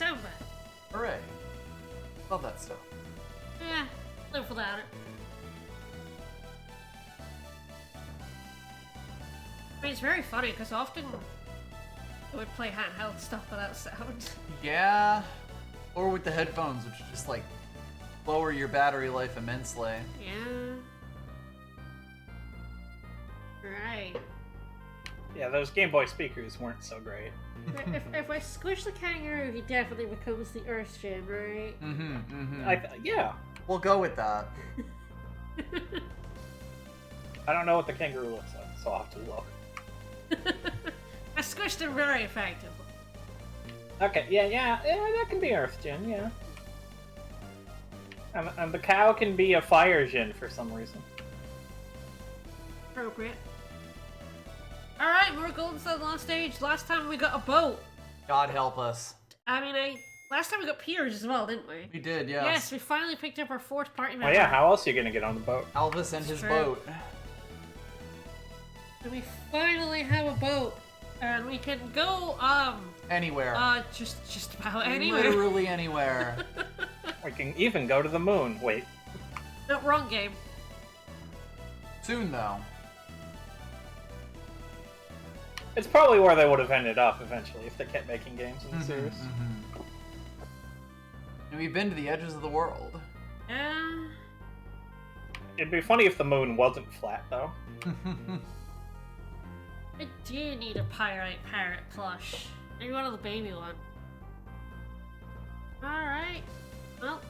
sound bad. Hooray. Love that stuff. Yeah, live without it. I mean, it's very funny because often I would play handheld stuff without sound. Yeah. Or with the headphones, which just like lower your battery life immensely. Yeah. Right. Yeah, those Game Boy speakers weren't so great. if I squish the kangaroo, he definitely becomes the Earth Gem, right? Yeah. We'll go with that. I don't know what the kangaroo looks like, so I'll have to look. I squished him very effectively. Okay, yeah, that can be Earth Gen, yeah. And the cow can be a Fire Gen for some reason. Appropriate. Alright, we're going to the last stage. Last time we got a boat. God help us. I mean, last time we got piers as well, didn't we? We did, yes. Yes, we finally picked up our fourth party member. Well, yeah, how else are you gonna get on the boat? Elvis and his boat. And we finally have a boat. And we can go, Anywhere. just about anywhere. Literally anywhere. We can even go to the moon. Wait. No, wrong game. Soon, though. It's probably where they would have ended up eventually if they kept making games in the series. And we've been to the edges of the world. Yeah. It'd be funny if the moon wasn't flat, though. I do need a pirate plush. Maybe one of the baby one. Alright. Well,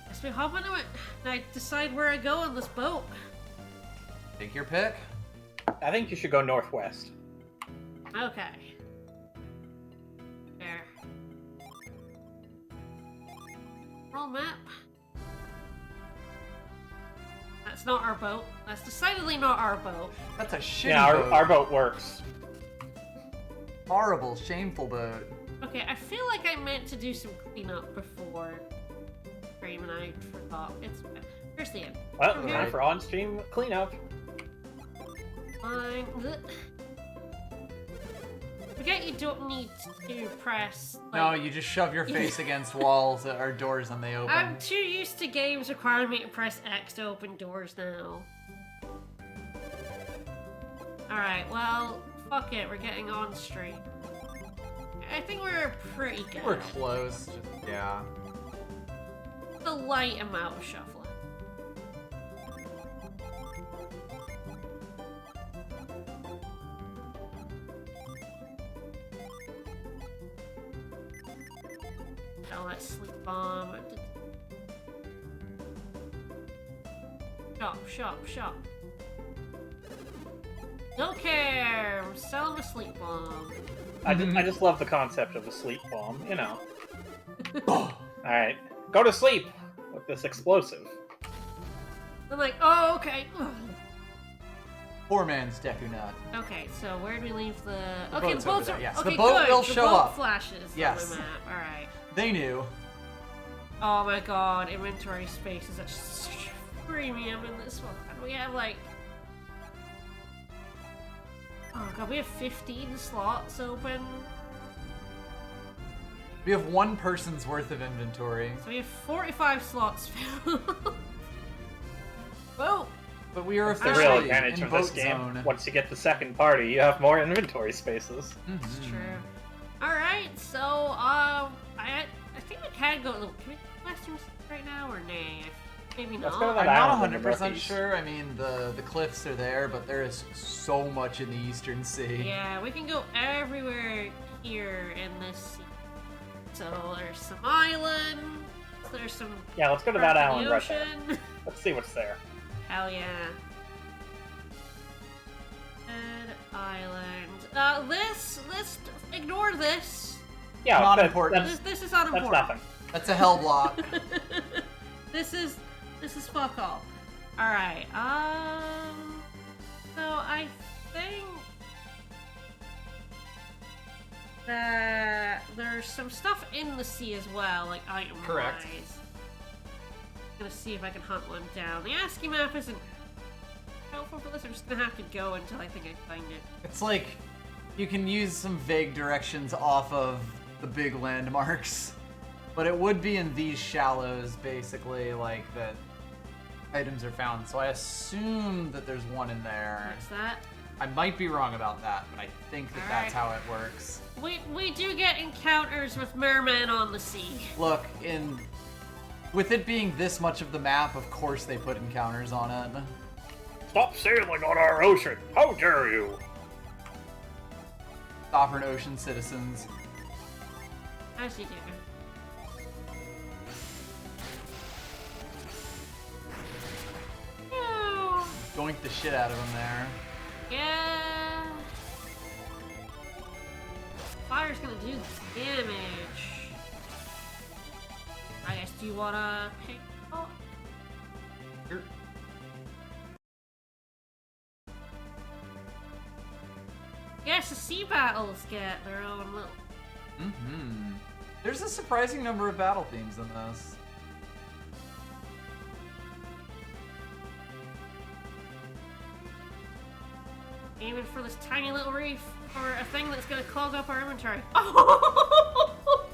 guess we hop into it. And I decide where I go on this boat. Take your pick. I think you should go northwest. Okay. There. Roll map. That's not our boat. That's decidedly not our boat. That's a shitty Yeah, boat. our boat works. Horrible, shameful boat. Okay, I feel like I meant to do some cleanup before stream and I forgot. Here's the end. Well, Okay. time for on-stream cleanup. Fine. Forget you don't need to press. No, you just shove your face against walls or doors and they open. I'm too used to games requiring me to press X to open doors now. Alright, well, fuck it, we're getting on stream. I think we're pretty good. We're close. Just, yeah. A light amount of shuffling. Oh, that sleep bomb. Shop. Don't care. I'm selling a sleep bomb. I just love the concept of a sleep bomb, you know. Alright, go to sleep with this explosive. I'm like, oh, okay. Poor man's Deku Nut. Okay, so where do we leave the... Okay, boat's the boats over are... there, yes. Okay, The boat good. will the show boat up. flashes Yes. on the map. Alright. They knew. Oh my god, inventory space is at such a premium in this one. We have like... Oh god, we have 15 slots open. We have one person's worth of inventory. So we have 45 slots filled. Boat! But we are That's the officially real advantage in of boat this game. zone. Once you get the second party, you have more inventory spaces. That's true. Alright, so, I think we can go... Can we go Western right now, or nay? Maybe Let's not. go to that I'm not island in the 100% Rockies. sure. I mean, the cliffs are there, but there is so much in the Eastern Sea. Yeah, we can go everywhere here in this sea. So there's some islands, there's some... Yeah, let's go to part that of island the right there. ocean. Let's see what's there. Hell yeah. Red Island. Ignore this. Yeah, Not that- important. That's, This is that's unimportant. nothing. That's a hell block. This is fuck all. Alright, so I think that there's some stuff in the sea as well, like item-wise. Correct. I'm gonna see if I can hunt one down. The ASCII map isn't helpful for this, I'm just gonna have to go until I think I find it. It's like you can use some vague directions off of the big landmarks. But it would be in these shallows, basically, like, that items are found. So I assume that there's one in there. What's that? I might be wrong about that, but I think that that's how it works. We do get encounters with mermen on the sea. Look, with it being this much of the map, of course they put encounters on it. Stop sailing on our ocean! How dare you! Sovereign ocean citizens. How's he doing? Doink the shit out of him there. Yeah. Fire's gonna do damage. I guess, do you wanna pick up? Sure. Yes, the sea battles get their own little... Mm-hmm. There's a surprising number of battle themes in this. Aiming for this tiny little reef, or a thing that's gonna clog up our inventory.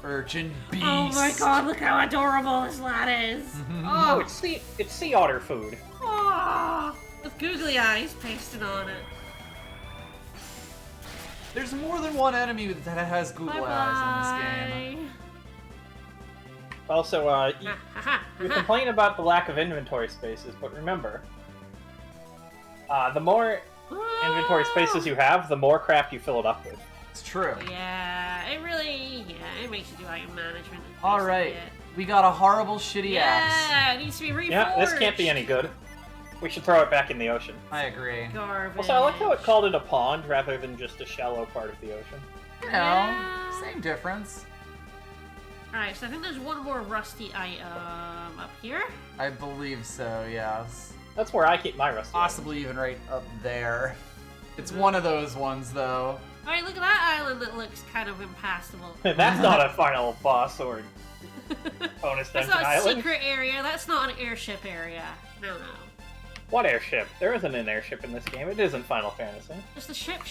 Urchin beast. Oh my god, look how adorable this lad is! Oh, it's sea otter food. Oh, with googly eyes pasted on it. There's more than one enemy that has Google eyes in this game. Also, you complain about the lack of inventory spaces, but remember, the more inventory spaces you have, the more crap you fill it up with. It's true. Yeah, it makes you do item management. Alright, we got a horrible, shitty axe. Yeah, it needs to be reforged. Yeah, this can't be any good. We should throw it back in the ocean. I agree. Garbage. Also, I like how it called it a pond rather than just a shallow part of the ocean. You know, Yeah. same difference. Alright, so I think there's one more rusty item up here. I believe so, yes. That's where I keep my rusty Possibly even right up there. It's one of those ones, though. Alright, look at that island that looks kind of impassable. items. That's not a final boss or bonus That's dungeon not a island. secret area, that's not an airship area. No. What airship? There isn't an airship in this game. It isn't Final Fantasy. Just a ship.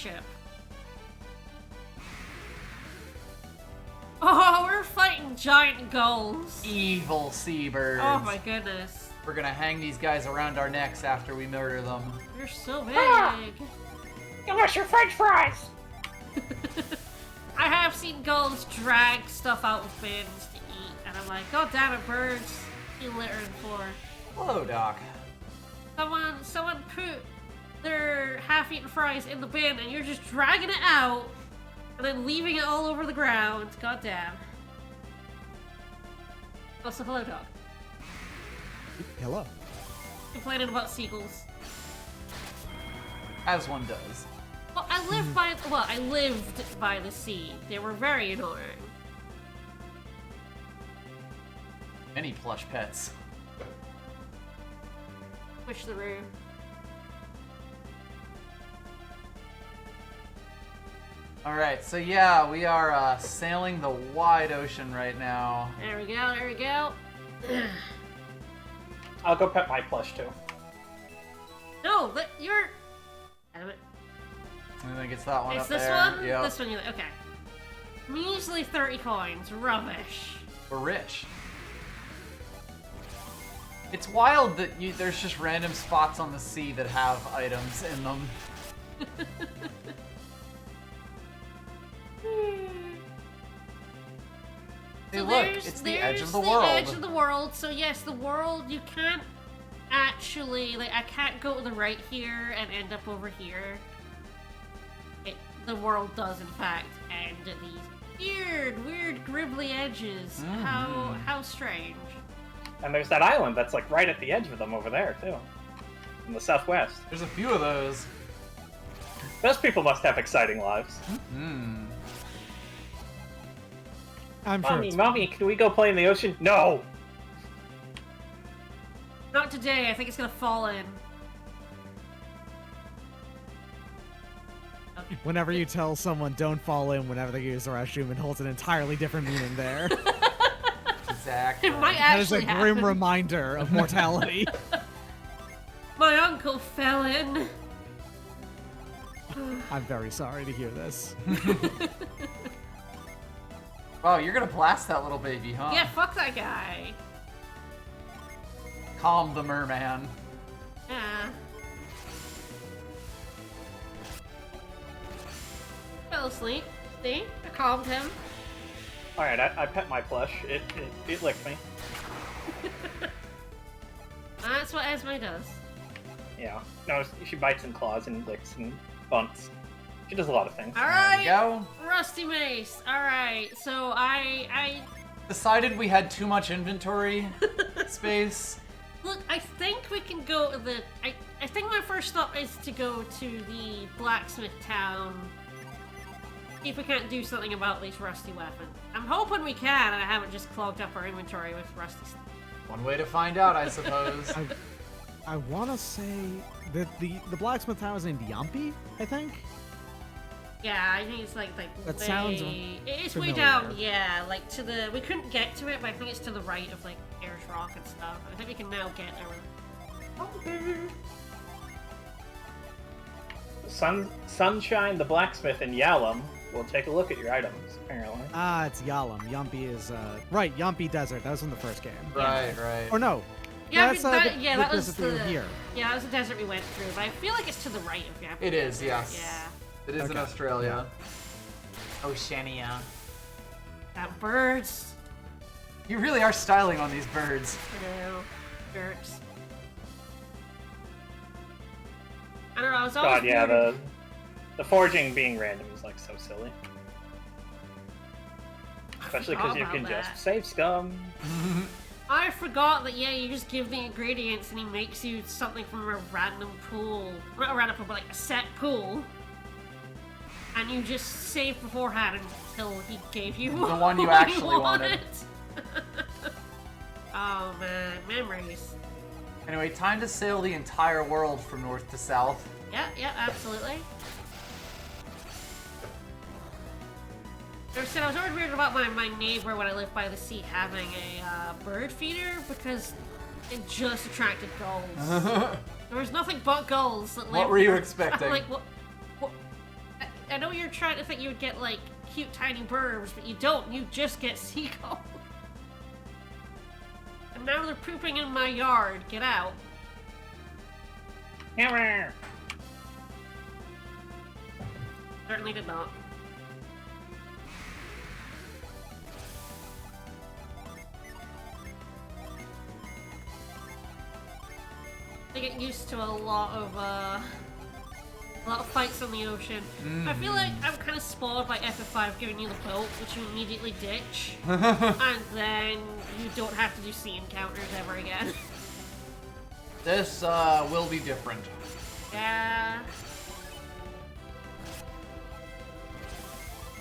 Oh, we're fighting giant gulls. Evil seabirds. Oh my goodness. We're gonna hang these guys around our necks after we murder them. You're so big. Give us your french fries! I have seen gulls drag stuff out of bins to eat, and I'm like, God damn it, birds. You littering for. Hello, Doc. Someone put their half-eaten fries in the bin, and you're just dragging it out, and then leaving it all over the ground. God damn. Also, hello, dog. Hello. Complaining about seagulls. As one does. Well, I lived by the sea. They were very annoying. Many plush pets. Push the room. Alright, so yeah, we are sailing the wide ocean right now. There we go, there we go. I'll go pet my plush too. No, but you're... Damn it. I think it's that one It's up this there. one? Yep. This one, okay. Measly 30 coins. Rubbish. We're rich. It's wild that there's just random spots on the sea that have items in them. Hey, look, it's the edge of the world. The edge of the world. So yes, the world, you can't actually, like, I can't go to the right here and end up over here. The world does, in fact, end at these weird, gribbly edges. How strange. And there's that island that's like right at the edge of them over there too. In the southwest. There's a few of those. Those people must have exciting lives. I'm sure. Mommy, can we go play in the ocean? No! Not today, I think it's gonna fall in. Whenever you tell someone don't fall in whenever they use the restroom, it holds an entirely different meaning there. Exactly. It might That is a actually grim happen. reminder of mortality. My uncle fell in. I'm very sorry to hear this. Oh, you're gonna blast that little baby, huh? Yeah, fuck that guy. Calm the merman. Yeah. Fell asleep. See? I calmed him. Alright, I pet my plush. It licked me. That's what Esme does. Yeah. No, she bites and claws and licks and bunts. She does a lot of things. Alright! Go. Rusty Mace. Alright, so I Decided we had too much inventory space. Look, I think we can go to the... I think my first stop is to go to the Blacksmith Town. See if we can't do something about these rusty weapons. I'm hoping we can, and I haven't just clogged up our inventory with rusty stuff. One way to find out, I suppose. I want to say that the Blacksmith Tower is named Yampi, I think. Yeah, I think it's like That way... sounds It's way familiar. down, yeah, like to the... We couldn't get to it, but I think it's to the right of like Ayers Rock and stuff. I think we can now get there. Sunshine, the blacksmith, and Yalom will take a look at your items, apparently. Ah, it's Yalam. Yampi is, right, Yampi Desert. That was in the first game. Right. Or no. Yeah, that's, that the was desert we were the... here. Yeah, that was the desert we went through, but I feel like it's to the right of Yampi. It is, yes. Yeah. It is in Okay. Australia. Oceania. That birds. You really are styling on these birds. I know. Jerks. I don't know, I was always God, yeah, weird. the forging being random is like so silly. Especially because you forgot can about just that. save scum. I forgot that, yeah, you just give the ingredients and he makes you something from a random pool. Not a random pool, but like a set pool. And you just save beforehand until he gave you The one you actually wanted. Oh man, memories. Anyway, time to sail the entire world from north to south. Yeah, absolutely. I said I was always weird about my neighbor when I lived by the sea having a bird feeder because it just attracted gulls. There was nothing but gulls that lived What were you there. expecting? I'm like, what? I know you're trying to think you would get like cute tiny birds, but you don't. You just get seagulls. And now they're pooping in my yard. Get out. Certainly did not. I get used to a lot of fights on the ocean. I feel like I'm kind of spoiled by FF5 giving you the boat, which you immediately ditch, and then you don't have to do sea encounters ever again. This will be different. Yeah.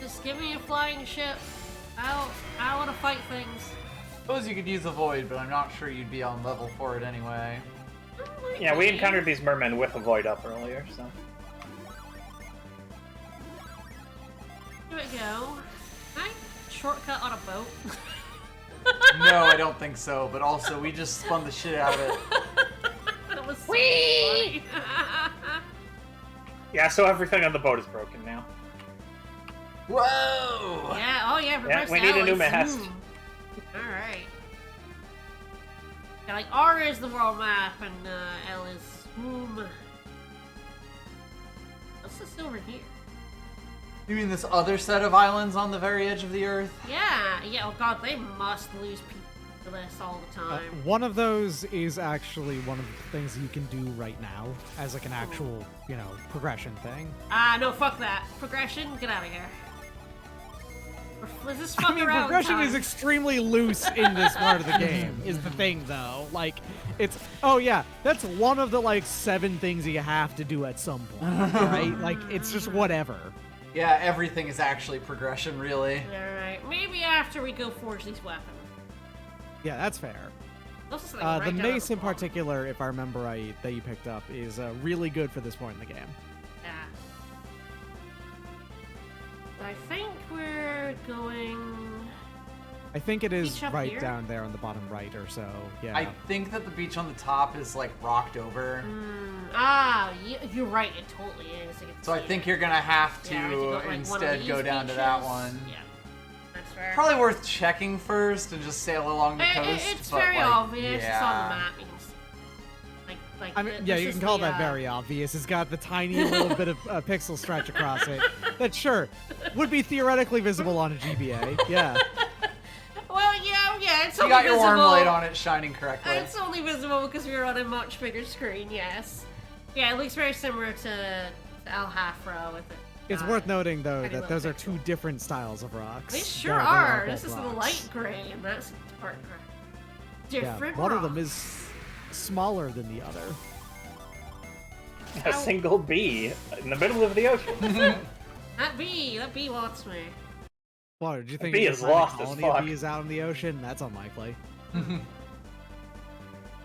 Just give me a flying ship. I want to fight things. Suppose you could use a void, but I'm not sure you'd be on level for it anyway. Yeah, we encountered these mermen with a void up earlier, so. Here we go. Can I shortcut on a boat? No, I don't think so, but also we just spun the shit out of it. That was so funny. Yeah, so everything on the boat is broken now. Whoa! Yeah, oh yeah, reverse we need a L new is mast. zoom. Alright. Yeah, like R is the world map and L is zoom. What's this over here? You mean this other set of islands on the very edge of the earth? Yeah, oh god, they must lose people to this all the time. One of those is actually one of the things you can do right now as like an actual, progression thing. No, fuck that. Progression, get out of here. Let's just fuck I mean, around progression time. is extremely loose in this part of the game, is the thing, though. Like, it's... Oh, yeah, that's one of the, 7 things you have to do at some point, right? Like, it's just whatever. Yeah, everything is actually progression, really. Alright, maybe after we go forge these weapons. Yeah, that's fair. This is, like, The right down mace the in bottom. particular, if I remember right, that you picked up, is really good for this point in the game. Yeah. I think we're going... I think it is Beach up right here? down there on the bottom right or so, yeah. I think that the beach on the top is, rocked over. You're right, it totally is. So I think you're gonna have to Yeah, we have to go, like, one of instead these go down to that beaches. one. Yeah, that's fair. Probably worth checking first and just sail along the coast. It's but, very like, obvious. Yeah. It's on the map. I mean, yeah, you can call that very obvious. It's got the tiny little bit of pixel stretch across it. That sure would be theoretically visible on a GBA. Yeah. Well, yeah, it's You only got your visible. warm light on it shining correctly. It's only visible because we're on a much bigger screen. Yes. Yeah, it looks very similar to El Hafra with it. It's worth noting though tiny that those little are two different styles of rocks. They sure They are. both This is the rocks. light gray, and that's the dark gray. Yeah, Different. one of them rocks. is smaller than the other. A single bee in the middle of the ocean. That bee wants me. What, did you think bee you is could find a lost as colony of fuck. bees out in the ocean? That's unlikely.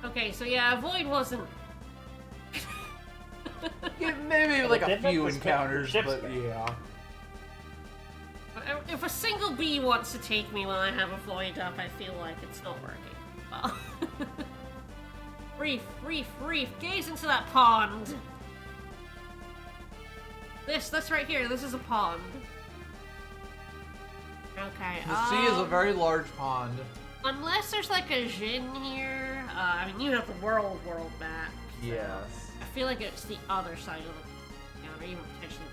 Okay, so yeah, Void wasn't. Yeah, maybe like a Different few perspective, encounters, ships but there. yeah. If a single bee wants to take me when I have a Void up, I feel like it's not working well. Reef, gaze into that pond. This right here, this is a pond. Okay, The sea is a very large pond. unless there's like a Jin here, I mean, you have the world map. So Yes. I feel like it's the other side of the town, or even potentially.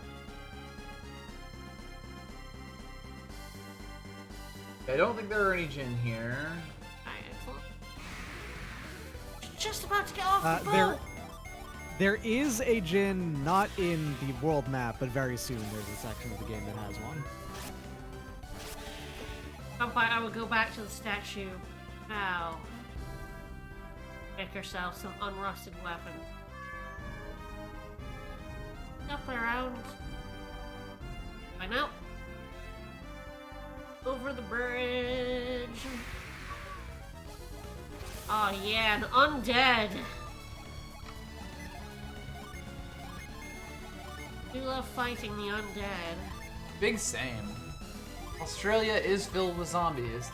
I don't think there are any Jin here. Alright, excellent. Just about to get off the There boat. There is a Jin not in the world map, but very soon there's a section of the game that has one. I would go back to the statue now. Make yourself some unrusted weapons. Up and around. Why not? Over the bridge. Oh yeah, an undead. We love fighting the undead. Big same. Australia is filled with zombies.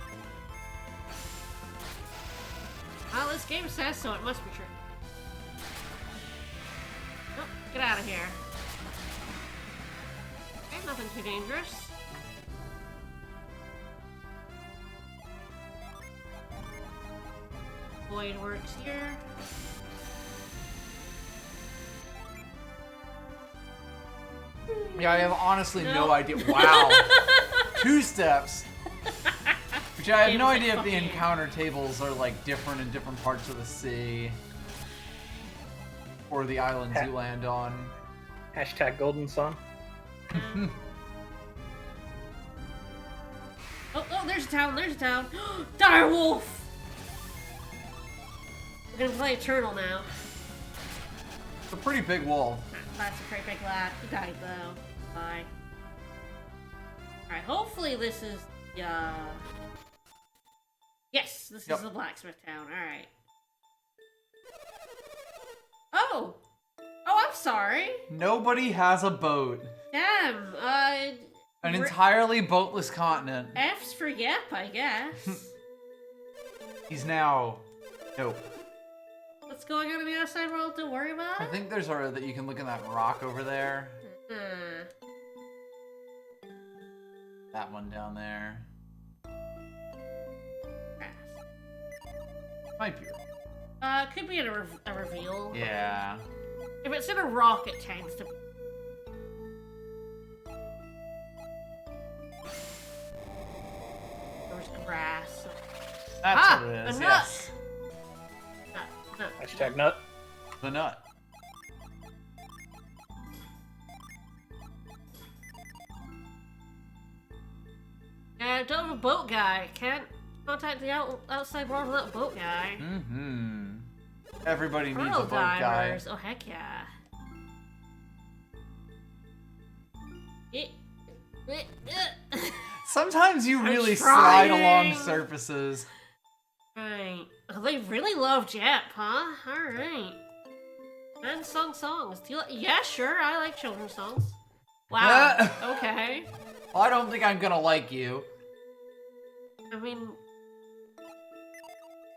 Well, this game says so, it must be true. Nope, get out of here. Okay, nothing too dangerous. Void works here. Yeah, I have honestly no No. idea. Wow. 2 steps. Which I have Game's no like, idea if the fuck you. encounter tables are like different in different parts of the sea. Or the islands you land on. Hashtag Golden Sun. Oh, there's a town, Dire Wolf! We're gonna play Eternal now. It's a pretty big wolf. That's a pretty big lad. He died though. Bye. Alright, hopefully this is yes, this Yep. is the Blacksmith Town, alright. Oh! Oh, I'm sorry. Nobody has a boat. Damn, An entirely boatless continent. F's for yep, I guess. He's now... Nope. What's going on in the outside world to worry about? I think there's a that you can look in that rock over there. That one down there. Might be. Could be a reveal. Yeah. If it's in a rock, it tends to be. There's grass. That's Ah, what it is, a yes. Nut. Hashtag nut. The nut. Don't have a boat guy. Can't contact the outside world without a boat guy. Mm-hmm. Everybody needs a Pearl boat guy. divers. Oh, heck yeah. Sometimes you I'm really slide trying. along surfaces. Right. Oh, they really love Jep, huh? Alright. And sung songs. Do you like? Yeah, sure. I like children's songs. Wow. Okay. Well, I don't think I'm gonna like you. I mean,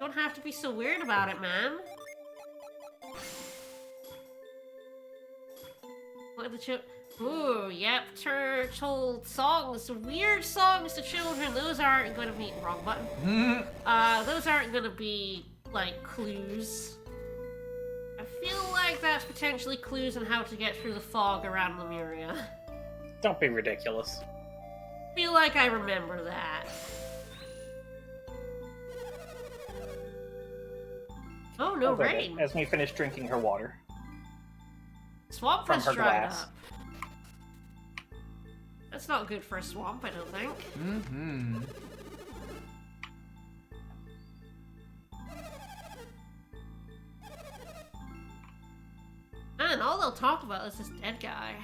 don't have to be so weird about it, man. Look at the chip. Ooh, yep, told songs, weird songs to children. Those aren't going to be wrong button. Those aren't going to be like clues. I feel like that's potentially clues on how to get through the fog around Lemuria. Don't be ridiculous. I feel like I remember that. Oh, no rain. Esme finished drinking her water. Swamp From has her dried glass. up. That's not good for a swamp, I don't think. Mm-hmm. And all they'll talk about is this dead guy.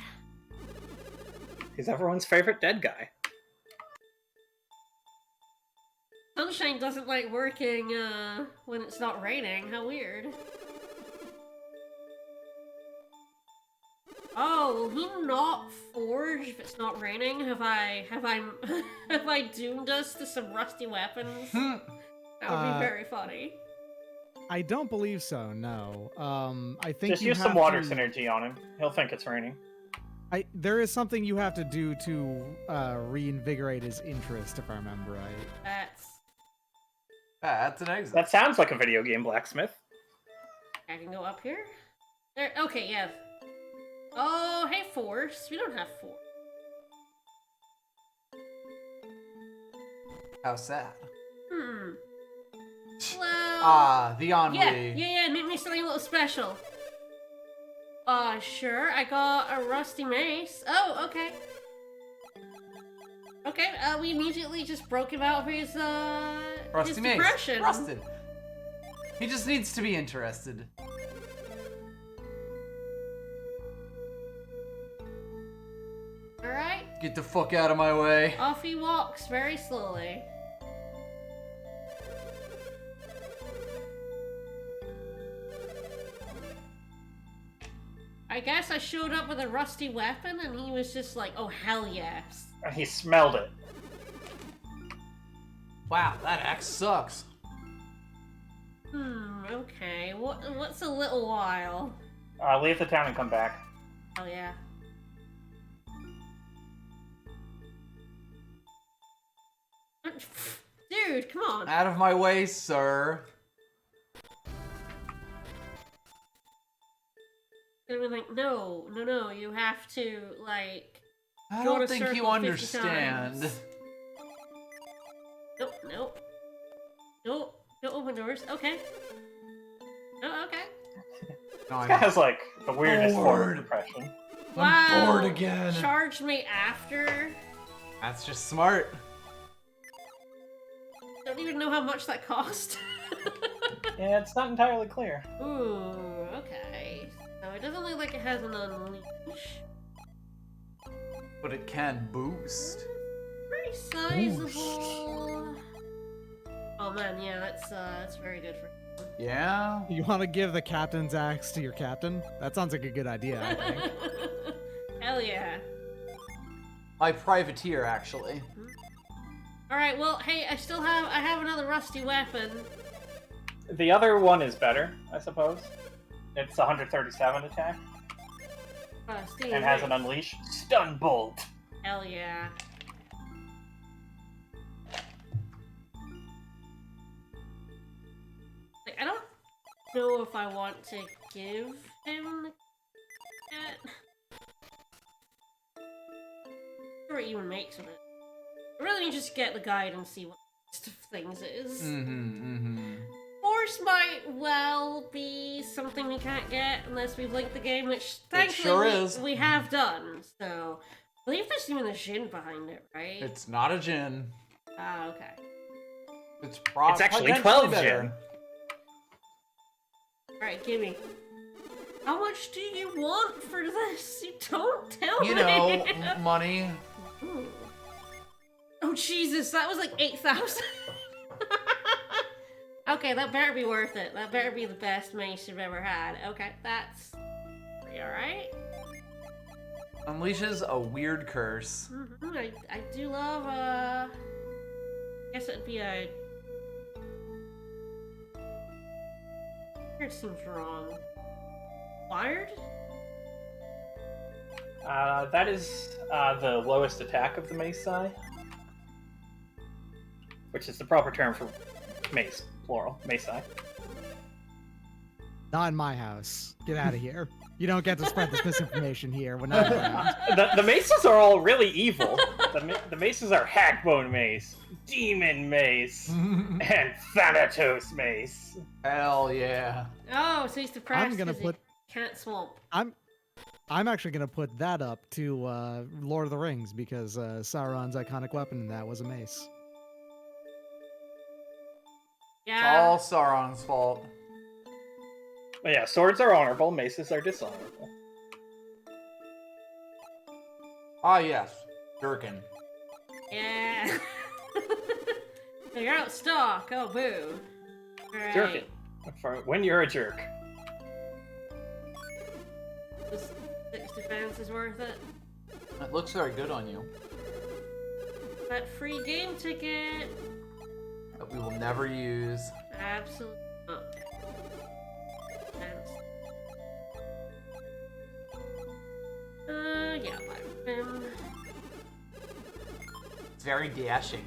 He's everyone's favorite dead guy. Sunshine doesn't like working when it's not raining. How weird. Oh, will he not forge if it's not raining? Have I have I doomed us to some rusty weapons? That would be very funny. I don't believe so. No. I think Just you use have some water to- synergy on him. He'll think it's raining. There is something you have to do to reinvigorate his interest, if I remember right. That's an exit. That sounds like a video game, Blacksmith. I can go up here. There. Okay, yeah. Oh, hey, Force. We don't have Force. How sad. Well. Ah, the ennui. Yeah. Make me something a little special. Sure. I got a rusty mace. Oh, okay. Okay. We immediately just broke him out of his Rusty his mace. depression. Rusted. He just needs to be interested. All right. Get the fuck out of my way. Off he walks very slowly. I guess I showed up with a rusty weapon and he was just like, oh hell yes. He smelled it. Wow, that axe sucks. Okay. What's a little while? Leave the town and come back. Oh yeah. Dude, come on. Out of my way, sir. They were like, no, you have to, like... I Go don't to think you circle 50 understand. times. Nope. Don't open doors. Okay. Oh, okay. No, This guy has, like, the weirdest form Bored. of depression. I'm bored again. Charged me after. That's just smart. Don't even know how much that cost. Yeah, it's not entirely clear. Ooh, okay. So it doesn't look like it has an unleash. But it can boost. Pretty sizable. Oh man, yeah, that's very good for him. Yeah? You want to give the captain's axe to your captain? That sounds like a good idea, I think. Hell yeah. My privateer, actually. Alright, well, hey, I have another rusty weapon. The other one is better, I suppose. It's 137 attack Rusty and has an mace. unleash stun bolt. Hell yeah. Like, I don't know if I want to give him the cat. Or what even makes of it. I really need to just get the guide and see what list of things it is. Force might well be something we can't get unless we've linked the game, which thankfully sure is. we have done. So, I believe there's even a Jin behind it, right? It's not a Jin. Ah, okay. It's actually potentially 12 better. Jin. Alright, gimme. How much do you want for this? You don't tell You me. know, money. Ooh. Oh Jesus, that was like 8,000. Okay, that better be worth it. That better be the best mace you've ever had. Okay, that's pretty alright. Unleashes a weird curse. I do love, I guess it'd be a... It seems wrong. Wired? That is the lowest attack of the mace sai, which is the proper term for mace, plural, mace sai. Not in my house. Get out of here. You don't get to spread this misinformation here. We're not around. The maces are all really evil. The maces are Hackbone Mace, Demon Mace, and Thanatos Mace. Hell yeah. Oh, so he's depressed. I'm gonna 'cause put. he can't swamp. I'm actually gonna put that up to Lord of the Rings because Sauron's iconic weapon in that was a mace. It's Yeah. all Sauron's fault. But yeah, swords are honorable, maces are dishonorable. Ah, yes. Gherkin. Yeah. So you're out of stock. Oh, boo. Right. Jerk it. For when you're a jerk. This 6 defense is worth it. It looks very good on you. That free game ticket. That we will never use. Absolutely not. Yeah, like, It's very dashing.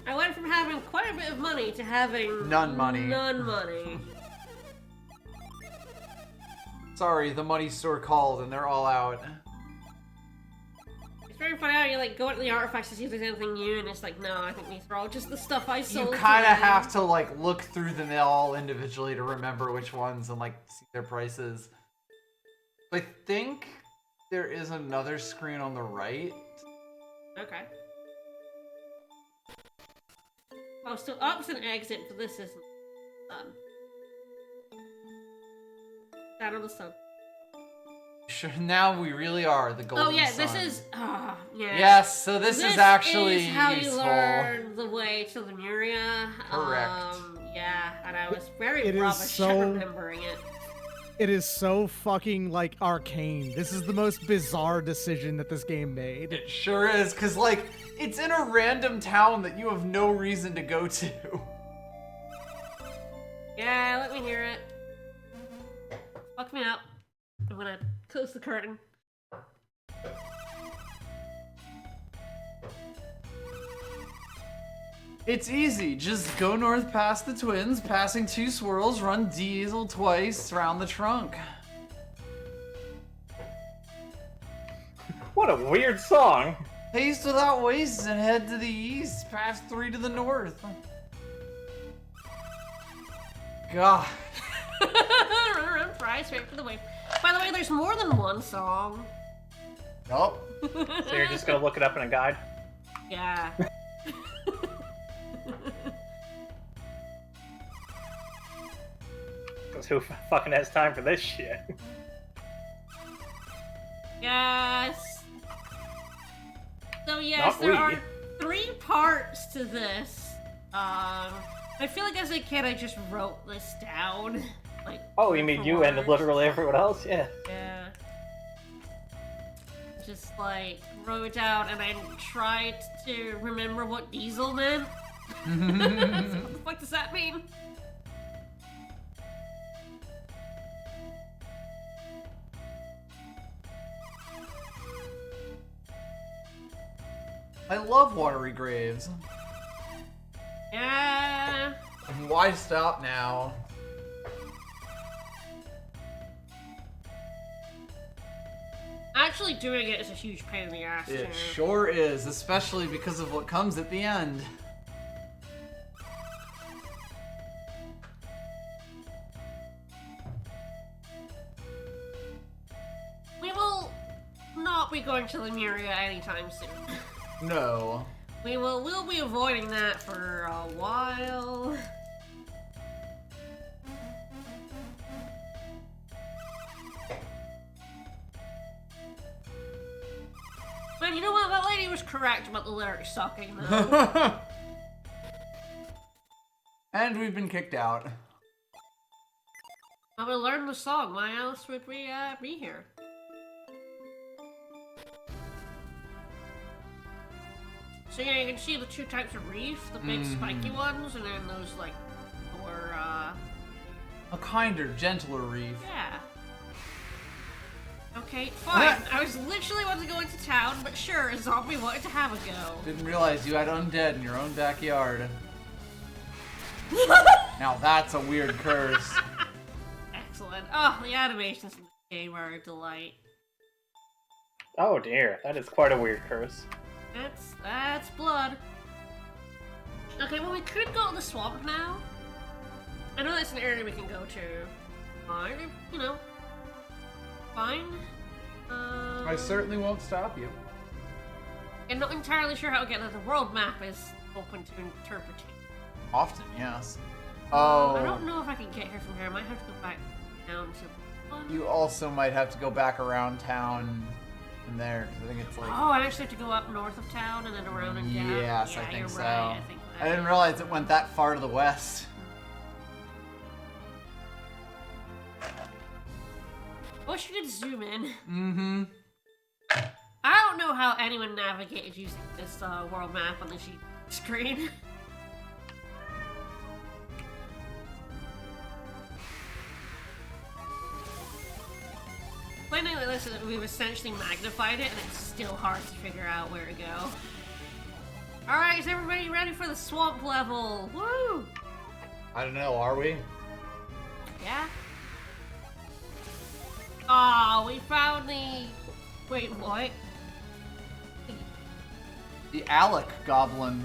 I went from having quite a bit of money to having None money. None money. Sorry, the money store called and they're all out. It's very funny how you like go into the artifacts to see if there's anything new, and it's like, no, I think these are all just the stuff I sold. You kind of today. have to like look through them all individually to remember which ones and like see their prices. I think there is another screen on the right. Okay. Oh, so up's an exit, but this isn't done. Down on the sun. Sure, now we really are the golden Oh yeah, sun. this is. Yeah. Yes, so this is actually is how useful. you learn the way to Lemuria. Correct. Yeah, and I was very It is rubbish so- at remembering it. It is so fucking like arcane. This is the most bizarre decision that this game made. It sure is, because like it's in a random town that you have no reason to go to. Yeah, let me hear it. Fuck me up. I'm gonna close the curtain. It's easy. Just go north past the twins, passing 2 swirls, run diesel twice around the trunk. What a weird song. Haste without waste and head to the east, past 3 to the north. God. Run, fry, straight for the wave. By the way, there's more than one song. Nope. So you're just gonna look it up in a guide? Yeah. Because who fucking has time for this shit? Yes. So yes, Not there we. are 3 parts to this. I feel like as a kid I just wrote this down. Like. Oh, you mean for you and words. literally everyone else? Yeah. Yeah. Just like wrote it down and I tried to remember what diesel meant. What the fuck does that mean? I love watery graves. Yeah. And why stop now? Actually doing it is a huge pain in the ass, It too. sure is, especially because of what comes at the end. We will not be going to Lemuria anytime soon. No. We'll be avoiding that for a while. Man, you know what? That lady was correct about the lyrics sucking, though. And we've been kicked out. I'm gonna learn the song. Why else would we be here? So yeah, you can see the 2 types of reef, the big spiky ones, and then those like more A kinder, gentler reef. yeah. Okay, fine. I was literally wanting to go into town, but sure, a zombie wanted to have a go. Didn't realize you had undead in your own backyard. Now that's a weird curse. Excellent. Oh, the animations in the game are a delight. Oh dear, that is quite a weird curse. That's blood. Okay, well we could go to the swamp now. I know that's an area we can go to. Fine, you know. Fine. I certainly won't stop you. I'm not entirely sure how to get there. The world map is open to interpretation. Often, yes. Oh. I don't know if I can get here from here. I might have to go back down to... You also might have to go back around town from there, because I think it's like... Oh, I actually have to go up north of town and then around and down. Yes, yeah, I think you're so. Right. I think I didn't realize it went that far to the west. I wish you could zoom in. Mm-hmm. I don't know how anyone navigated using this world map on the screen. Playing like this, we've essentially magnified it, and it's still hard to figure out where to go. Alright, is everybody ready for the swamp level? Woo! I don't know, are we? Yeah? Aw, we found the... Wait, what? The Alec Goblin.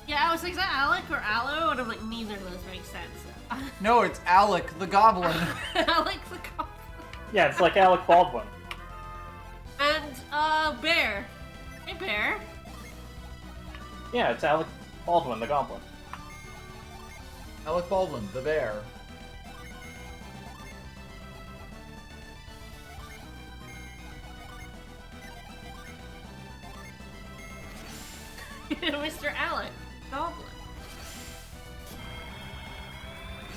Yeah, I was like, is that Alec or Aloe? And I'm like, neither of those make sense. No, it's Alec the Goblin. Alec the Goblin. Yeah, it's like Alec Baldwin. And, Bear. Hey, Bear. Yeah, it's Alec Baldwin, the Goblin. Alec Baldwin, the bear. Mr. Alec Goblin.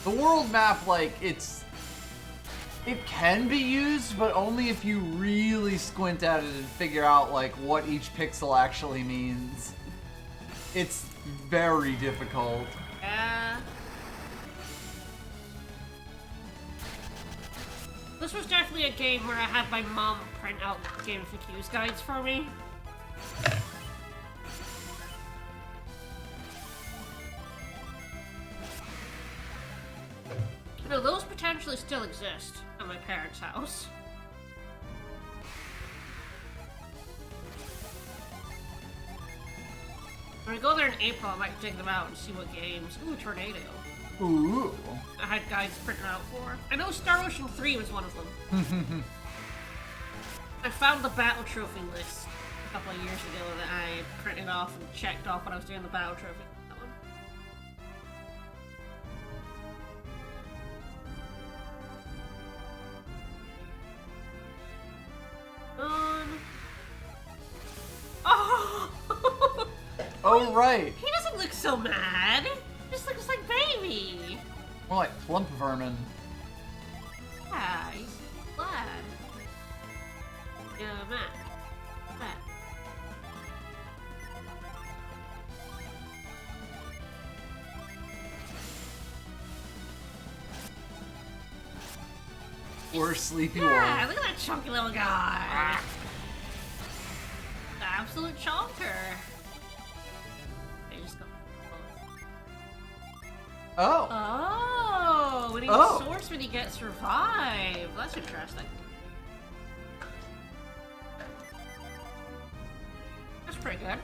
The world map, like, it can be used, but only if you really squint at it and figure out, like, what each pixel actually means. It's very difficult. Yeah. This was definitely a game where I had my mom print out Game FAQs guides for me. You know, those potentially still exist at my parents' house. When I go there in April, I might dig them out and see what games. Ooh, Tornado. Ooh. I had guides printed out for. I know Star Ocean 3 was one of them. I found the battle trophy list a couple of years ago that I printed off and checked off when I was doing the battle trophy. That one. Oh! Oh, right. He doesn't look so mad. He just looks like baby. More like plump vermin. Yeah, he's glad. Yeah, Matt. Or Sleepy Yeah, Wolf. look at that chunky little guy. The absolute chonker. I just go. Oh. Oh, when he Oh. source when he gets revived. That's interesting. That's pretty good.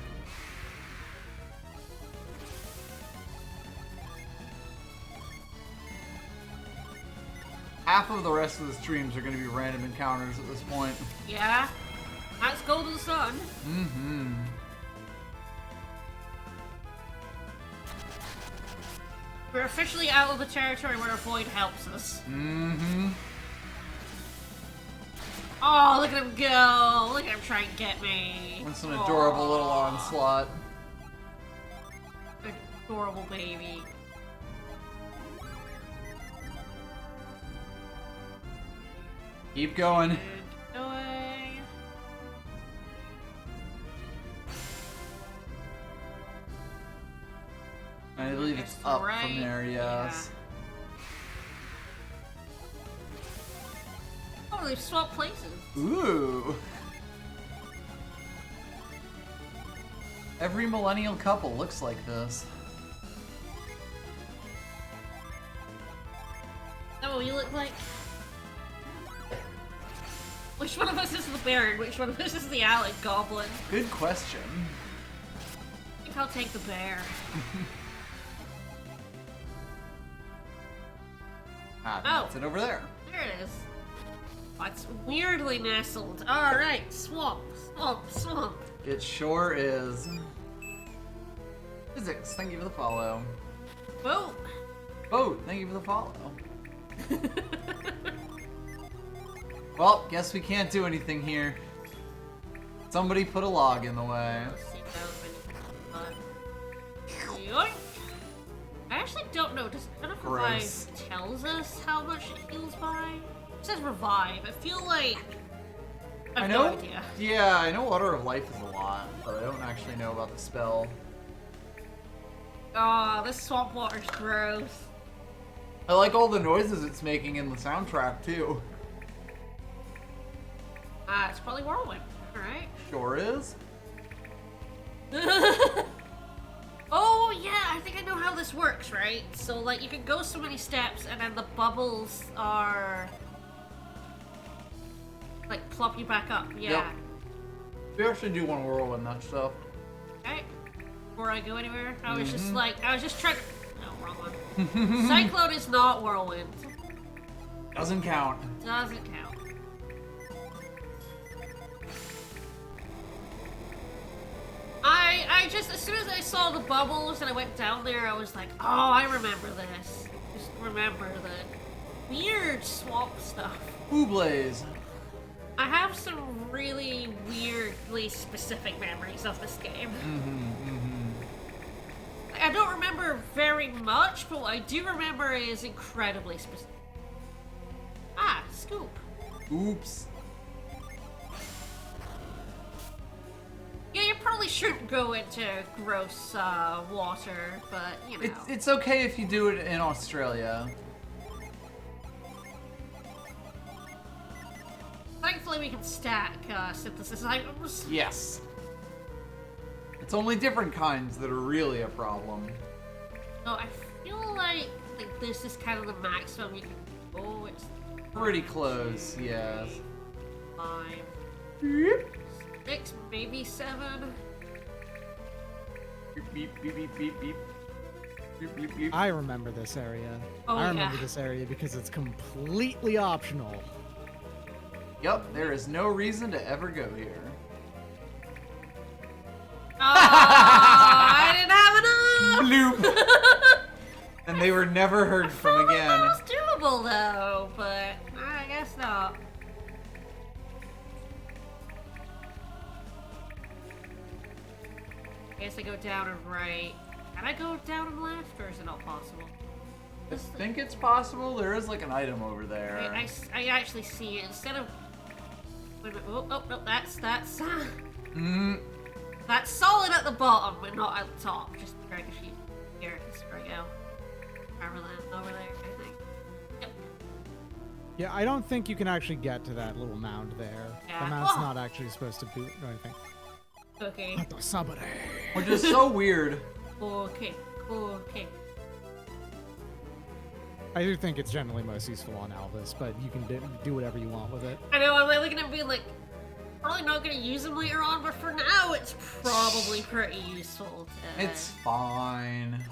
Half of the rest of the streams are going to be random encounters at this point. Yeah. Let's go to the sun. Mm-hmm. We're officially out of the territory where a void helps us. Mm-hmm. Oh, look at him go! Look at him try and get me. What's an adorable little Aw. onslaught. Adorable baby. Keep going. Good going. I believe it's It's to up the right. from there, yes. Oh, Oh, they've swapped places. Ooh. Every millennial couple looks like this. Is that what you look like? Which one of us is the Baron? Which one of us is the Alec Goblin? Good question. I think I'll take the bear. That's it over there. There it is. Oh, it's weirdly nestled. Alright, swamp, swamp, swamp. It sure is. Physics, thank you for the follow. Boat. Boat, thank you for the follow. Well, guess we can't do anything here. Somebody put a log in the way. Let's see if that was any fun. Yoink. I actually don't know. Does Gross. Revive tells us how much it heals by? It says revive. I feel like I have no idea. Yeah, I know Water of Life is a lot, but I don't actually know about the spell. Oh, this swamp water's gross. I like all the noises it's making in the soundtrack too. Ah, it's probably Whirlwind. Alright. Sure is. Oh, yeah, I think I know how this works, right? So, like, you can go so many steps, and then the bubbles are... like, plop you back up. Yeah. Yep. We actually do want to whirlwind that stuff. Okay. Before I go anywhere, I was just like, I was just trying to... No, wrong one. Cyclone is not Whirlwind. Doesn't count. Doesn't count. I just, as soon as I saw the bubbles and I went down there, I was like, oh, I remember this. Just remember the weird swamp stuff. Ooblaze. I have some really weirdly specific memories of this game. I don't remember very much, but what I do remember is incredibly specific. Ah, scoop. Oops. Yeah, you probably shouldn't go into gross water, but you know. It's okay if you do it in Australia. Thankfully, we can stack synthesis items. Yes. It's only different kinds that are really a problem. So I feel like this is kind of the maximum you can go. It's Pretty close, yes. 5, 6, maybe 7. Beep, beep, beep, beep, beep, beep. Beep, beep, beep. I remember this area. Oh, I remember yeah. this area because it's completely optional. Yep, there is no reason to ever go here. Oh, I didn't have enough! Bloop! And they were never heard from again. That was doable though, but I guess not. I guess I go down and right. Can I go down and left, or is it not possible? I think it's possible. There is like an item over there. I actually see it. Instead of... Wait a minute. Oh, no, that's... That's solid at the bottom, but not at the top. Just drag a sheet. Here, there we go. Over there, I think. Yep. Yeah, I don't think you can actually get to that little mound there. Yeah. The mound's Oh. not actually supposed to do anything. Okay. What the sabare? Which is so weird. Okay. Okay. I do think it's generally most useful on Elvis, but you can do whatever you want with it. I know, I'm like looking at it being like, probably not gonna use them later on, but for now it's probably pretty useful. It's fine.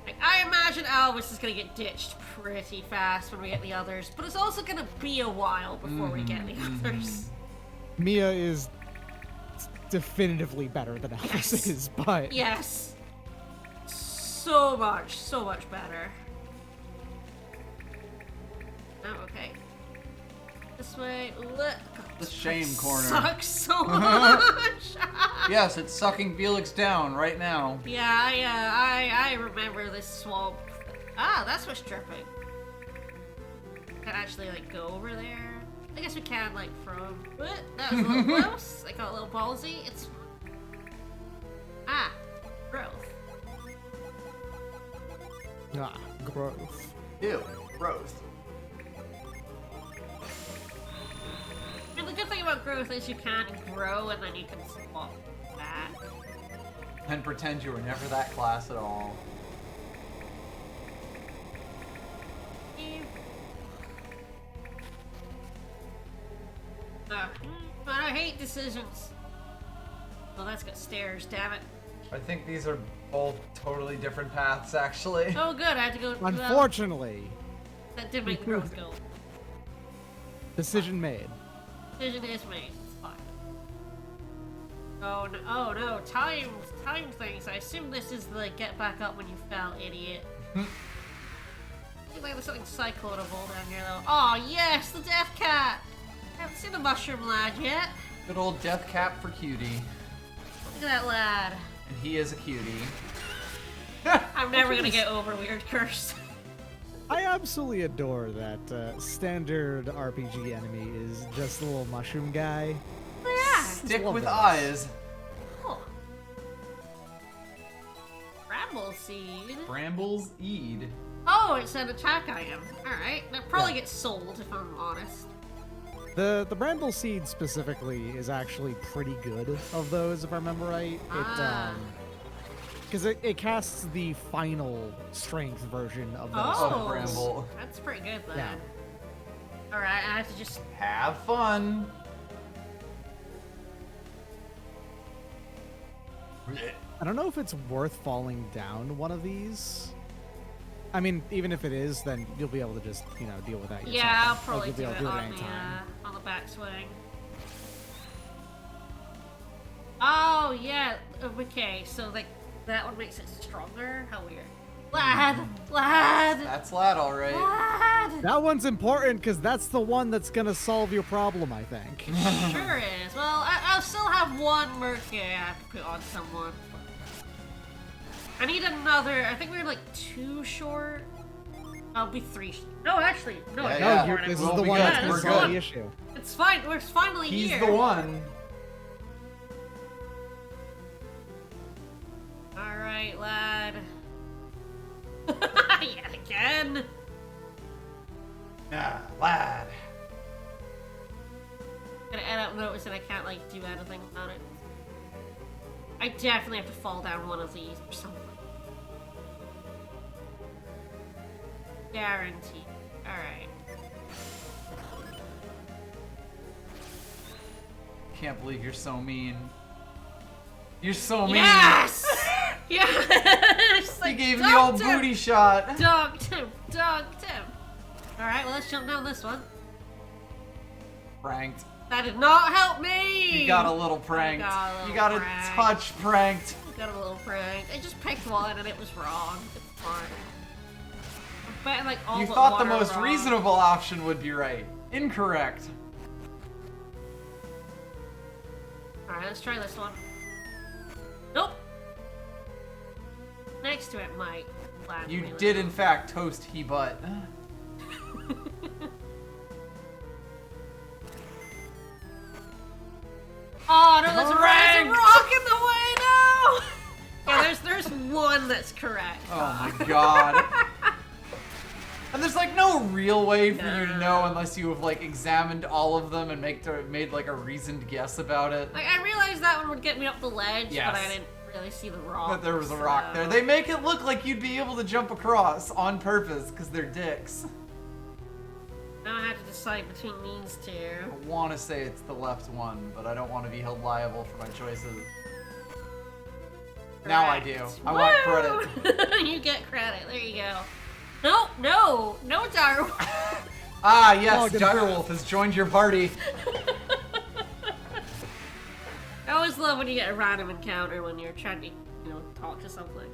Like, I imagine Elvis is gonna get ditched pretty fast when we get the others, but it's also gonna be a while before we get the others. Mia is definitively better than Elvis is, but... Yes. So much better. Oh, okay. This way. Look. The shame corner. Sucks so much. Yes, it's sucking Felix down right now. Yeah, I remember this swamp. Ah, that's what's dripping. Can actually like go over there. I guess we can like from. What? That was a little close. I got a little ballsy. It's. Ah, growth. growth. Ew, growth. growth is you can grow and then you can swap back. And pretend you were never that class at all. But I hate decisions. Well, that's got stairs, damn it. I think these are both totally different paths, actually. Oh, good, I had to go. Unfortunately, That did make the growth go. decision made. Decision is made. It's fine. Oh no, time things. I assume this is the get back up when you fell, idiot. Seems like there's something psycho-notable down here, though. Oh, yes, the death cat! I haven't seen the mushroom lad yet. Good old death cap for cutie. Look at that lad. And he is a cutie. I'm never gonna get over Weird Curse. I absolutely adore that standard RPG enemy is just a little mushroom guy. Yeah. Stick love with this. eyes. Cool. Bramble seed. Brambles Eid. Oh, it's an attack item. Alright. That probably gets sold, if I'm honest. The bramble seed specifically is actually pretty good of those, if I remember right. Because it casts the final strength version of those. Oh, Bramble. that's pretty good then. Yeah. Alright, I have to just... Have fun. I don't know if it's worth falling down one of these. I mean, even if it is, then you'll be able to just, deal with that yourself. Yeah, I'll Like, probably you'll be do able it to on anytime. the backswing. Oh, yeah. Okay, so like that one makes it stronger? How weird. Lad! Lad! That's lad, alright. Lad! That one's important because that's the one that's gonna solve your problem, I think. Sure is. Well, I'll still have one Mercury I have to put on someone. I need another. I think we're like 2 short. I'll be 3. No, actually, no. Yeah, I yeah. don't This is We'll the be one good. that's gonna We're solve good. the issue. It's fine. We're finally He's here. the one. All right, lad. Yet again. Nah, lad. Gonna end up noticing I can't like do anything about it. I definitely have to fall down one of these or something. Guaranteed. Alright. Can't believe you're so mean. You're so mean. Yes! Yes! He gave me old booty shot. Dunked him! Dunked him! Alright, well, let's jump down this one. Pranked. That did not help me! You got a little pranked. You got a touch pranked. Got a little pranked. I just picked one and it was wrong. It's fine. I'm betting like all You but thought the one are most wrong. reasonable option would be right. Incorrect. Alright, let's try this one. Nope. Next to it might land You me, did, though. in fact, toast he butt. Oh no, there's a Pranked! rock in the way, no! Yeah, there's one that's correct. Oh my god. And there's like no real way for you to know unless you have like examined all of them and made like a reasoned guess about it. Like, I realized that one would get me up the ledge, Yes. but I didn't really see the rock. That there was a rock there. They make it look like you'd be able to jump across on purpose because they're dicks. Now I have to decide between these two. I want to say it's the left one, but I don't want to be held liable for my choices. Now I do. I want credit. You get credit. There you go. No, no, no, Darwin. Ah, yes, Oh, good. Direwolf has joined your party. I always love when you get a random encounter when you're trying to, talk to something.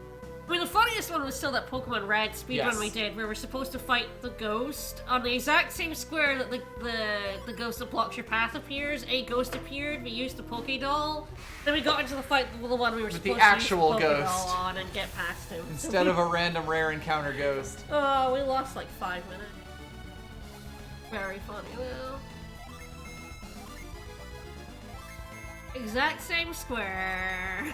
I mean, the funniest one was still that Pokemon Red speedrun Yes. we did, where we're supposed to fight the ghost on the exact same square that the ghost that blocks your path appears. A ghost appeared. We used the Pokédoll. Then we got into the fight with the one we were With supposed the to actual use the Pokédoll ghost. on and get past him. Instead of a random rare encounter ghost. Oh, we lost like 5 minutes. Very funny, though. Exact same square.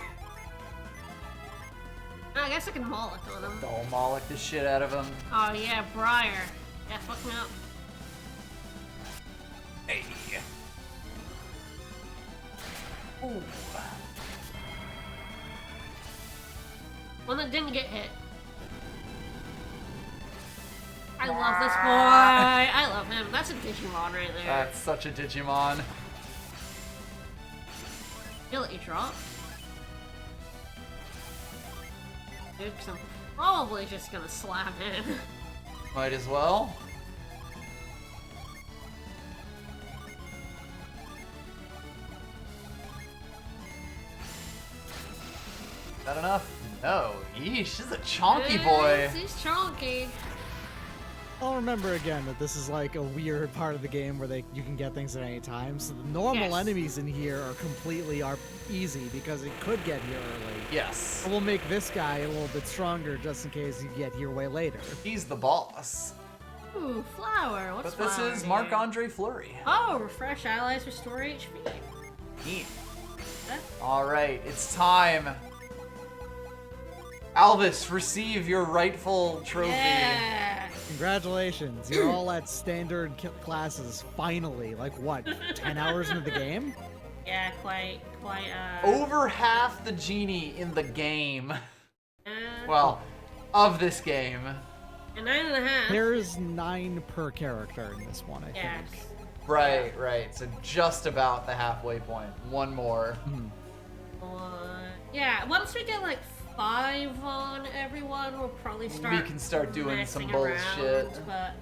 I guess I can Moloch on him. Oh, Moloch the shit out of him. Oh yeah, Briar. Yeah, fuck me up. Hey. Ooh. One that didn't get hit. I love this boy. I love him. That's a Digimon right there. That's such a Digimon. He'll let you drop. Dude, 'cause I'm probably just gonna slam in. Might as well. Is that enough? No. Yeesh, this is a chonky boy. He's chonky. I'll remember again that this is like a weird part of the game where you can get things at any time. So the normal enemies in here are completely easy because it could get here early. Yes. We'll make this guy a little bit stronger just in case you get here way later. He's the boss. Ooh, flower. What's But this flower is here? Marc-Andre Fleury. Oh, refresh allies, restore HP. Yeah. Huh? Alright, it's time. Albus, receive your rightful trophy. Yeah. Congratulations, you're all at standard classes finally. Like what, 10 hours into the game? Yeah, quite. Over half the Genie in the game. Uh, Well, of this game. a 9.5. There's 9 per character in this one, I Yes. think. Right. So just about the halfway point. One more. Yeah, once we get like 5 on everyone, we'll probably start. We can start doing some messing bullshit. around,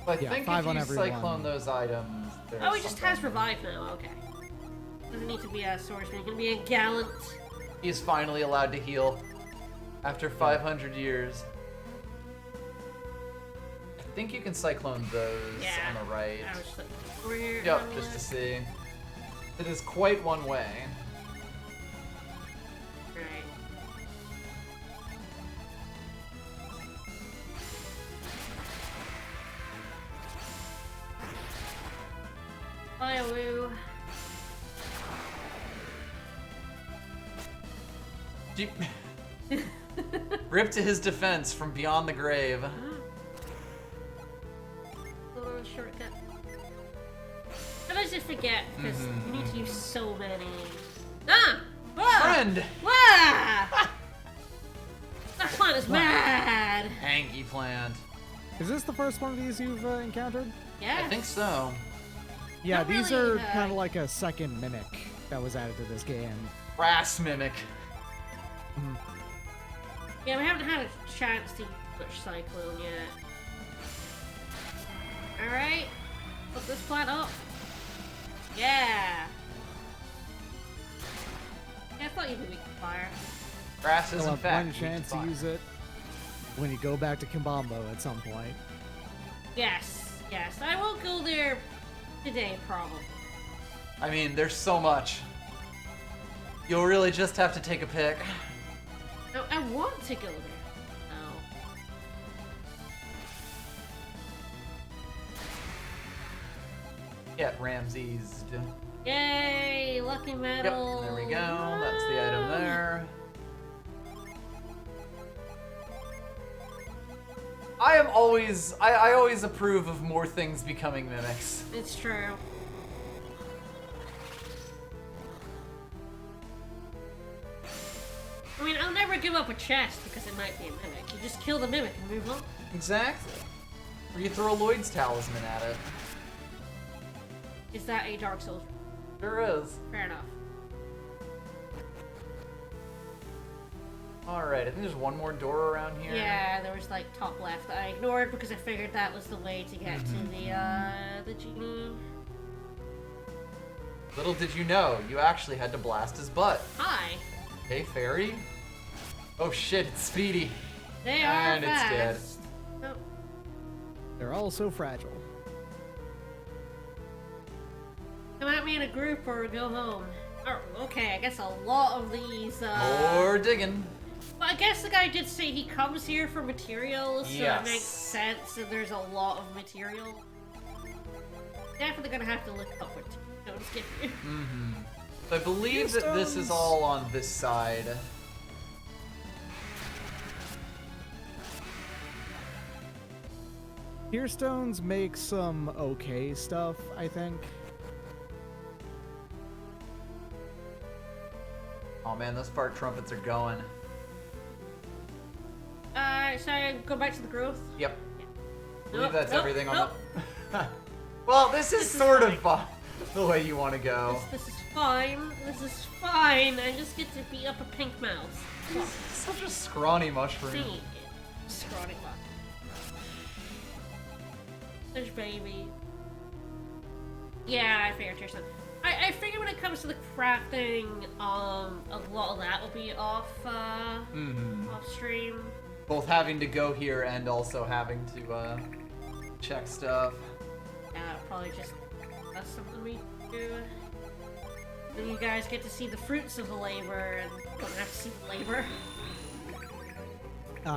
but I Yeah, think 5 if on you everyone. cyclone those items, there's he just has something. revive now. Okay. Doesn't need to be a swordsman. He can be a gallant. He's finally allowed to heal after 500 years. I think you can cyclone those Yeah. on the right. I was just like, over here. Yep, and just to look. see. It is quite one way. Right. Firewu. Jeep. Rip to his defense from beyond the grave. Little shortcut. Sometimes I forget because you need to use so many. Ah! Ah! Friend! Ah! That plant is mad. Hanky plant. Is this the first one of these you've encountered? Yeah. I think so. Yeah, Not these really, are kind of like a second mimic that was added to this game. Brass mimic. Yeah, we haven't had a chance to use much cyclone yet. Alright. Put this plant up. Yeah. Yeah, I thought you'd be weak to fire. Brass is You'll in have fact one weak chance to fire. use it when you go back to Kimbambo at some point. Yes. I will go there today, probably. I mean, there's so much. You'll really just have to take a pick. No, I want to go there. Oh. Get Ramses. Yay! Lucky Yep, medal. there we go. That's the item there. I always approve of more things becoming mimics. It's true. I mean, I'll never give up a chest because it might be a mimic. You just kill the mimic and move on. Exactly. Or you throw Lloyd's talisman at it. Is that a Dark Souls? Sure is. Fair enough. Alright, I think there's one more door around here. Yeah, there was like top left that I ignored because I figured that was the way to get to the genie. Little did you know, you actually had to blast his butt. Hi. Hey, fairy? Oh shit, it's Speedy. They are And it's dead. fast. Oh. They're all so fragile. Come at me in a group or go home. Oh, okay, I guess a lot of these, More digging. But I guess the guy did say he comes here for materials, so Yes. it makes sense that there's a lot of material. Definitely gonna have to look up what don't skip you. I believe that this is all on this side. Tear stones make some okay stuff, I think. Oh man, those fart trumpets are going. Should I go back to the growth? Yep. I believe Nope, that's nope, everything nope. on the... Well, this is sort of fine. the way you want to go. This is fine. This is fine. I just get to beat up a pink mouse. Fuck. Such a scrawny mushroom. Dang it. Scrawny fuck. Such baby. Yeah, I figured yourself. I figure when it comes to the crafting, a lot of that will be off stream. Both having to go here and also having to check stuff. Probably just that's something we do. Then you guys get to see the fruits of the labor and don't have to see the labor.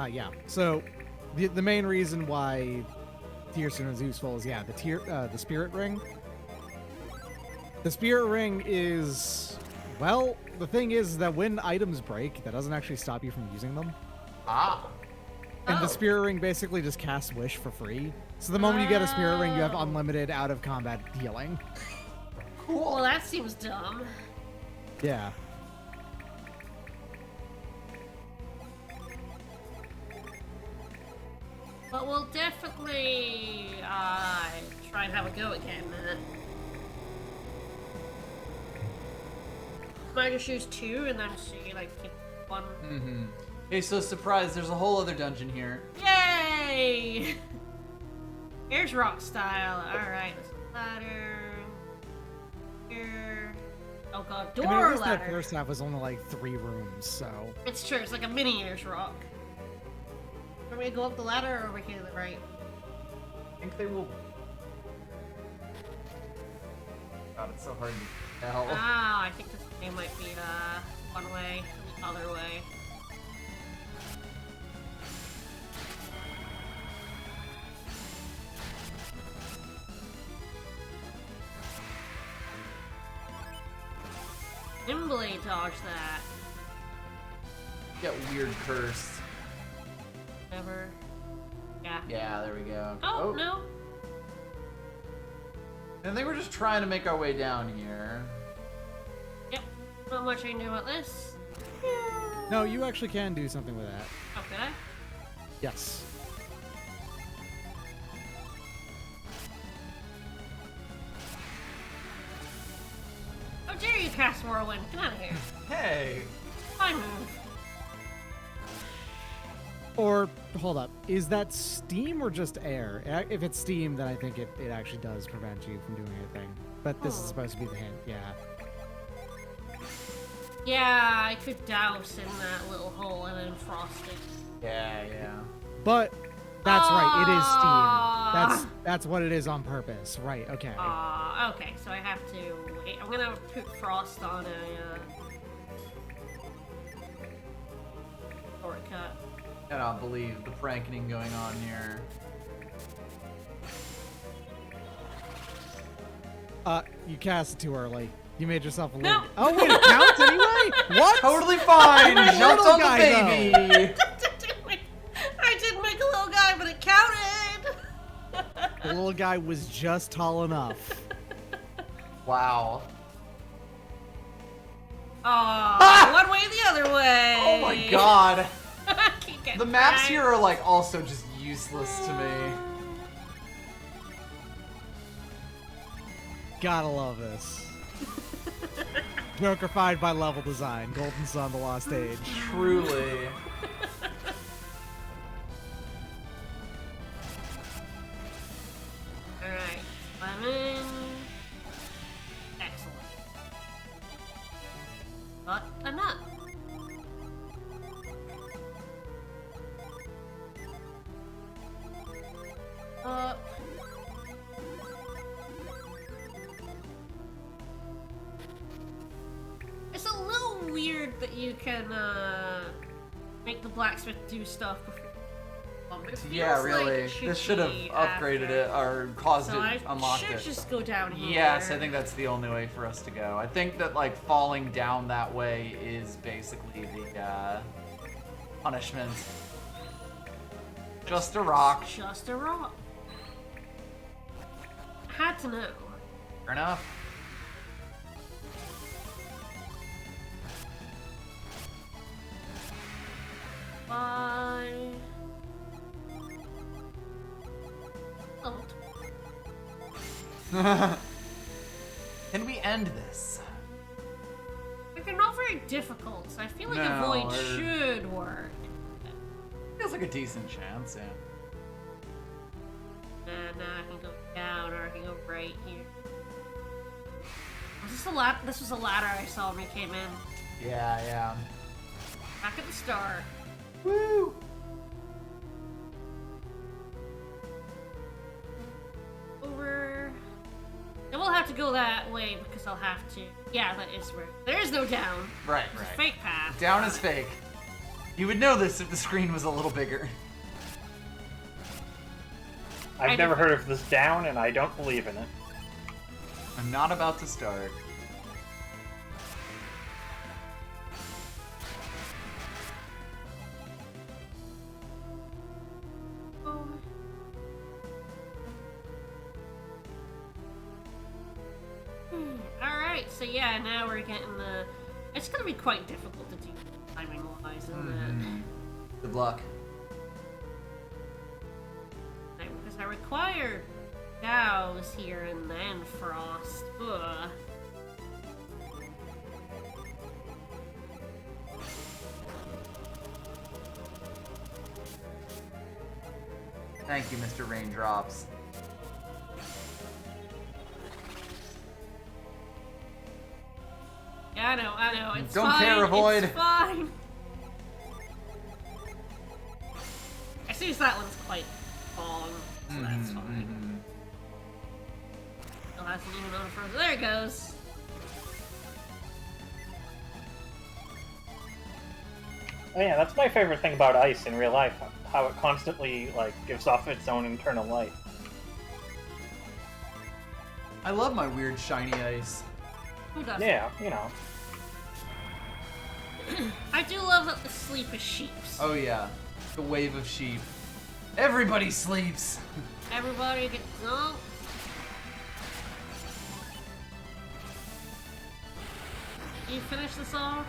Yeah. So, the main reason why Tearstone is useful is the spirit ring. The spirit ring is, well, the thing is that when items break, that doesn't actually stop you from using them. Ah. And the spirit ring basically just casts wish for free. So the moment you get a spirit ring, you have unlimited out of combat healing. Cool. Well, that seems dumb. Yeah. But we'll definitely try and have a go again. Might just use 2 and then see like get 1. Mm-hmm. Hey, so surprise! There's a whole other dungeon here. Yay! Here's rock style. All right, let's ladder. Here. Oh god, door I mean, at least ladder. that first half was only like 3 rooms, so. It's true. It's like a mini Ears rock. Are we gonna go up the ladder or over here to the right? I think they will. God, it's so hard to tell. Ah, I think this game might be one way, the other way. Nimbly dodge that. Get weird cursed. Never. Yeah. Yeah, there we go. Oh, no. I think we're just trying to make our way down here. Yep. Not much I can do about this. No, you actually can do something with that. Oh, could I? Yes. How dare you cast Whirlwind? Get out of here. Hey! Fine move. Or, hold up, is that steam or just air? If it's steam, then I think it actually does prevent you from doing anything. But this is supposed to be the hint, yeah. Yeah, I could douse in that little hole and then frost it. Yeah, yeah. But, that's right, it is Ah. steam. That's what it is on purpose. Right, okay. Okay, so I have to wait. I'm gonna put frost on a shortcut. I cannot believe the pranking going on here. You cast it too early. You made yourself a No. little... Oh, wait, it counts anyway? What? Totally fine! Jumped Little on the guy, baby! I did make a little guy, but it counted! The little guy was just tall enough. Wow. One way or the other way! Oh my god! Keep getting The maps fried. here are like also just useless to me. Gotta love this. Jokerfied by level design. Golden Sun, The Lost Age. Truly. Alright, lemon. Excellent. But a nut. It's a little weird that you can make the blacksmith do stuff before. It Yeah, feels really. like it This should have be upgraded after. it or caused So it, I unlocked should it. just go down here. Yes, I think that's the only way for us to go. I think that like falling down that way is basically the punishment. Just a rock. Just a rock. Had to know. Fair enough. I... Oh, Can we end this? but they're not very difficult, so I feel like No, a void they're- should work. Feels like a decent chance, yeah. And I can go down or I can go right here. Was this this was a ladder I saw when we came in. Yeah, yeah. Back at the start. Woo! Over. And we'll have to go that way because I'll have to. Yeah, that is where. There is no down. Right, It's a right. fake path. Down is fake. You would know this if the screen was a little bigger. I've never heard of this down, and I don't believe in it. I'm not about to start. Oh. Alright, so yeah, now we're getting the. It's gonna be quite difficult to do timing wise, isn't it? Good luck. Because I require Dows here and then Frost. Ugh. Thank you, Mr. Raindrops. Yeah, I know, it's Don't fine. care, Avoid. It's fine. I see that one's quite long, so that's fine. Still hasn't even on frozen. There it goes. Oh yeah, that's my favorite thing about ice in real life. How it constantly, like, gives off its own internal light. I love my weird shiny ice. Who doesn't? Yeah, you know. I do love that the sleep is sheeps. Oh yeah, the wave of sheep. Everybody sleeps. Everybody gets dunked. You finish this off?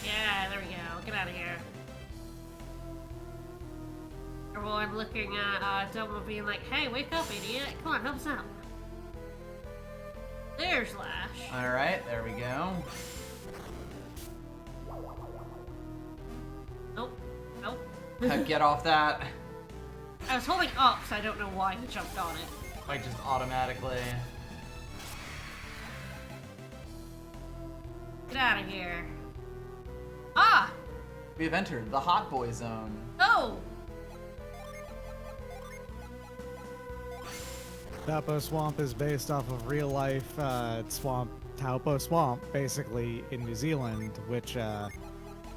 Yeah, there we go. Get out of here. Everyone looking at Dumbo being like, hey, wake up, idiot. Come on, help us out. There's Lash. All right, there we go. Nope. Nope. Get off that. I was holding up, so I don't know why he jumped on it. Like just automatically. Get out of here. Ah! We have entered the Hot Boy Zone. No! Zappos Swamp is based off of real life swamp, Taupo Swamp, basically in New Zealand, which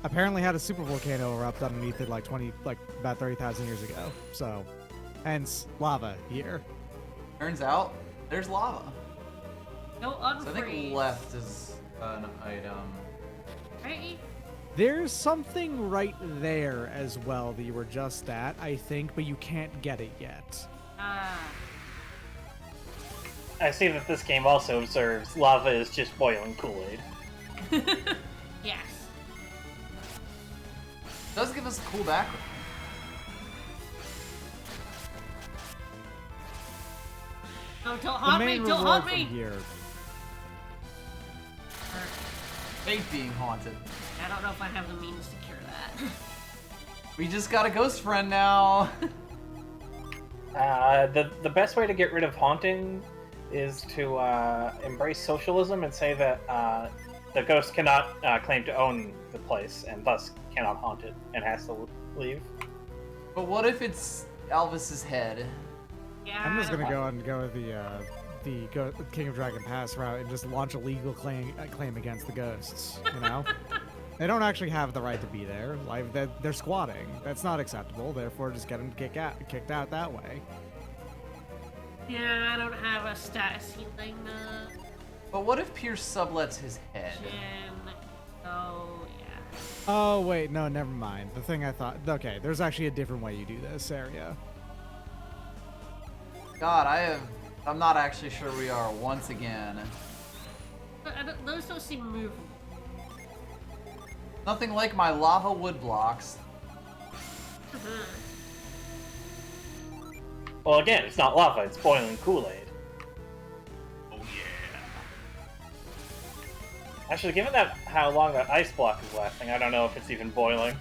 apparently had a super volcano erupt underneath it like about 30,000 years ago. So, hence lava here. Turns out there's lava. No So I unfreeze. think left is an item. Right? There's something right there as well that you were just at, I think, but you can't get it yet. Ah. I see that this game also observes lava is just boiling Kool-Aid. Yes. Does give us a cool background. No, don't The haunt me! main Don't reward haunt from me! here. Fate being haunted. I don't know if I have the means to cure that. We just got a ghost friend now. The best way to get rid of haunting is to embrace socialism and say that the ghost cannot claim to own the place and thus cannot haunt it and has to leave. But what if it's Elvis's head? Yeah. I'm just I gonna don't- go and go with the King of Dragon Pass route and just launch a legal claim against the ghosts. You know, they don't actually have the right to be there. Like they're squatting. That's not acceptable. Therefore, just get them kicked out that way. Yeah, I don't have a status healing. But what if Pierce sublets his head? Jin. Oh, yeah. Oh wait, no, never mind. The thing I thought. Okay, there's actually a different way you do this area. God, I'm not actually sure we are once again. But those don't seem movable. Nothing like my lava wood blocks. Well, again, it's not lava, it's boiling Kool-Aid. Oh yeah. Actually, given that how long that ice block is lasting, I don't know if it's even boiling.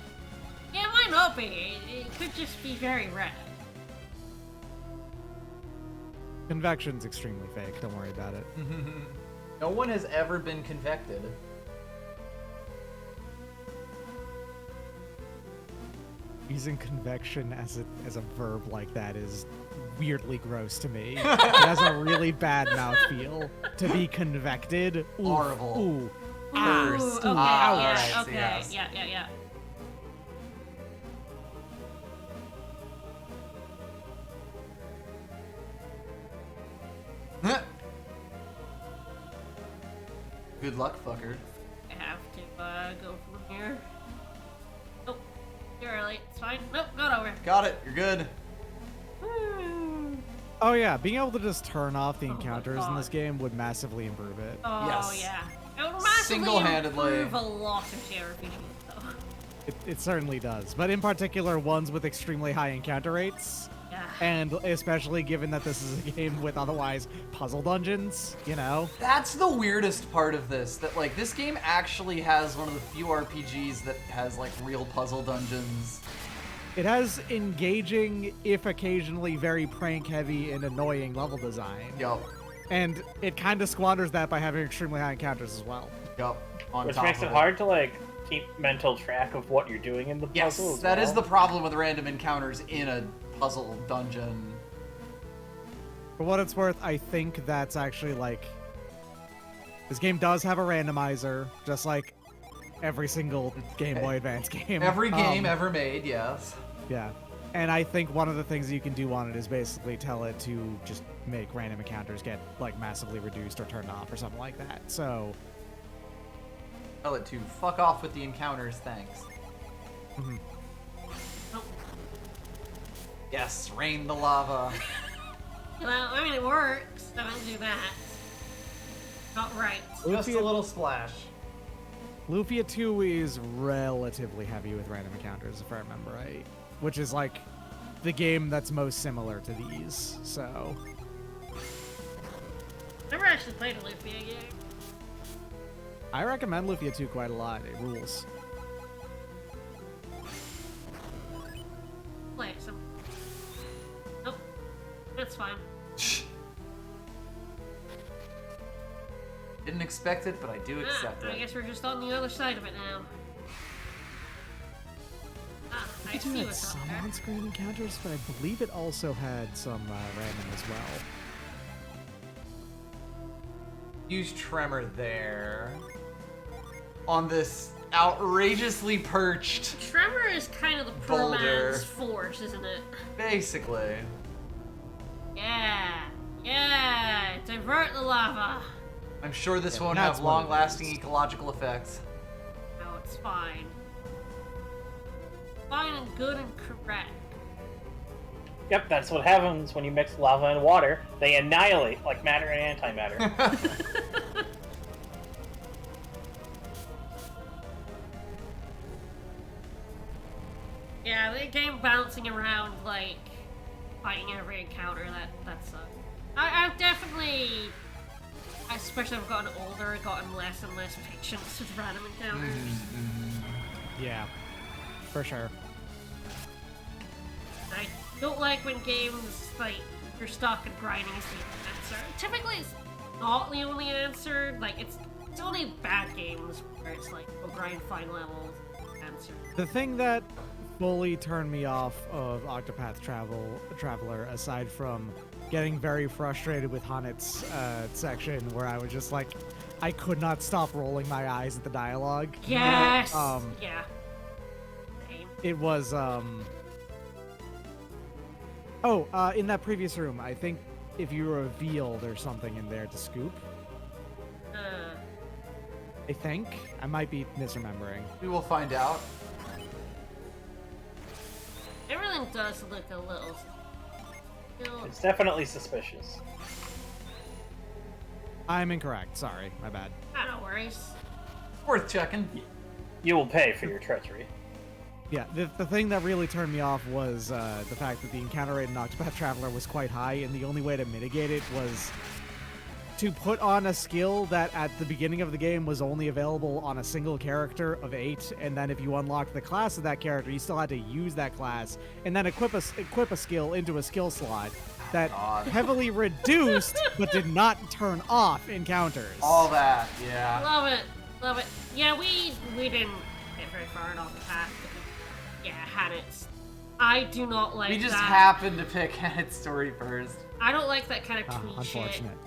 Yeah, it might not be. It could just be very red. Convection's extremely fake. Don't worry about it. No one has ever been convected. Using convection as a verb like that is weirdly gross to me. It has a really bad mouthfeel. To be convected. Oof, Horrible. Ooh. First. Okay, Ah, yeah, alright, so okay, yes. yeah. Good luck, fucker. I have to go from here. Nope, you're early. It's fine. Nope, not over. Got it. You're good. Oh yeah, being able to just turn off the Oh my encounters in this God. game would massively improve it. Oh Yes. yeah. It would massively Single-handedly. improve a lot of JRPGs though. It certainly does, but in particular ones with extremely high encounter rates, Yeah. and especially given that this is a game with otherwise puzzle dungeons, you know? That's the weirdest part of this. That like this game actually has one of the few RPGs that has like real puzzle dungeons. It has engaging, if occasionally very prank-heavy and annoying level design. Yup. And it kind of squanders that by having extremely high encounters as well. Yup. On Which top makes of it hard to, like, keep mental track of what you're doing in the Yes, puzzle as that is well. the problem with random encounters in a puzzle dungeon. For what it's worth, I think that's actually, like... This game does have a randomizer, just like every single Game Boy Advance game. Every game ever made, yes. Yeah. And I think one of the things you can do on it is basically tell it to just make random encounters get, like, massively reduced or turned off or something like that. So, Tell it to fuck off with the encounters, thanks. Nope. Yes, rain the lava. Well, I mean it works. I don't do that. Not right. Just a little splash. Lufia 2 is relatively heavy with random encounters, if I remember right. Which is, like, the game that's most similar to these, so... Never actually played a Lufia game. I recommend Lufia 2 quite a lot. It rules. Play some. Nope. That's fine. Didn't expect it, but I do accept I it. guess we're just on the other side of it now. I It see had what's up some there. on-screen encounters, but I believe it also had some random as well. Use Tremor there. On this outrageously perched, Tremor is kind of the poor Boulder. man's force, isn't it? basically. Yeah. Yeah. Divert the lava. I'm sure this Yeah, won't that's have what it long-lasting is. ecological effects. No, it's fine. Fine and good and correct. Yep, that's what happens when you mix lava and water. They annihilate, like matter and antimatter. Yeah, the game bouncing around, like, fighting every encounter, that sucks. I've definitely, especially as I've gotten older, gotten less and less patience with random encounters. Yeah, for sure. I don't like when games, like, you're stuck and grinding is the answer. Typically, it's not the only answer. Like, it's only bad games where it's like, go grind, find levels, answer. The thing that fully turned me off of Octopath Traveler, aside from getting very frustrated with Hanet's section, where I was just like, I could not stop rolling my eyes at the dialogue. Yes! Yeah. Same. It was, in that previous room, I think if you reveal there's something in there to scoop. I think. I might be misremembering. We will find out. Everything does look a little... It's definitely suspicious. I'm incorrect. Sorry. My bad. No worries. Worth checking. You will pay for your treachery. Yeah, the thing that really turned me off was the fact that the encounter rate in Octopath Traveler was quite high, and the only way to mitigate it was to put on a skill that at the beginning of the game was only available on a single character of 8, and then if you unlocked the class of that character, you still had to use that class, and then equip a skill into a skill slot that heavily reduced but did not turn off encounters. All that, yeah. Love it. Love it. Yeah, we didn't get very far in Octopath. Yeah, Hannett's. I do not like that. We just happened to pick Hannett's story first. I don't like that kind of tweet shit. Unfortunate.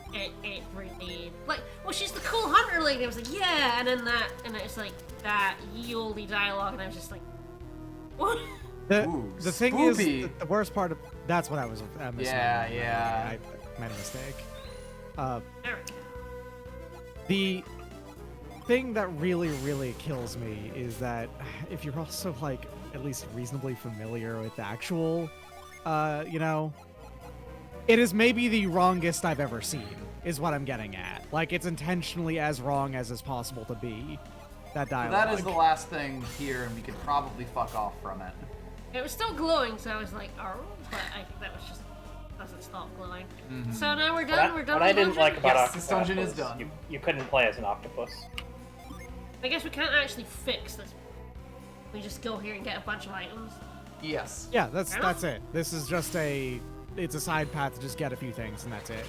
It really, like, well, she's the cool hunter lady. I was like, yeah, and then that, and it's like that ye olde dialogue, and I was just like, what? The thing is, the worst part of that's what I was missing. Yeah. I made a mistake. There we go. The thing that really kills me is that if you're also like at least reasonably familiar with the actual, it is maybe the wrongest I've ever seen, is what I'm getting at. Like, it's intentionally as wrong as is possible to be, that dialogue. That is the last thing here, and we could probably fuck off from it. It was still glowing, so I was like, oh, but I think that was just doesn't stop glowing. Mm-hmm. So now we're done. We're done. What I didn't like about yes, Octopath this dungeon is done. You couldn't play as an octopus. I guess we can't actually fix this. We just go here and get a bunch of items. Yes. Yeah, that's it. This is just it's a side path to just get a few things, and that's it.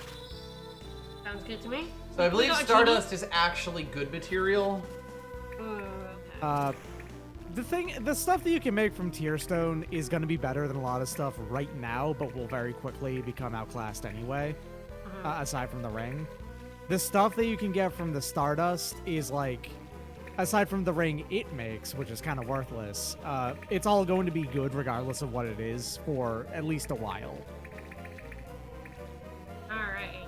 Sounds good to me. So I believe Stardust is actually good material. Okay. The stuff that you can make from Tearstone is going to be better than a lot of stuff right now, but will very quickly become outclassed anyway, aside from the ring. The stuff that you can get from the Stardust is like, aside from the ring it makes, which is kind of worthless, it's all going to be good regardless of what it is for at least a while. Alright.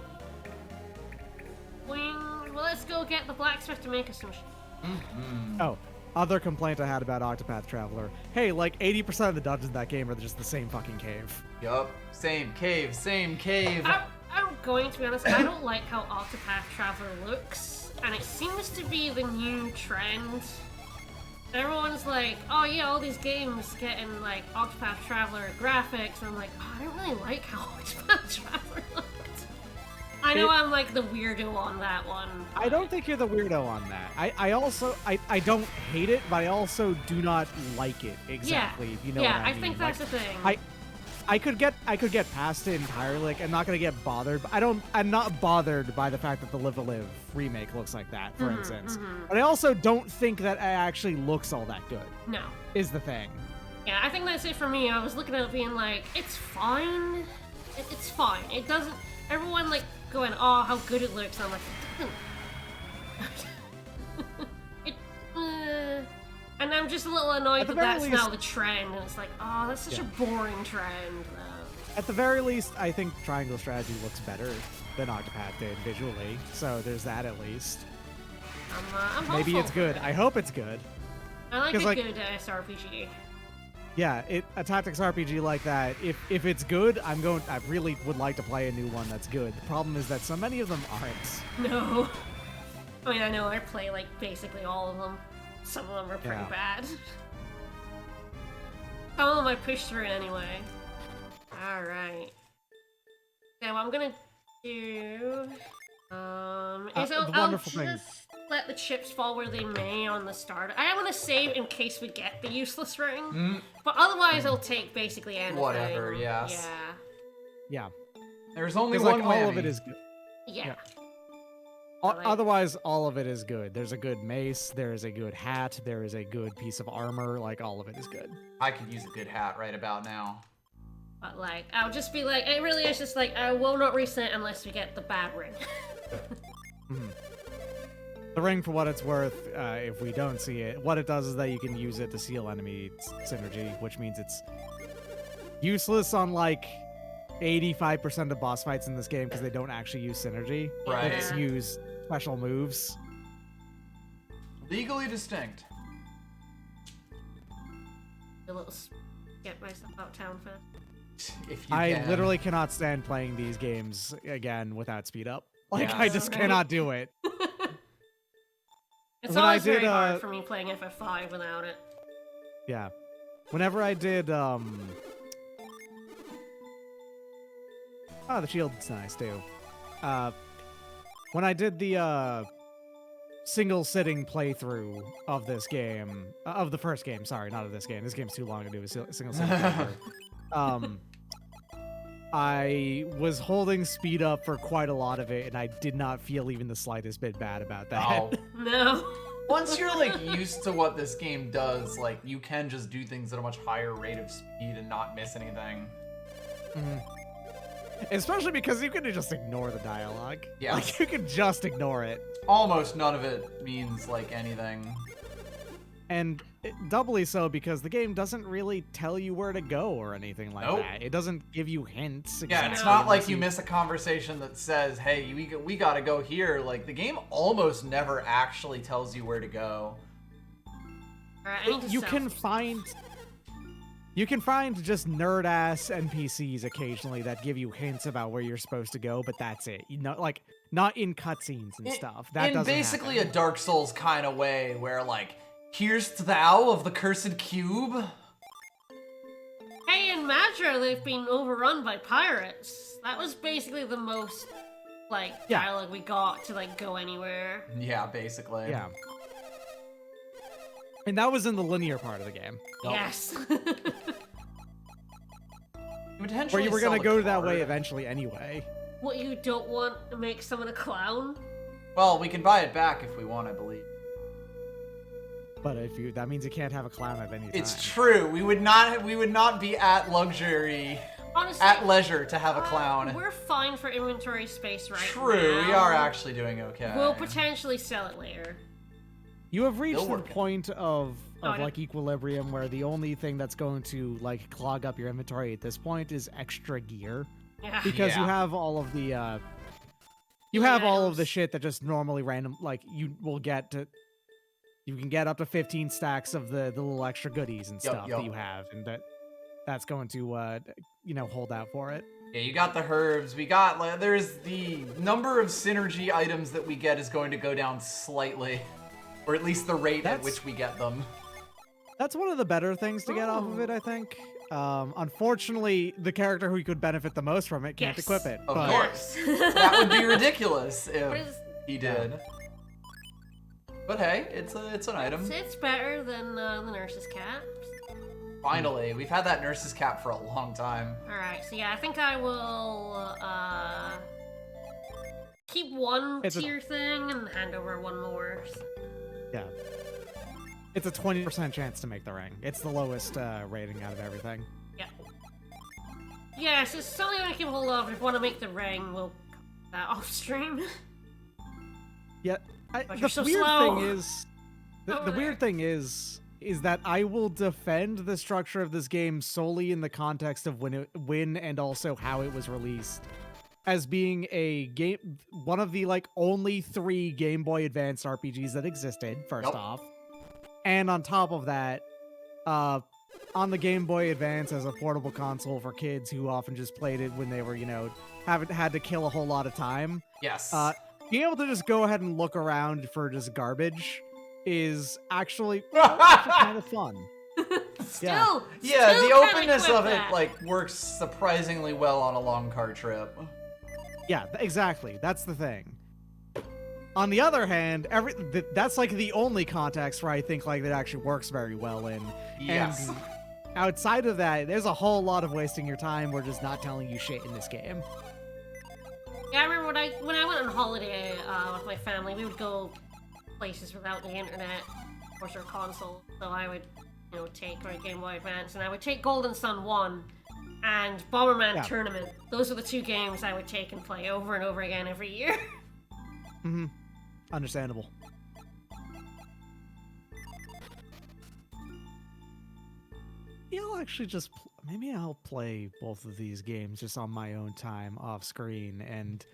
Well, let's go get the blacksmith to make us some Oh, other complaint I had about Octopath Traveler. Hey, like 80% of the dungeons in that game are just the same fucking cave. Yup. Same cave. I'm going to be honest, I don't like how Octopath Traveler looks, and it seems to be the new trend. Everyone's like, oh yeah, all these games getting like Octopath Traveler graphics, and I'm like, oh, I don't really like how Octopath Traveler looks. I know I'm like the weirdo on that one. I don't think you're the weirdo on that. I also don't hate it, but I also do not like it exactly. If you know what I mean. I think that's the thing. I could get past it entirely. Like, I'm not gonna get bothered. But I'm not bothered by the fact that the Live to Live remake looks like that, for instance. But I also don't think that it actually looks all that good. No. Is the thing. Yeah, I think that's it for me. I was looking at it being like, it's fine. It's fine. It doesn't. Everyone like going, oh, how good it looks. And I'm like, it doesn't. And I'm just a little annoyed that that's now the trend, and it's like, oh, that's such a boring trend. At the very least, I think Triangle Strategy looks better than Octopath did visually, so there's that at least. I'm Maybe it's good. I hope it's good. I like a good SRPG. Yeah, a tactics RPG like that. If it's good, I really would like to play a new one that's good. The problem is that so many of them aren't. No. I mean, I know I play like basically all of them. Some of them are pretty bad. Some of them I push through anyway. Alright. Okay, what I'm gonna do... is I'll just let the chips fall where they may on the start. I want to save in case we get the useless ring. But otherwise, I'll take basically anything. Whatever, yes. Yeah. There's only one way. All of it is good. Yeah. Otherwise, all of it is good. There's a good mace, there is a good hat, there is a good piece of armor, like, all of it is good. I could use a good hat right about now. But, like, I'll just be like, it really is just like, I will not reset unless we get the bad ring. The ring, for what it's worth, if we don't see it, what it does is that you can use it to seal enemy synergy, which means it's useless on, like, 85% of boss fights in this game because they don't actually use synergy. Right. They just use special moves. Legally distinct. A little get myself out of town first. If you can. Literally cannot stand playing these games again without speed up. Like, I just cannot do it. It's always very hard for me playing FF5 without it. Yeah. whenever I did, the shield's nice too. When I did the, single sitting playthrough of this game, of the first game, sorry, not of this game. This game's too long to do a single sitting playthrough. I was holding speed up for quite a lot of it, and I did not feel even the slightest bit bad about that. Oh. No. Once you're like used to what this game does, like you can just do things at a much higher rate of speed and not miss anything. Especially because you can just ignore the dialogue. Yeah. Like, you can just ignore it. Almost none of it means like anything. And doubly so because the game doesn't really tell you where to go or anything like Nope. that. It doesn't give you hints. Yeah, it's exactly not like unless you miss a conversation that says, hey, we gotta go here. Like, the game almost never actually tells you where to go. Alright, I need to You sell can some. find... You can find just nerd-ass NPCs occasionally that give you hints about where you're supposed to go, but that's it. You know, like, not in cutscenes and stuff. That in doesn't basically happen. a Dark Souls kind of way, where like, here's thou of the cursed cube. Hey, in Madra, they've been overrun by pirates. That was basically the most, like, Yeah. dialogue we got to, like, go anywhere. Yeah, basically. Yeah. And that was in the linear part of the game. Nope. Yes. Potentially Where you were sell gonna the go that way card. eventually anyway. What, you don't want to make someone a clown? Well, we can buy it back if we want, I believe. But that means you can't have a clown at any time. It's true. We would not be at luxury, Honestly, at leisure to have a clown. we're fine for inventory space right now. True, we are actually doing okay. We'll potentially sell it later. You have reached Still the working. point of I know. like equilibrium where the only thing that's going to like clog up your inventory at this point is extra gear, Yeah. because you Yeah. have all of the items. shit that just normally random, like you can get up to 15 stacks of the little extra goodies and Yup, stuff yup. that you have, and that's going to hold out for it. Yeah, you got the herbs. We got like, there's the number of synergy items that we get is going to go down slightly, or at least the rate at That's- which we get them. That's one of the better things to get off of it, I think. Unfortunately, the character who could benefit the most from it can't Yes. equip it. Of but course, that would be ridiculous But if it's, he did. But hey, it's an item. it's better than the nurse's cap. Finally, we've had that nurse's cap for a long time. Alright, so yeah, I think I will keep one It's a- tier thing and hand over one more. yeah. It's a 20% chance to make the ring. It's the lowest rating out of everything. Yeah. Yes, it's something I can hold off. If we want to make the ring, we'll cut that off stream. Yeah, But the you're so weird slow. thing is, Over the there. weird thing is that I will defend the structure of this game solely in the context of when and also how it was released, as being a game, one of the like only 3 Game Boy Advance RPGs that existed. First Yep. off, and on top of that, on the Game Boy Advance as a portable console for kids who often just played it when they were, haven't had to kill a whole lot of time. Yes. Being able to just go ahead and look around for just garbage is actually kind of fun. Still, yeah, still the can't openness equip of it that. like works surprisingly well on a long car trip. Yeah, exactly. That's the thing. On the other hand, that's like the only context where I think like that actually works very well in. Yes. And outside of that, there's a whole lot of wasting your time. We're just not telling you shit in this game. Yeah, I remember when I went on holiday with my family, we would go places without the internet or their console. So I would, take my Game Boy Advance and I would take Golden Sun 1 and Bomberman Yeah. Tournament. Those are the 2 games I would take and play over and over again every year. Mm-hmm. Understandable. Yeah, I'll actually just maybe I'll play both of these games just on my own time off screen and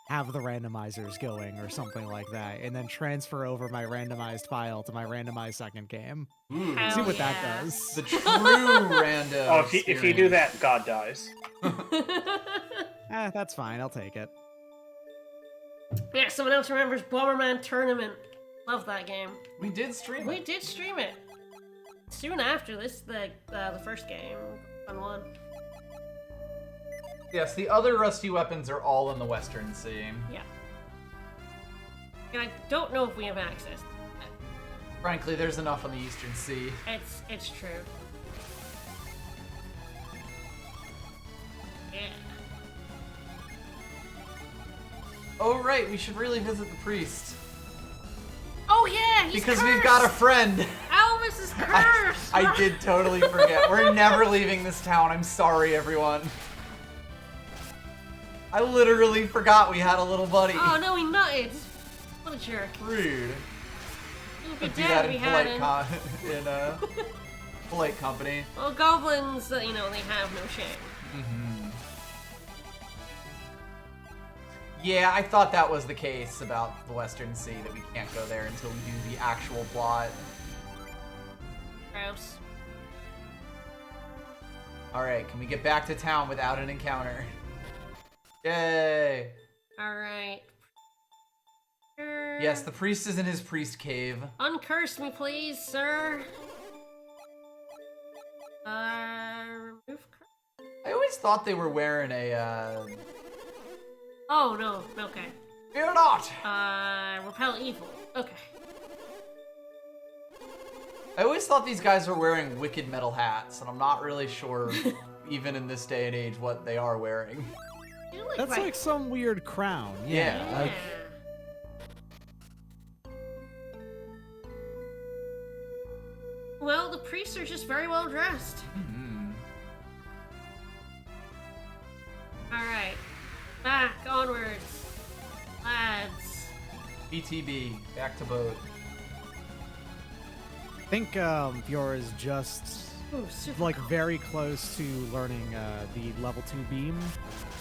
have the randomizers going or something like that, and then transfer over my randomized file to my randomized second game. Ooh, Hell See what yeah. that does. the true random. Oh, if you do that, God dies. That's fine. I'll take it. Yeah, someone else remembers Bomberman Tournament. Love that game. We did stream We it. did stream it. soon after this, the first game, fun one. Yes, the other rusty weapons are all in the Western Sea. Yeah. And I don't know if we have access. Frankly, there's enough on the Eastern Sea. It's true. Yeah. Oh right, we should really visit the priest. Oh yeah, he's Because cursed. we've got a friend. Elvis is cursed. I did totally forget. We're never leaving this town. I'm sorry, everyone. I literally forgot we had a little buddy. Oh no, he nutted. What a jerk. Rude. He would be Do dead that if he in hadn't. polite company. Well, goblins, you know, they have no shame. Mm-hmm. Yeah, I thought that was the case about the Western Sea, that we can't go there until we do the actual plot. Gross. Alright, can we get back to town without an encounter? Yay! Alright. Yes, the priest is in his priest cave. Uncurse me, please, sir. Remove curse. I always thought they were wearing a, Oh, no. Okay. Fear not! Repel evil. Okay. I always thought these guys were wearing wicked metal hats, and I'm not really sure, even in this day and age, what they are wearing. You look That's like some weird crown. Yeah. Like, Well, the priests are just very well dressed. Mm-hmm. Alright. Back, onwards. Lads. BTB, back to boat. I think Fiora is just Ooh, super like cool. very close to learning the level 2 beam,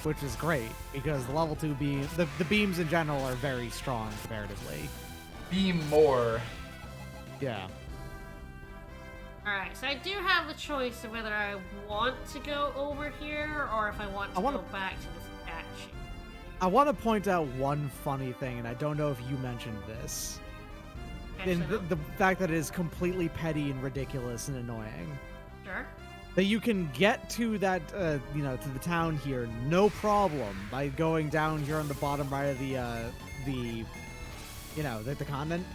which is great because the level 2 beam, the beams in general are very strong comparatively. Beam more. Yeah. Alright, so I do have the choice of whether I want to go over here or if I want to go back to the statue. I want to point out one funny thing, and I don't know if you mentioned this. In Actually, the fact that it is completely petty and ridiculous and annoying. sure. That you can get to that, to the town here, no problem, by going down here on the bottom right of the continent.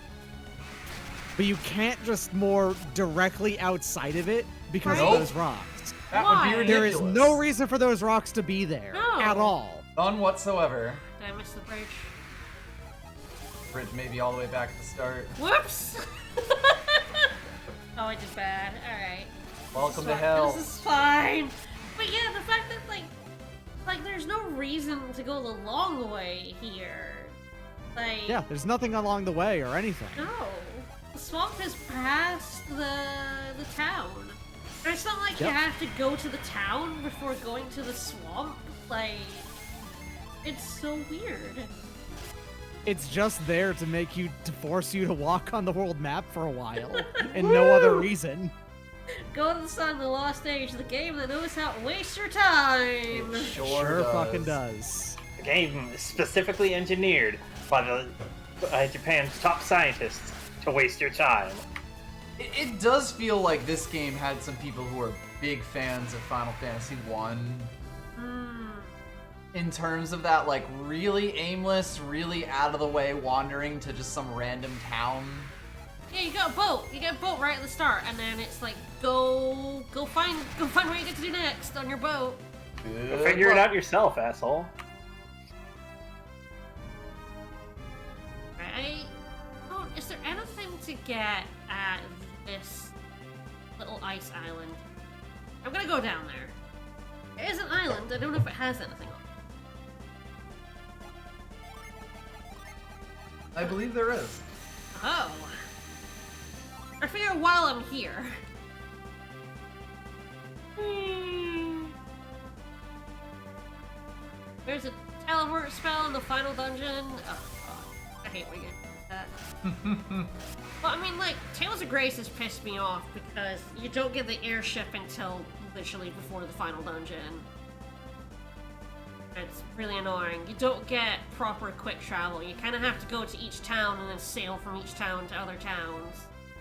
But you can't just more directly outside of it because Right. of those rocks. That would Why? be There ridiculous. is no reason for those rocks to be there No. at all. None whatsoever. Did I miss the bridge? Bridge maybe all the way back to the start. Whoops! Oh, I did bad. Alright. Welcome to hell. This is fine. But yeah, the fact that, like, there's no reason to go the long way here. Like, Yeah, there's nothing along the way or anything. no. The swamp is past the town. And it's not like you Yep. have to go to the town before going to the swamp. Like, it's so weird. It's just there to force you to walk on the world map for a while, and no other reason. Go to the Sun, the Lost Age, the game that knows how to waste your time. It Sure fucking does. The game is specifically engineered by Japan's top scientists to waste your time. It does feel like this game had some people who are big fans of Final Fantasy 1. In terms of that, like, really aimless, really out of the way wandering to just some random town. Yeah, you got a boat. You get a boat right at the start, and then it's like go find what you get to do next on your boat. Go figure it out yourself, asshole. Right? Oh, is there anything to get at this little ice island? I'm gonna go down there. It is an island. I don't know if it has anything on it. I believe there is. Oh. I figure while I'm here. There's a teleport spell in the final dungeon. Oh, God. I hate when you do that. Well, I mean, like, Tales of Grace has pissed me off because you don't get the airship until literally before the final dungeon. It's really annoying. You don't get proper quick travel. You kind of have to go to each town and then sail from each town to other towns.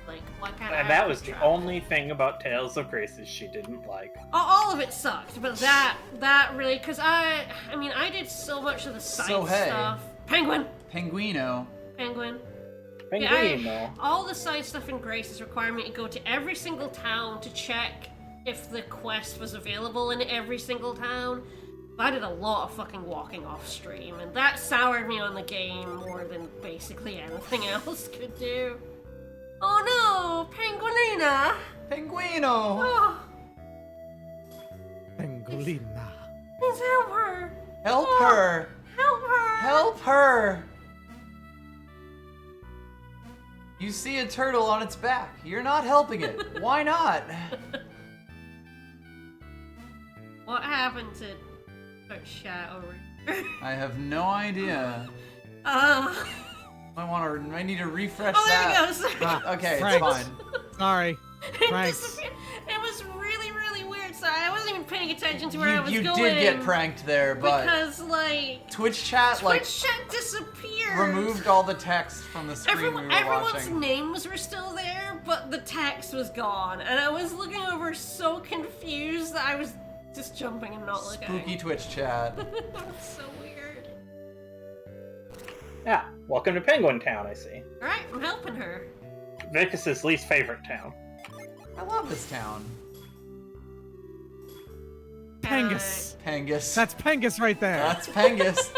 Like, why can't I And have that quick was the travel? only thing about Tales of Graces she didn't like. All of it sucked, but that really, because I mean, I did so much of the side So, hey. stuff. Penguin. Penguino. Yeah, Penguino. all the side stuff in Graces require me to go to every single town to check if the quest was available in every single town. I did a lot of fucking walking off stream, and that soured me on the game more than basically anything else could do. Oh no, Penguinina! Penguino. Oh, Pangolina. please help her! Help Oh, her. Help her! Help her. You see a turtle on its back. You're not helping it. Why not? What happened to chat over here? I have no idea. I need to refresh Oh, there that. we go. Sorry. Ah, Okay, it's Frank. fine. Sorry. It Pranks. disappeared. It was really, really weird. Sorry, I wasn't even paying attention to where I was You going. did get pranked there, but Because, like, Twitch chat Twitch chat disappeared. removed all the text from the screen we were Everyone's watching. names were still there, but the text was gone. And I was looking over so confused that I was just jumping and not looking. Spooky Twitch chat. It's so weird. Yeah, welcome to Penguin Town, I see. Alright, I'm helping her. Vicus's least favorite town. I love this town. Pengus. Pengus. That's Pengus right there. That's Pengus.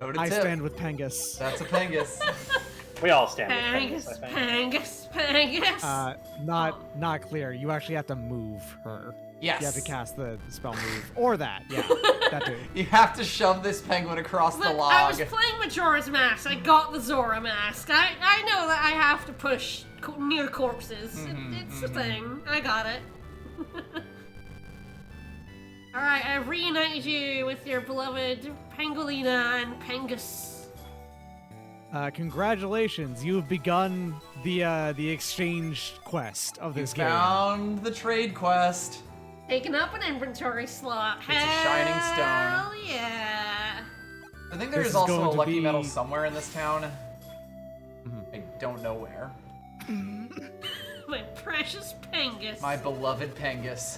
Go to I tip. stand with Pengus. That's a Pengus. We all stand Pangus, with Pengus, I think. Pangus. Not clear. You actually have to move her. Yes. You have to cast the spell move. Or that, yeah. That too. You have to shove this penguin across the Look, log. I was playing Majora's Mask. I got the Zora mask. I know that I have to push near corpses. It's a thing. I got it. Alright, I've reunited you with your beloved Pangolina and Pengus. Congratulations, you have begun the exchange quest of this game. Found the trade quest. Taking up an inventory slot. It's a shining stone. Hell yeah. I think This there is is also going a to lucky be- metal somewhere in this town. Mhm. I don't know where. My precious Pengus. My beloved Pengus.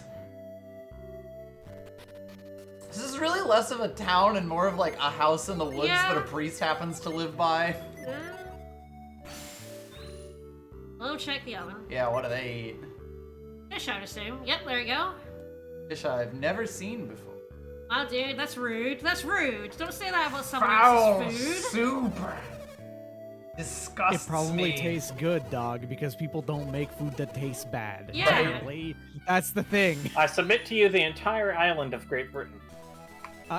This is really less of a town and more of like a house in the woods Yeah. that a priest happens to live by. Oh, check the oven. Yeah, what do they eat? Fish, I would assume. Yep, there you go. Fish I've never seen before. Oh, dude, that's rude. That's rude. Don't say that about someone Foul else's food. soup. Disgusts It probably me. tastes good, dog, because people don't make food that tastes bad. Yeah. Apparently. That's the thing. I submit to you the entire island of Great Britain.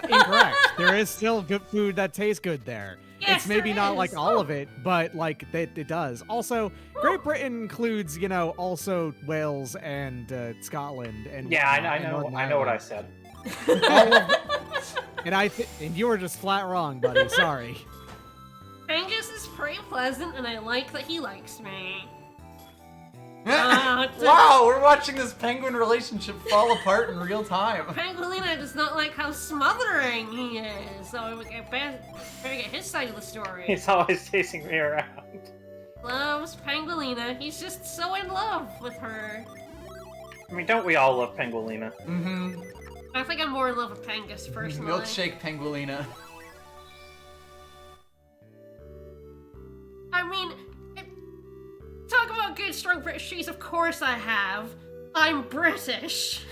Incorrect. There is still good food that tastes good there. Yes, it's maybe there not is. like all of it, but like it does. Also, Great Britain includes, also Wales and Scotland and Yeah, whatnot, and I Northern know what I Ireland. said. All of and you were just flat wrong, buddy. Sorry. Angus is pretty pleasant, and I like that he likes me. Wow, we're watching this penguin relationship fall apart in real time. Pangolina does not like how smothering he is, so I better get his side of the story. He's always chasing me around. Loves Pangolina. He's just so in love with her. I mean, don't we all love Penguilina? Mm-hmm. I think I'm more in love with Pengus personally. Milkshake Penguilina. I mean, talk about good, strong British cheese. Of course I have. I'm British.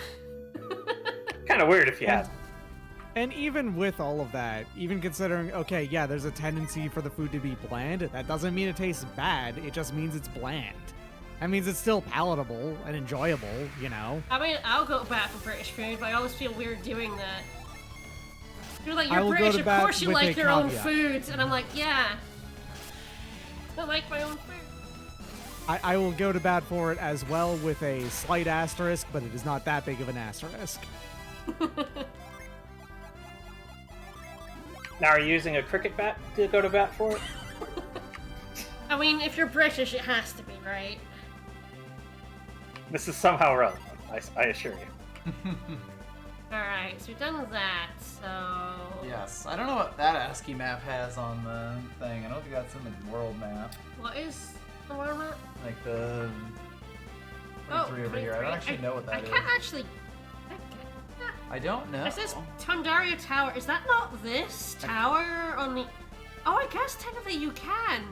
Kind of weird if you had. And even with all of that, even considering, okay, yeah, there's a tendency for the food to be bland, that doesn't mean it tastes bad, it just means it's bland. That means it's still palatable and enjoyable, I mean, I'll go back for British food, but I always feel weird doing that. You're like, I you're will go British, to of bat course you with like a your own caveat. foods. And I'm like, yeah. I like my own food. I will go to bat for it as well with a slight asterisk, but it is not that big of an asterisk. Now, are you using a cricket bat to go to bat for it? I mean, if you're British, it has to be, right? This is somehow relevant, I assure you. Alright, so we're done with that, so... Yes, I don't know what that ASCII map has on the thing. I don't think that's in the world map. What is... What am I? Like the Oh, 23 over here. I don't actually know what that I is. can't actually. I don't know. It says Tandaria Tower. Is that not this tower on the? Oh, I guess technically you can.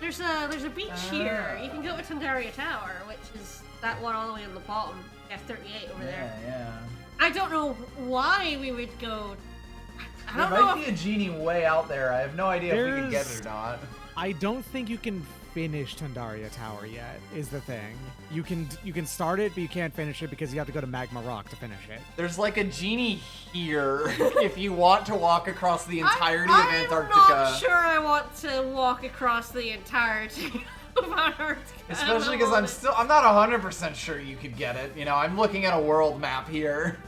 There's a beach here. You can go to Tandaria Tower, which is that one all the way on the bottom. F38 over there. Yeah. I don't know why we would go. I There don't know. might be a genie way out there. I have no idea if we can get it or not. I don't think you can finish Tandaria Tower yet, is the thing. You can start it, but you can't finish it because you have to go to Magma Rock to finish it. There's like a genie here if you want to walk across the entirety of Antarctica. I'm not sure I want to walk across the entirety of Antarctica. Especially because I'm not 100% sure you could get it. You know, I'm looking at a world map here.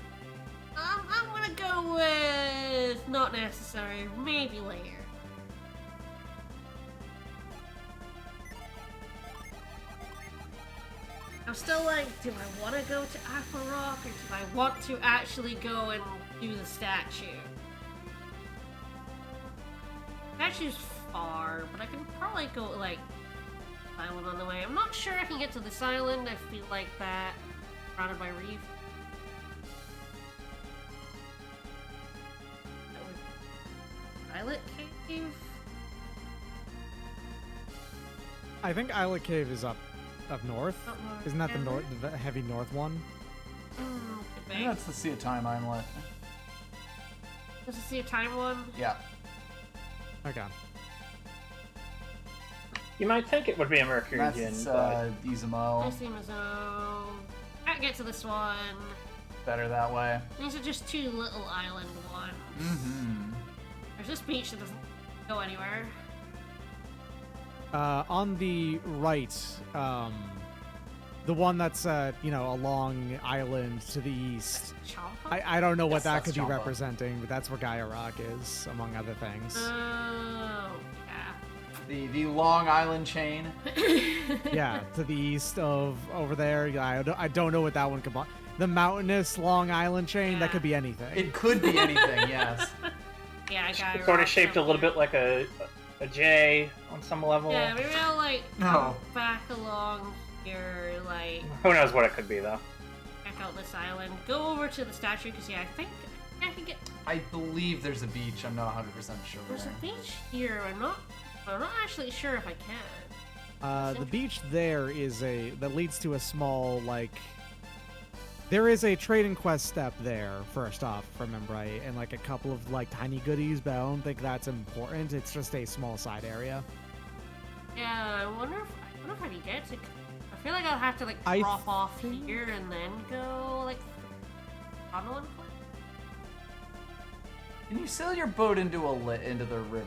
I'm gonna go with not necessary, maybe later. I'm still like, do I want to go to Aqua Rock or do I want to actually go and do the statue? Statue's far, but I can probably go like island on the way. I'm not sure I can get to this island. I feel like that surrounded by reef. Islet Cave? I think Isla Cave is up north. Up north, Isn't that yeah. the heavy north one? Could I be. think that's the Sea of Time Islet. Does it see a time one? Yeah. Okay. You might think it would be a Mercury That's Gin, Izumo. I see Mazo. Can't get to this one. Better that way. These are just two little island ones. Mm-hmm. There's this beach that doesn't go anywhere. On the right, the one that's a long island to the east. Champa? I don't know what Yes, that that's could be Champa. representing, but that's where Gaia Rock is, among other things. Oh, The Long Island chain. yeah. Yeah, to the east of over there. Yeah, I don't know what that one could be. The mountainous Long Island chain, that Yeah. could be anything. It could be anything, yes. Yeah, I got it. It's sort of shaped a little bit like a J on some level. Yeah, maybe I'll like No. come back along here, like Who knows what it could be, though. check out this island, go over to the statue because I think I can get. I believe there's a beach. I'm not 100% sure There's a where. beach here. I'm not actually sure if I can. The beach there that leads to a small there is a trading quest step there, first off, if I remember right, and like a couple of tiny goodies, but I don't think that's important. It's just a small side area. Yeah, I wonder if I can get to. I feel like I'll have to I drop off think- here and then go tunneling. Can you sail your boat into the river?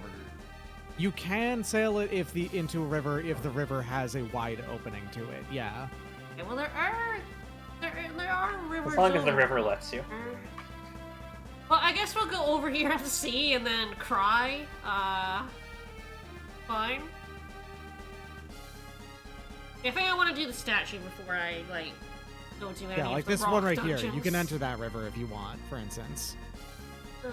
You can sail it into a river if the river has a wide opening to it. Yeah. Okay, well there are rivers. As long as the over river lets you. here. Well, I guess we'll go over here at the sea and then cry. Fine. I think I want to do the statue before I go do any Yeah, of like the this rock one right here. You dungeons. can enter that river if you want, for instance. Uh,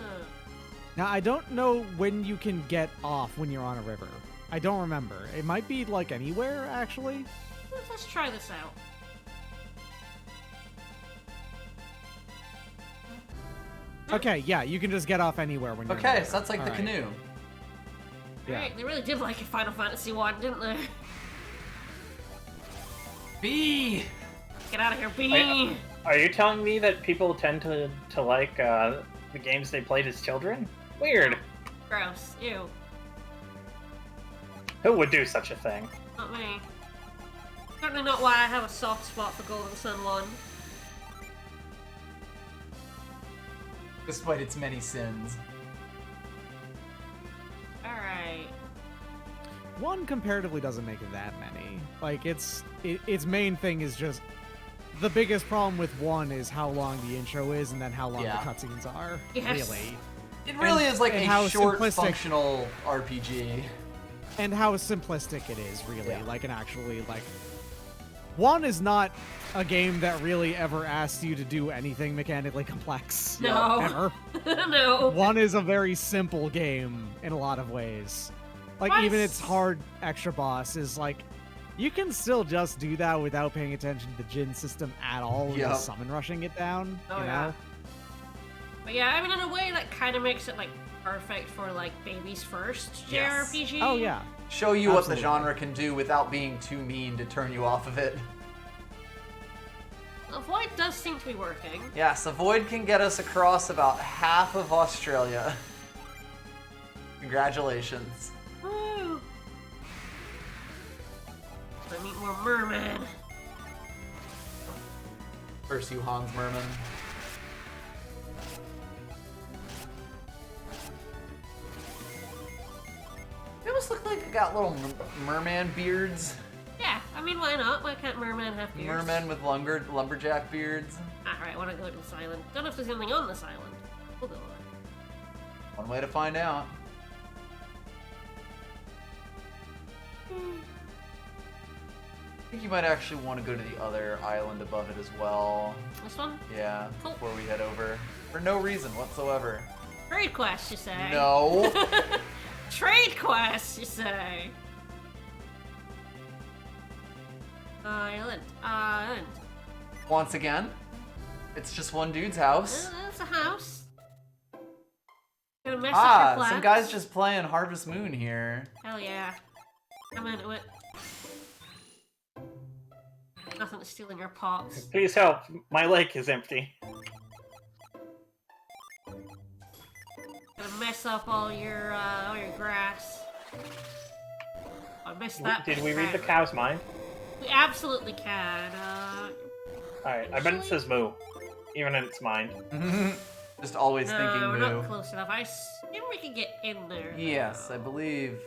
Now, I don't know when you can get off when you're on a river. I don't remember. It might be anywhere, actually. let's try this out. Okay, yeah, you can just get off anywhere when you're on a Okay, river. so that's like the Alright. canoe. Yeah. Alright, they really did like a Final Fantasy 1, didn't they? B! Get out of here, B! Are you telling me that people tend to like the games they played as children? Weird. Gross. Ew. Who would do such a thing? Not me. Certainly not why I have a soft spot for Golden Sun 1. Despite its many sins. Alright. One comparatively doesn't make that many. Its main thing is just the biggest problem with one is how long the intro is and then how long Yeah. the cutscenes are. Yes. Really. It really And- is like and a how short, simplistic- functional RPG. And how simplistic it is, really. Yeah. One is not a game that really ever asks you to do anything mechanically complex. No. Ever. No. One is a very simple game in a lot of ways. Why Even is- its hard extra boss is You can still just do that without paying attention to the Jin system at all, and Yep. just summon rushing it down. Oh, you yeah. know? But yeah, I mean, in a way, that kind of makes it like perfect for like baby's first Yes. JRPG. Oh yeah. Show you what the Absolutely. genre can do without being too mean to turn you off of it. Void does seem to be working. Yes, a void can get us across about half of Australia. Congratulations. Woo! I meet more merman. First you, Hans Merman. They almost look like they got little merman beards. Yeah, I mean, why not? Why can't merman have beards? Mermen with lumberjack beards. Alright, I want to go to this island. Don't know if there's anything on this island. We'll go on it. One way to find out. I think you might actually want to go to the other island above it as well. This one? Yeah, Cool. before we head over. For no reason whatsoever. Trade quest, you say? No. Trade quest, you say? Island. Once again, it's just one dude's house. That's a house. Gonna mess up your plans. Some guy's just playing Harvest Moon here. Hell yeah. I'm into it. Nothing to steal in your pots. Please help. My lake is empty. Gonna mess up all your grass. I missed that. Did bit we read the forever. cow's mind? We absolutely can. Alright, I bet it says moo. Even in its mind. Just always No, thinking we're moo. not close enough. I assume we can get in there. Yes, I believe.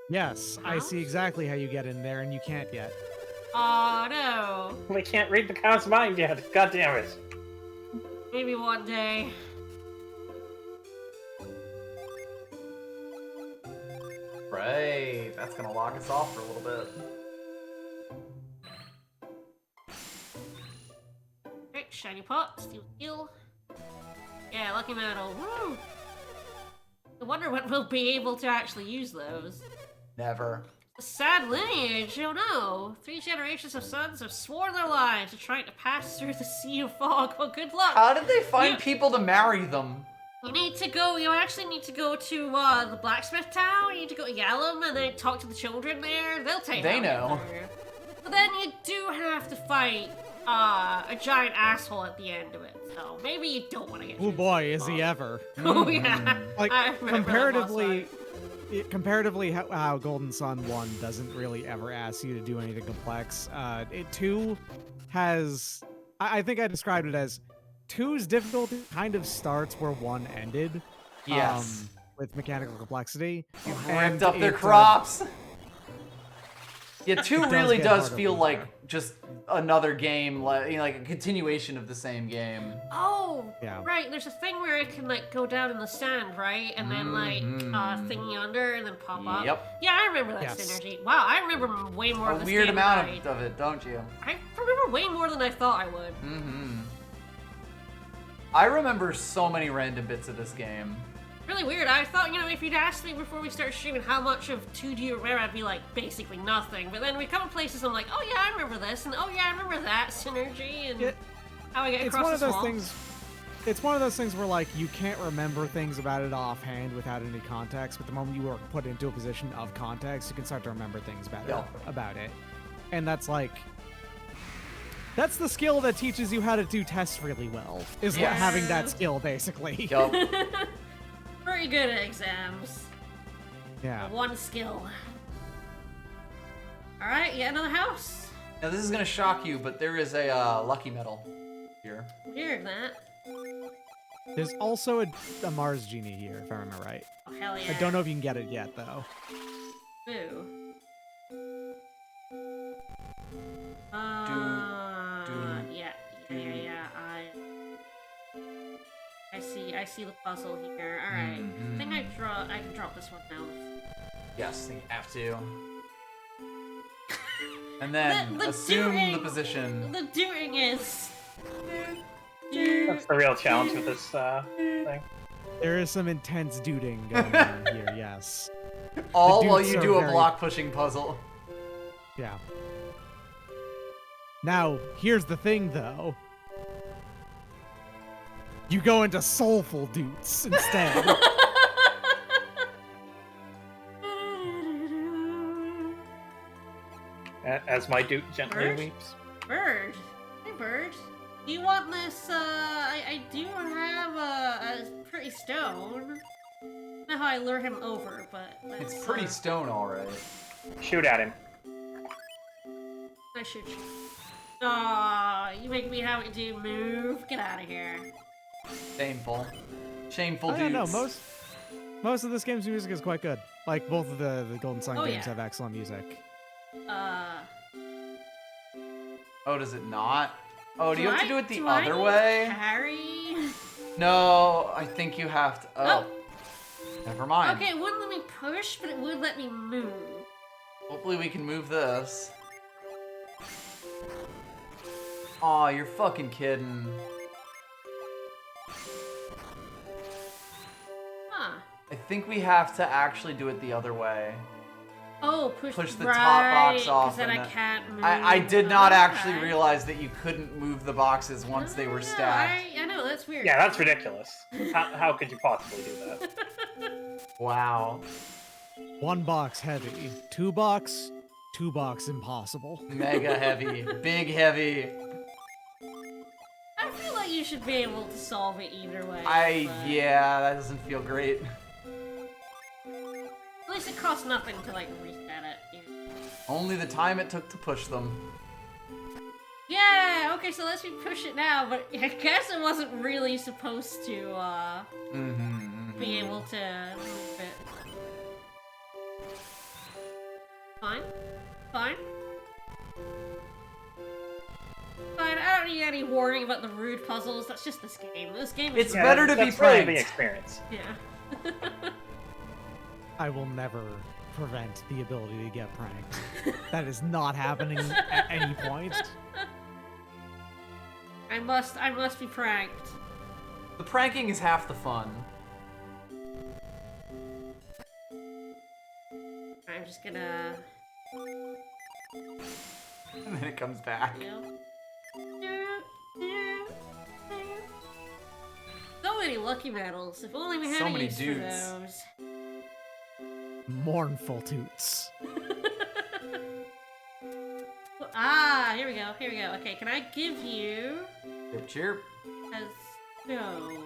Yes, I see House? exactly how you get in there, and you can't yet. Oh no. We can't read the cow's mind yet. God damn it. Maybe one day. Right, that's gonna lock us off for a little bit. Right, shiny pot, steel. Yeah, lucky metal. Woo! I wonder when we'll be able to actually use those. Never. A sad lineage, oh no. 3 generations of sons have sworn their lives to trying to pass through the sea of fog. Well, good luck. How did they find Yeah. people to marry them? You actually need to go to the Blacksmith Town, you need to go to Yallum and then talk to the children there. They'll tell you They how to get know. there. But then you do have to fight a giant asshole at the end of it, so maybe you don't want to get Oh too boy, is involved. he ever. Oh yeah. Like, I remember that boss comparatively how Golden Sun 1 doesn't really ever ask you to do anything complex. It 2 has... I think I described it as 2's difficulty kind of starts where 1 ended. Yes. With mechanical complexity. Ripped And up their it, crops. Yeah, 2 It does really get does harder feel from like there. just another game, like a continuation of the same game. Oh, Yeah. right. There's a thing where it can like go down in the sand, right? And then like thingy under and then pop up. Yep. Yeah, I remember that Yes. synergy. Wow, I remember way more A of this weird game amount than of it, don't you? I remember way more than I thought I would. I remember so many random bits of this game. Really weird. I thought, if you'd asked me before we start streaming how much of 2 do you remember, I'd be like, basically nothing. But then we come to places, I'm like, oh yeah, I remember this, and oh yeah, I remember that synergy, and how I get It's across one of the those swamp. things. It's one of those things where like you can't remember things about it offhand without any context, but the moment you are put into a position of context, you can start to remember things about it. And that's the skill that teaches you how to do tests really well. Is Yes. having that skill basically. Yup. Very good at exams. Yeah. One skill. Alright, yet another house. Now this is gonna shock you, but there is a lucky medal here. Weird, that. There's also a Mars Genie here, if I remember right. Oh, hell yeah. I don't know if you can get it yet though. Boo. Yeah. I see the puzzle here. Alright. I think I can drop this one down. Yes, you have to. And then The assume the doing- position. The doing is... That's the real challenge with this thing. There is some intense duding going on here, yes. All while dudes you are do a very- block pushing puzzle. Yeah. Now, here's the thing, though. You go into soulful doots instead. As my Duke gently Bird? weeps. Bird. Hey, Bird. Do you want this, I do have a pretty stone. I don't know how I lure him over, but let's, It's pretty stone, alright. Shoot at him. I should. Aw, you make me have to move. Get out of here. Shameful. Shameful I don't know. dudes. Most of this game's music is quite good. Like both of the Golden Sun Oh, games yeah. have excellent music. Oh, does it not? Oh, do you have to do it the do I other need way? Carry? No, I think you have to. Oh. Never mind. Okay, it wouldn't let me push, but it would let me move. Hopefully we can move this. Aw, you're fucking kidding. Huh. I think we have to actually do it the other way. Oh, push the right, top box off. 'cause then and I then- can't move. I did not actually Okay. realize that you couldn't move the boxes once they were No, stacked. I know, that's weird. Yeah, that's ridiculous. How could you possibly do that? Wow. 1 box heavy, 2 box impossible. Mega heavy. Big heavy. I feel like you should be able to solve it either way. but Yeah, that doesn't feel great. At least it costs nothing to, like, reset it. Yeah. Only the time it took to push them. Yeah, okay, so let's push it now, but I guess it wasn't really supposed to, be able to move it. Fine. Fine. Fine, I don't need any warning about the rude puzzles, that's just this game. This game is... It's better to be that's really the pranked. experience. Yeah. I will never prevent the ability to get pranked. That is not happening at any point. I must be pranked. The pranking is half the fun. I'm just gonna... And then it comes back. So many lucky medals. If only we had So a many use dudes. for those. Mournful toots. Here we go. Here we go. Okay, can I give you Chirp chirp. a stone?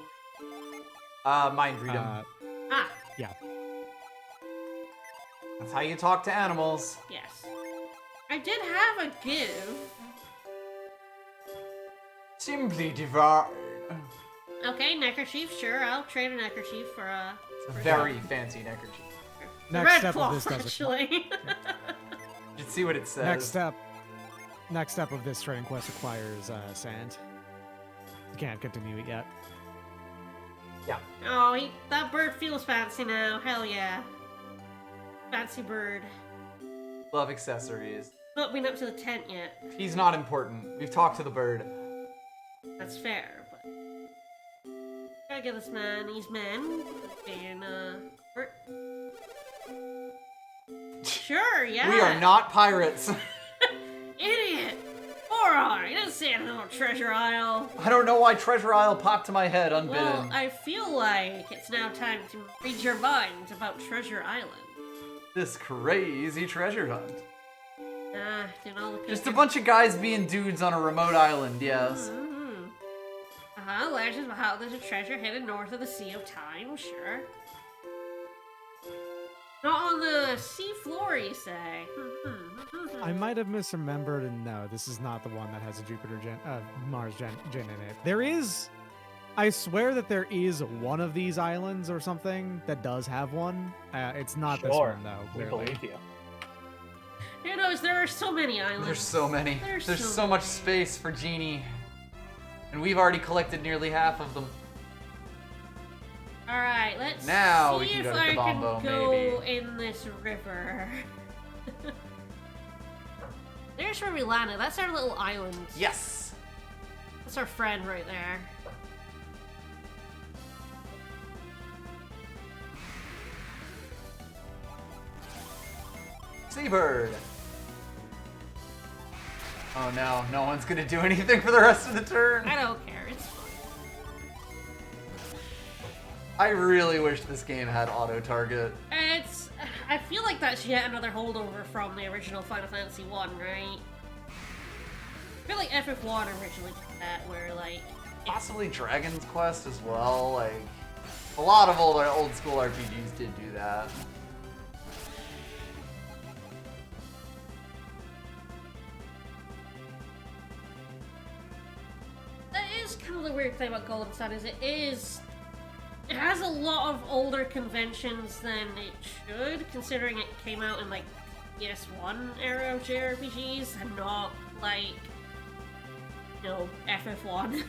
Mind freedom. Yeah. That's how you talk to animals. Yes. I did have a give. Simply divine. Okay, neckerchief. Sure, I'll trade a neckerchief for a It's a very fancy neckerchief. Next red step of cloth, this doesn't. actually. You see what it says. Next step of this trading quest requires sand. You can't continue it yet. Yeah. Oh, that bird feels fancy now. Hell yeah. Fancy bird. Love accessories. Not been up to the tent yet. He's not important. We've talked to the bird. That's fair, but... Gotta give this man, these men, being, hurt. Sure, yeah. We are not pirates. Idiot! Moron! He didn't say anything about Treasure Isle. I don't know why Treasure Isle popped to my head unbidden. Well, I feel like it's now time to read your mind about Treasure Island. This crazy treasure hunt. Doing all the Just a bunch of guys being dudes on a remote island, yes. Mm-hmm. Legends about how there's a treasure hidden north of the Sea of Time, sure. Not on the sea floor, you say? I might have misremembered, and no, this is not the one that has a Mars gen in it. There is, I swear that there is one of these islands or something that does have one. It's not this one though. We Clearly. believe you. Who knows? There are so many islands. There's so many. There's There's so so much many. space for Genie. And we've already collected nearly half of them. Alright, let's Now see we can if go to I Kabombo, can go maybe. in this river. There's where we landed. That's our little island. Yes! That's our friend right there. Oh no, no one's gonna do anything for the rest of the turn. I don't care. It's fine. I really wish this game had auto target. I feel like that's yet another holdover from the original Final Fantasy 1, right? I feel like FF1 originally did that, where like Possibly Dragon's Quest as well. Like a lot of old school RPGs did do that. that is kind of the weird thing about Golden Sun is it has a lot of older conventions than it should, considering it came out in like PS1 era of JRPGs and not like, you know, FF1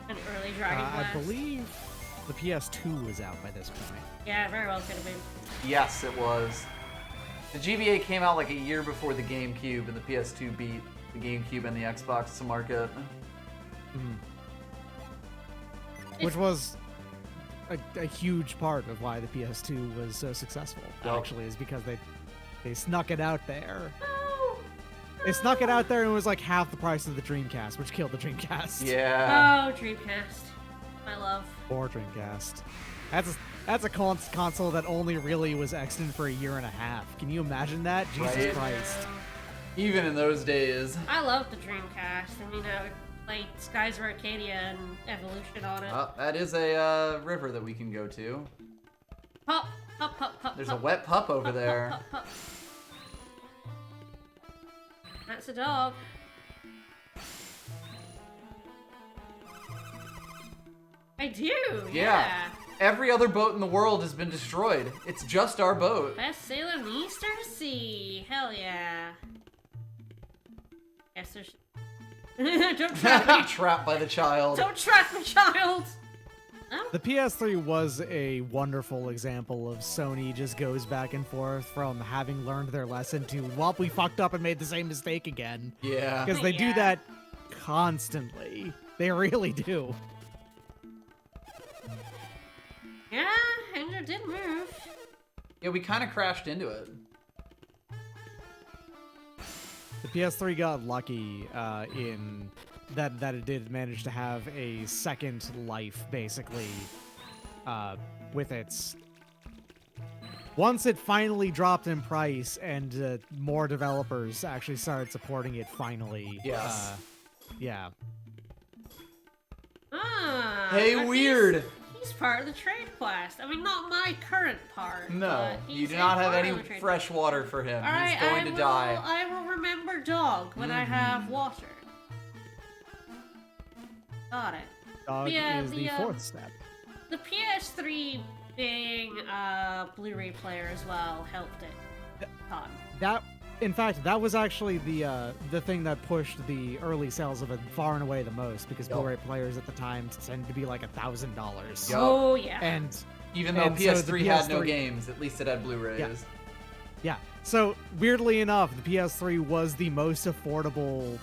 and early Dragon Quest. I believe the PS2 was out by this point. Yeah, very well could have been. Yes, it was. The GBA came out like a year before the GameCube, and the PS2 beat the GameCube and the Xbox to market. Which was a huge part of why the PS2 was so successful, Yep. actually, is because they snuck it out there. Oh, They snuck it out there and it was like half the price of the Dreamcast, which killed the Dreamcast. Yeah. oh, Dreamcast. My love. Or Dreamcast. That's a console that only really was extant for a year and a half. Can you imagine that? Jesus Right. Christ. Even in those days. I love the Dreamcast. I mean, I would play Skies of Arcadia and Evolution on it. That is a river that we can go to. Pup, pup, pup, pup. There's a pup, wet pup over pup, there. Pup, pup, pup. That's a dog. I do. Yeah. Every other boat in the world has been destroyed. It's just our boat. Best sailor in the Eastern Sea. Hell yeah. Yes, there's. Don't trap me. Trapped by the child. Don't trap me, child. Oh. The PS3 was a wonderful example of Sony just goes back and forth from having learned their lesson to, well, we fucked up and made the same mistake again. Yeah. Because they do Yeah. that constantly. They really do. Yeah, and it did move. Yeah, we kind of crashed into it. The PS3 got lucky in that it did manage to have a second life, basically, with its... Once it finally dropped in price and more developers actually started supporting it finally. Yes. Yeah. Ah. Hey, but weird. He's part of the trade quest. I mean, not my current part. No, but you he's do a not have part any of the trade fresh water for him. All right, He's going to die. I will remember dog when I have water. Got it. Dog Yeah, is the fourth step. The PS3 being a Blu-ray player as well helped it a ton. In fact, that was actually the thing that pushed the early sales of it far and away the most, because Yup. Blu-ray players at the time tended to be like $1,000. Yup. Oh yeah. And Even though and so PS3 the had no PS3 games, at least it had Blu-rays. Yeah. So weirdly enough, the PS3 was the most affordable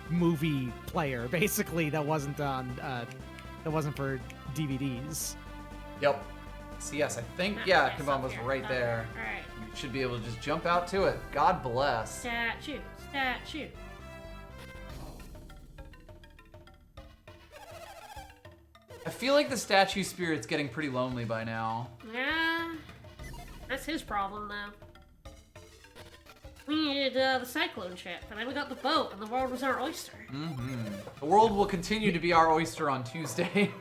movie player, basically, that wasn't for DVDs. Yep. So yes, I think, Ah, yeah, yes, Kabam up was here, right up there. here. All right. You should be able to just jump out to it. God bless. Statue. Statue. I feel like the statue spirit's getting pretty lonely by now. Yeah. That's his problem, though. We needed the cyclone ship, and then we got the boat, and the world was our oyster. Mm-hmm. The world will continue to be our oyster on Tuesday.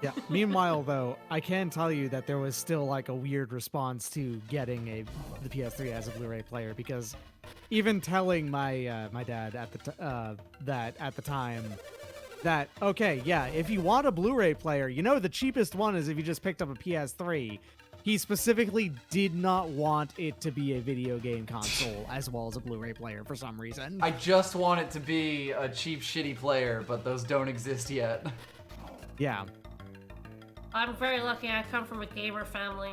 Yeah. Meanwhile, though, I can tell you that there was still like a weird response to getting the PS3 as a Blu-ray player, because even telling my my dad at the time that, okay, yeah, if you want a Blu-ray player, you know the cheapest one is if you just picked up a PS3. He specifically did not want it to be a video game console as well as a Blu-ray player for some reason. I just want it to be a cheap, shitty player, but those don't exist yet. Yeah. I'm very lucky I come from a gamer family.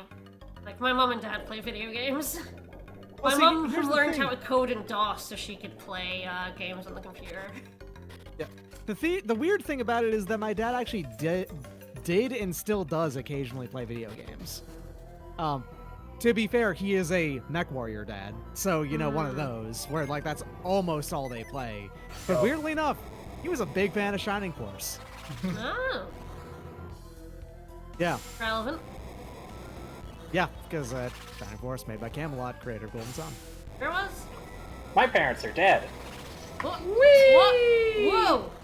Like, my mom and dad play video games. Well, My see, mom here's the learned thing. how to code in DOS so she could play games on the computer. Yeah. The weird thing about it is that my dad actually did and still does occasionally play video games. to be fair, he is a mech warrior dad, so you know, one of those where like that's almost all they play. But weirdly enough, he was a big fan of Shining Force. Oh, Yeah, relevant. yeah, because Shining Force made by Camelot, creator of Golden Sun. There was. My parents are dead. What? What?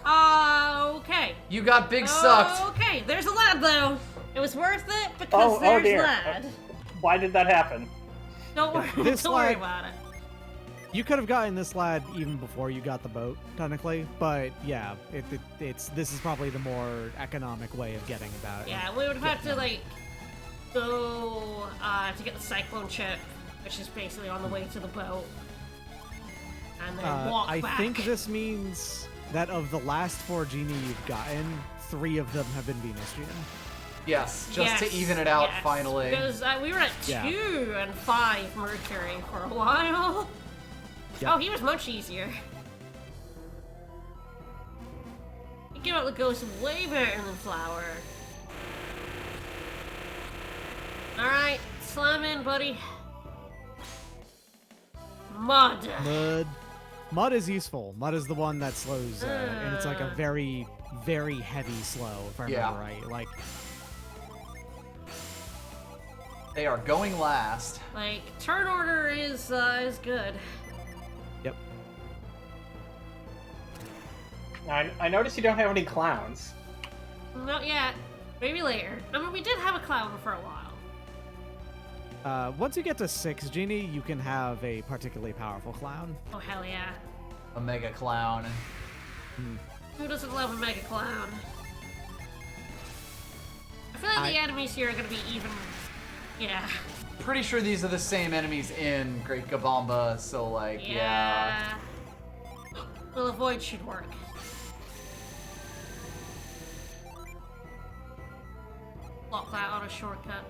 Whoa. Okay. You got big sucked. Okay, there's a lad though. It was worth it because there's dear. lad. Why did that happen? Don't worry. This Don't worry lad- about it. You could have gotten this lad even before you got the boat, technically, but yeah, this is probably the more economic way of getting about it. Yeah, we would have had to like go to get the cyclone chip, which is basically on the way to the boat, and then walk I back. think this means that of the last 4 Genie you've gotten, 3 of them have been Venus Gene. Yes, just to Yes, even it out yes. finally. Because we were at 2 Yeah. and 5 Mercury for a while. Yep. Oh, he was much easier. You get out the ghost way better than Flower. Alright, slam in, buddy. Mud. Mud is useful. Mud is the one that slows, and it's like a very, very heavy slow, if I remember right. Like, They are going last. Like, turn order is good. yep. I noticed you don't have any clowns. Not yet. Maybe later. I mean, we did have a clown for a while. Once you get to 6 Genie, you can have a particularly powerful clown. Oh, hell yeah. A mega clown. Who doesn't love a mega clown? I feel like the enemies here are gonna be even. Yeah. Pretty sure these are the same enemies in Great Gabamba, so like, yeah. Well, avoid should work. Lock that on a shortcut.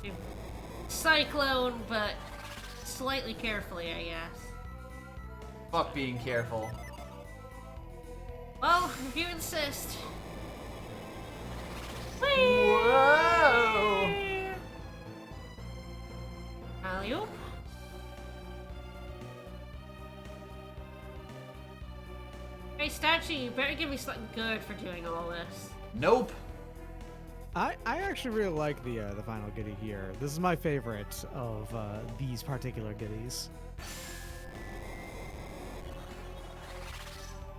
Do Cyclone, but slightly carefully, I guess. Fuck being careful. Well, if you insist. Whoa! Alley-oop. Hey, Statue, you better give me something good for doing all this. Nope. I actually really like the final goodie here. This is my favorite of these particular goodies.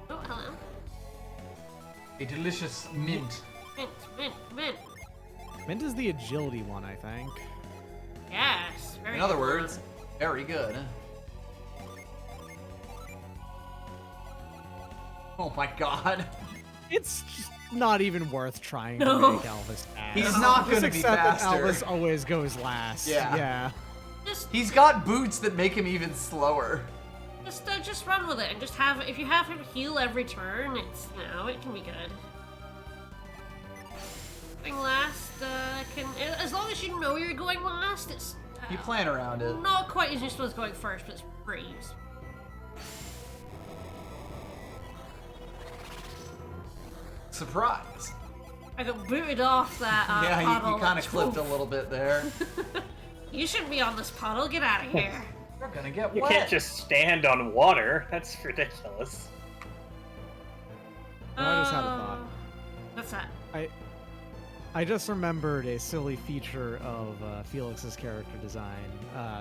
Oh, hello. A delicious mint. Mint, mint, mint. Mint is the agility one, I think. Yes, very In other good. words, very good. Oh my god. It's just not even worth trying No. to make Elvis fast. He's not Just gonna be accept that faster. Elvis always goes last. Yeah. Yeah. He's got boots that make him even slower. Just run with it and just have. If you have him heal every turn, it's it can be good. Going last can, as long as you know you're going last, it's You plan around it. not quite as useful as going first, but it's pretty useful. Surprise. I got booted off that Yeah, puddle. you kind of clipped a little bit there. You shouldn't be on this puddle. Get out of here. We're gonna get You wet. can't just stand on water. That's ridiculous. I just had a thought. What's that? I just remembered a silly feature of Felix's character design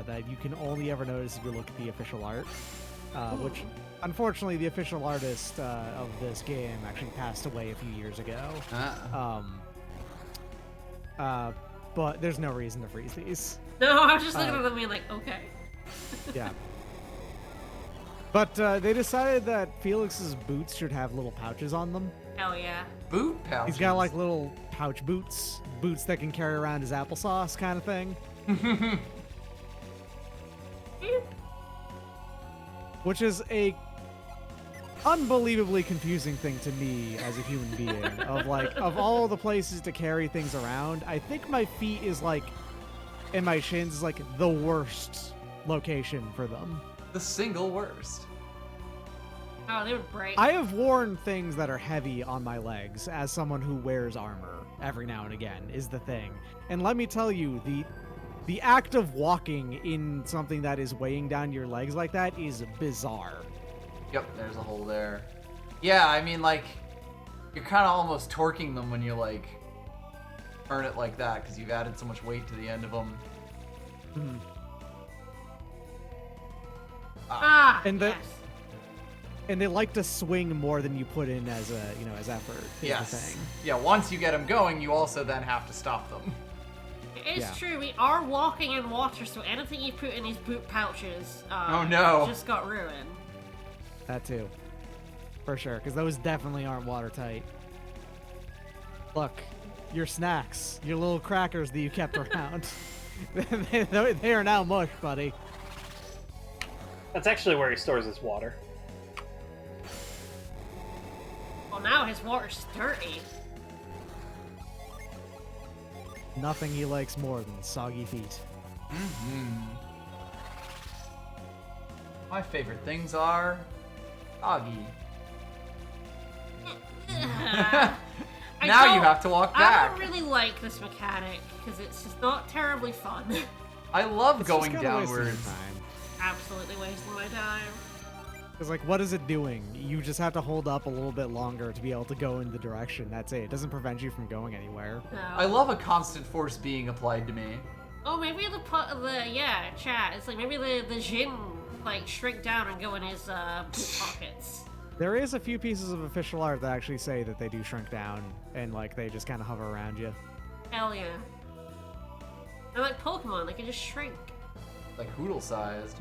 that you can only ever notice if you look at the official art, which unfortunately the official artist of this game actually passed away a few years ago. But there's no reason to freeze these. No, I was just looking at them being like, okay. Yeah. But they decided that Felix's boots should have little pouches on them. Hell yeah. Boot pouches. He's got like little pouch boots that can carry around his applesauce kind of thing. Which is a unbelievably confusing thing to me as a human being. Of all the places to carry things around, I think my feet is like, and my shins is like the worst location for them. the single worst. Oh, they would break. I have worn things that are heavy on my legs as someone who wears armor. every now and again is the thing. And let me tell you, the act of walking in something that is weighing down your legs like that is bizarre. Yep, there's a hole there. Yeah, I mean, like, you're kind of almost torquing them when you, like, turn it like that, because you've added so much weight to the end of them. Mhm. And yes. And they like to swing more than you put in as effort. Is Yes. the thing. Yeah, once you get them going, you also then have to stop them. It is Yeah. true, we are walking in water, so anything you put in these boot pouches Oh, no. just got ruined. That too. For sure, because those definitely aren't watertight. Look, your snacks, your little crackers that you kept around. they are now mush, buddy. That's actually where he stores his water. Well, now his water's dirty. Nothing he likes more than soggy feet. My favorite things are Augie. Now you have to walk I back. don't really like this mechanic, because it's just not terribly fun. I love It's going just kinda wasting your downwards. time. Absolutely wasting my time. Because, like, what is it doing? You just have to hold up a little bit longer to be able to go in the direction. That's it. It doesn't prevent you from going anywhere. No. I love a constant force being applied to me. Oh, maybe chat. It's like maybe the Jin like shrink down and go in his boot pockets. There is a few pieces of official art that actually say that they do shrink down and, like, they just kind of hover around you. Hell yeah. They're like Pokemon, they can just shrink. Like Hoodle-sized.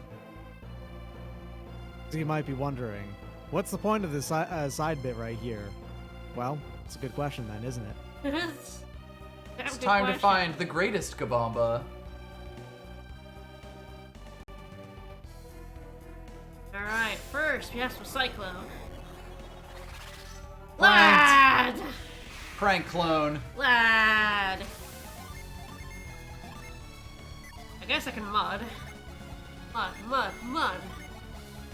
So you might be wondering, what's the point of this side bit right here? Well, it's a good question then, isn't it? It's time to find the greatest Kabamba. Alright, first we have some Cyclone. Pranked. Lad! Prank clone. Lad! I guess I can mud. Mud.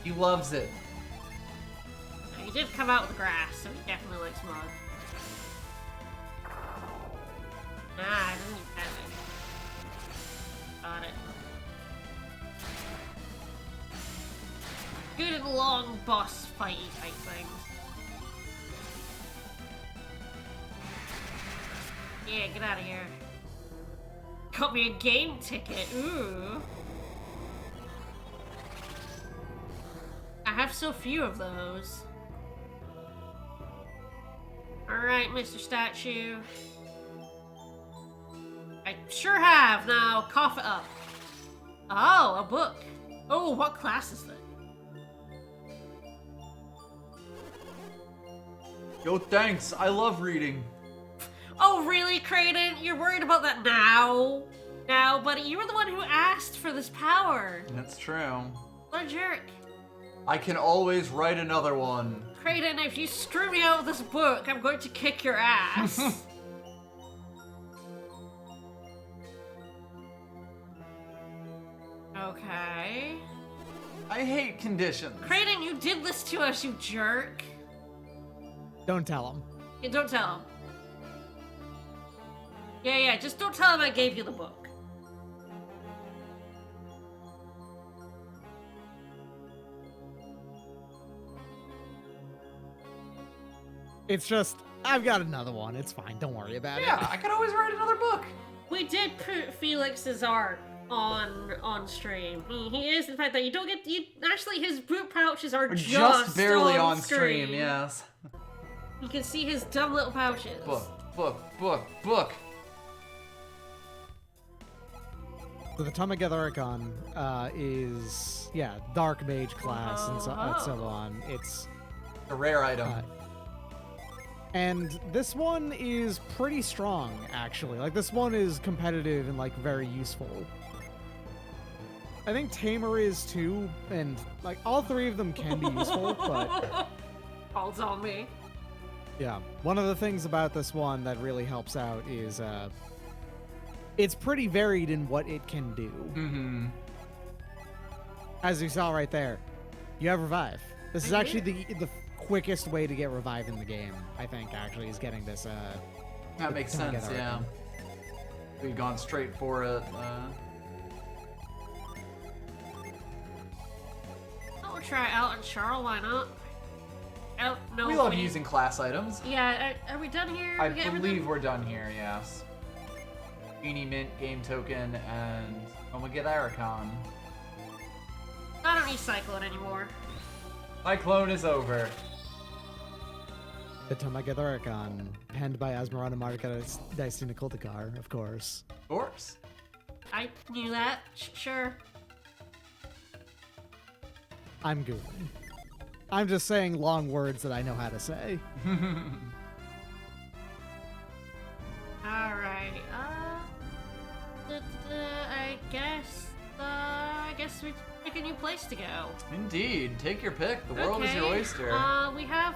He loves it. Now, he did come out with grass, so he definitely likes mud. Nah, it doesn't have it. Got it. Good and long boss fighty type things. Yeah, get out of here. Got me a game ticket, ooh. I have so few of those. Alright, Mr. Statue. I sure have. Now, cough it up. Oh, a book. Oh, what class is that? Yo, thanks. I love reading. Oh, really, Kraden? You're worried about that now? Now, buddy, you were the one who asked for this power. That's true. What a jerk. I can always write another one. Kraden, if you screw me out of this book, I'm going to kick your ass. Okay. I hate conditions. Kraden, you did this to us, you jerk. Don't tell him. Yeah, don't tell him. Yeah, just don't tell him I gave you the book. It's just, I've got another one. It's fine. Don't worry about Yeah, it. I could always write another book. We did put Felix's art on stream. He is, in fact, that you don't get. Actually, his boot pouches are Just barely on screen. stream, yes. You can see his dumb little pouches. Book. So the Tamagatharikon is, Dark Mage class and so on. It's A rare item. and this one is pretty strong, actually. Like, this one is competitive and, like, very useful. I think Tamer is too, and, like, all three of them can be useful, but Falls on me. yeah. One of the things about this one that really helps out is, it's pretty varied in what it can do. Mm-hmm. As you saw right there, you have Revive. This is actually the quickest way to get Revive in the game, I think, actually, is getting this That makes sense, Tandaria. yeah. We've gone straight for it. I'll try out and Charl, why not? I don't know. We if love using class items. Yeah, are we done here? I We get believe everything? we're done here, yes. Genie Mint, Game Token, and Omegadaricon. I don't need Cyclone anymore. Cyclone is over. The Tomagatharicon, penned by Asmarana Marika Dicina Kultikar, of course. Of course. I knew that. Sure. I'm goofing. I'm just saying long words that I know how to say. Alright, I guess we pick a new place to go. Indeed. Take your pick. The world is your Okay, oyster. We have,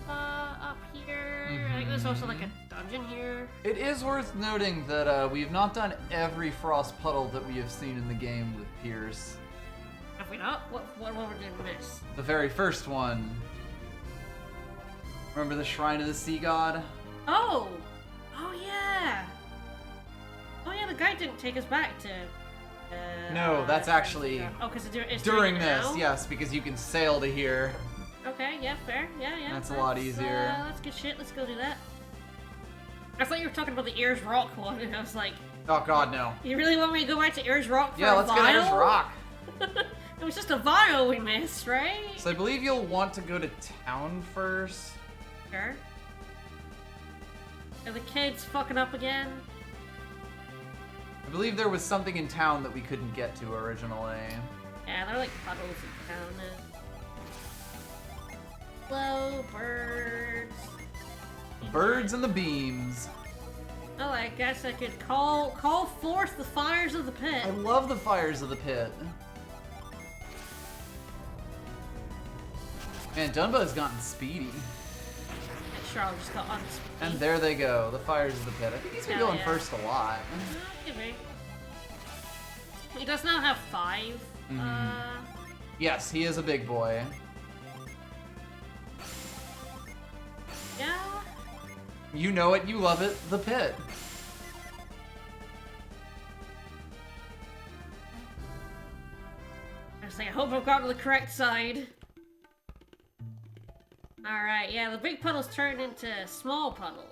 up here, I think there's also like a dungeon here. It is worth noting that we've not done every frost puddle that we have seen in the game with Pierce. Have we not? What did we miss? The very first one. Remember the Shrine of the Sea God? Oh! Oh yeah! Oh yeah, the guy didn't take us back to... No, that's actually Oh, because it's during it this, now? yes, because you can sail to here. Okay, yeah, fair. Yeah. That's a lot easier. That's good shit. Let's go do that. I thought you were talking about the Ayers Rock one, and I was like, Oh god, no. you really want me to go back to Ayers Rock for Yeah, a let's vial? get Ayers Rock. It was just a vial we missed, right? So I believe you'll want to go to town first. Sure. Are the kids fucking up again? I believe there was something in town that we couldn't get to originally. Yeah, they're like puddles in town now. Hello, birds. Birds and the beams. Oh, I guess I could call forth the fires of the pit. I love the fires of the pit. Man, Dunbo's gotten speedy. Charles just got on his And there they go, the fires of the pit. I think he's been Hell going yeah. first a lot. Maybe. He does now have 5. Yes, he is a big boy. Yeah. You know it, you love it, the pit. I was like, I hope I've got to the correct side. Alright, yeah, the big puddle's turned into a small puddle.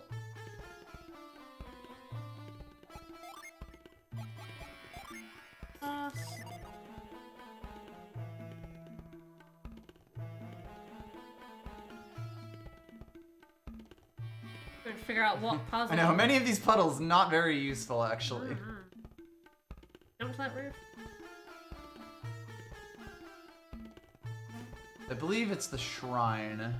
Trying to figure out what puzzle. I know, many of these puddles not very useful, actually. Jump to that roof. I believe it's the shrine.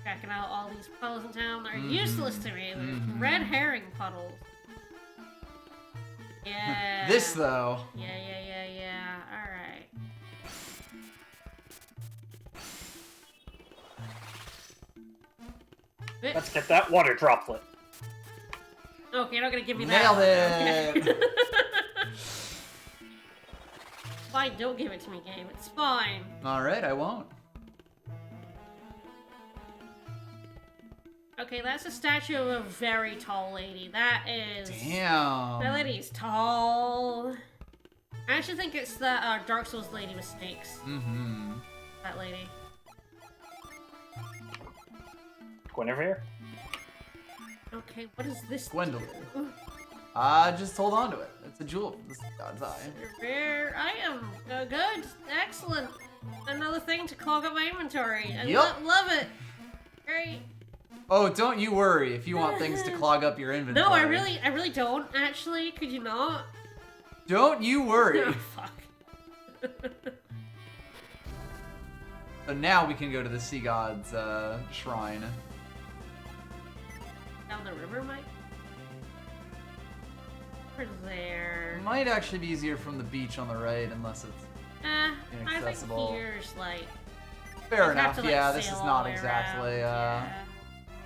Checking out all these puddles in town. They're useless to me. They're red herring puddles. Yeah. This, though. Yeah. Alright. Let's get that water droplet. Okay, you're not gonna give me Nailed that. it! Okay. Fine, don't give it to me, game. It's fine. Alright, I won't. Okay, that's a statue of a very tall lady. That is... Damn. That lady's tall. I actually think it's the Dark Souls lady with snakes. Mm-hmm. That lady. Gwynevere here? Okay, what is this? Gwendolyn. do? Just hold on to it. It's a jewel from the God's Eye. Rare item. Good. Excellent. Another thing to clog up my inventory. I Yup. love it. Great. Oh, don't you worry if you want things to clog up your inventory. No, I really don't, actually. Could you not? Don't you worry. Oh, fuck. So now we can go to the Sea God's shrine. Down the river, Mike? Over there. It might actually be easier from the beach on the right, unless it's I think inaccessible. here's like... fair I'd have enough. to, like, Yeah, this sail is all not the way exactly around. Yeah.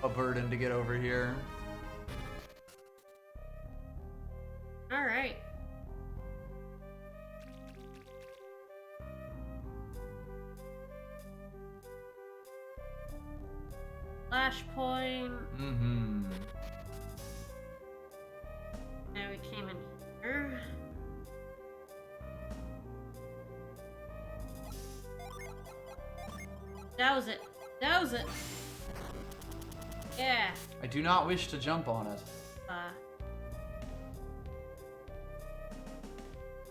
a burden to get over here. Alright. point. Mm-hmm. Now we came in here. That was it. That was it. Yeah. I do not wish to jump on it.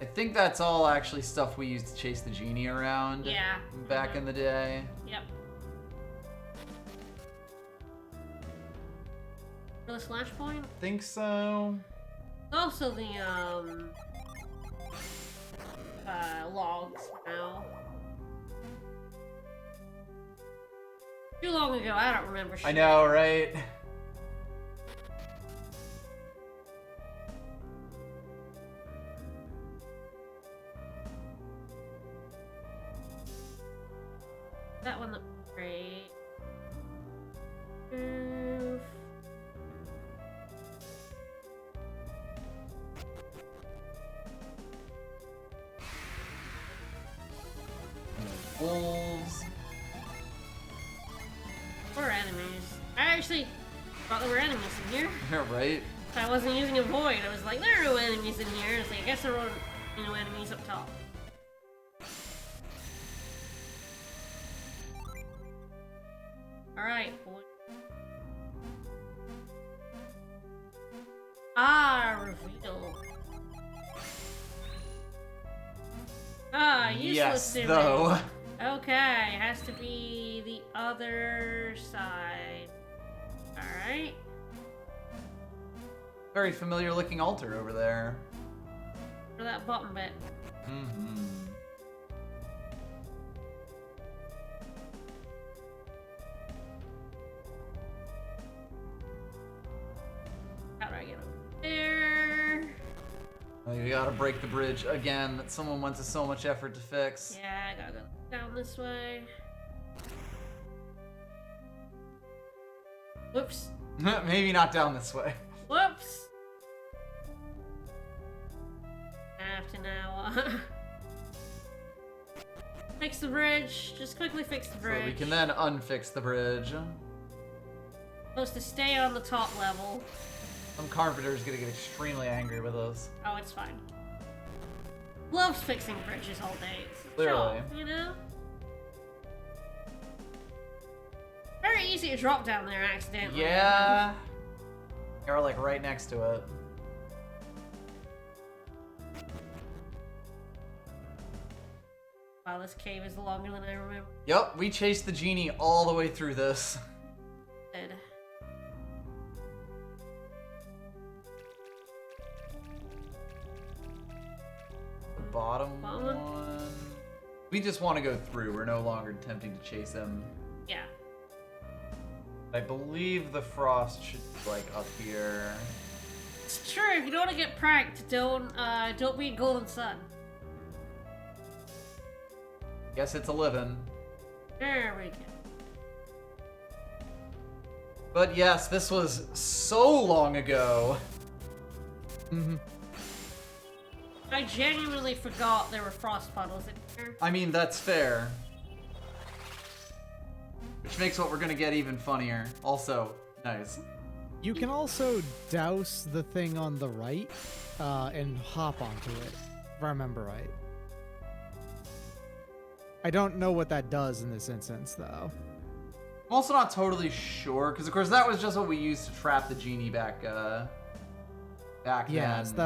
I think that's all actually stuff we used to chase the genie around. Yeah. Back in the day. Yep. For the slash point? Think so. Also the logs now. Too long ago, I don't remember shit. I know, right? That one looked great. Move. Wolves. Or enemies. I actually thought there were enemies in here. Yeah, right? I wasn't using a void. I was like, there are no enemies in here. It's like, I guess there were no enemies up top. Alright, boy. Ah, reveal. Ah, useless Yes, image. though. Okay, it has to be the other side. Alright. Very familiar looking altar over there. For that bottom bit. Mm-hmm. How do I get over there? We gotta break the bridge again that someone went to so much effort to fix. Yeah, I gotta go down this way. Whoops. Maybe not down this way. Whoops. I have to now fix the bridge. Just quickly fix the bridge. So we can then unfix the bridge. Supposed to stay on the top level. Some carpenter's gonna get extremely angry with us. Oh, it's fine. Loves fixing bridges all day. Clearly. Sure, you know? Very easy to drop down there accidentally. Yeah. You're like right next to it. Wow, this cave is longer than I remember. Yep, we chased the genie all the way through this. The bottom Bottom? one. We just want to go through. We're no longer attempting to chase him. Yeah. I believe the frost should be like up here. It's true. If you don't want to get pranked, don't be a golden sun. Guess it's a living. There we go. But yes, this was so long ago. Mm-hmm. I genuinely forgot there were frost puddles in here. I mean, that's fair. Which makes what we're gonna get even funnier. Also, nice. You can also douse the thing on the right and hop onto it, if I remember right. I don't know what that does in this instance, though. I'm also not totally sure, because of course that was just what we used to trap the genie back Yes, then.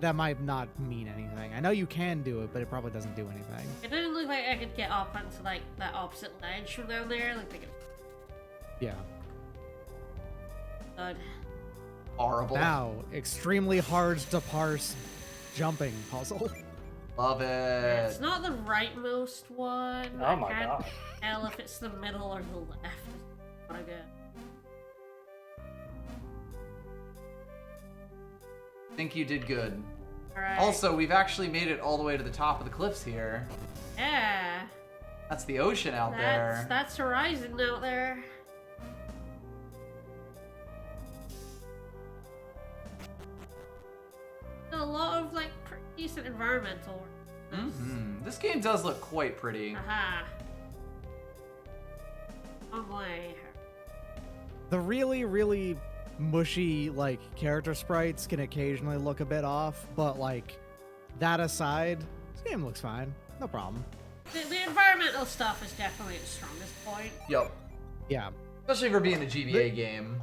that might not mean anything. I know you can do it, but it probably doesn't do anything. It didn't look like I could get up onto like that opposite ledge from down there. Like, Yeah. good. Horrible. Now, extremely hard to parse jumping puzzle. Love it. Yeah, it's not the rightmost one. Oh my I can't god. tell if it's the middle or the left. Not good. I think you did good. Alright. Also, we've actually made it all the way to the top of the cliffs here. Yeah. That's the ocean out there. That's Horizon out there. A lot of like pretty decent environmental. Mm-hmm. This game does look quite pretty. Aha. Long way. The really, really mushy, like, character sprites can occasionally look a bit off, but, like, that aside, this game looks fine. No problem. The environmental stuff is definitely its strongest point. Yep. Yeah. Especially for being a GBA game.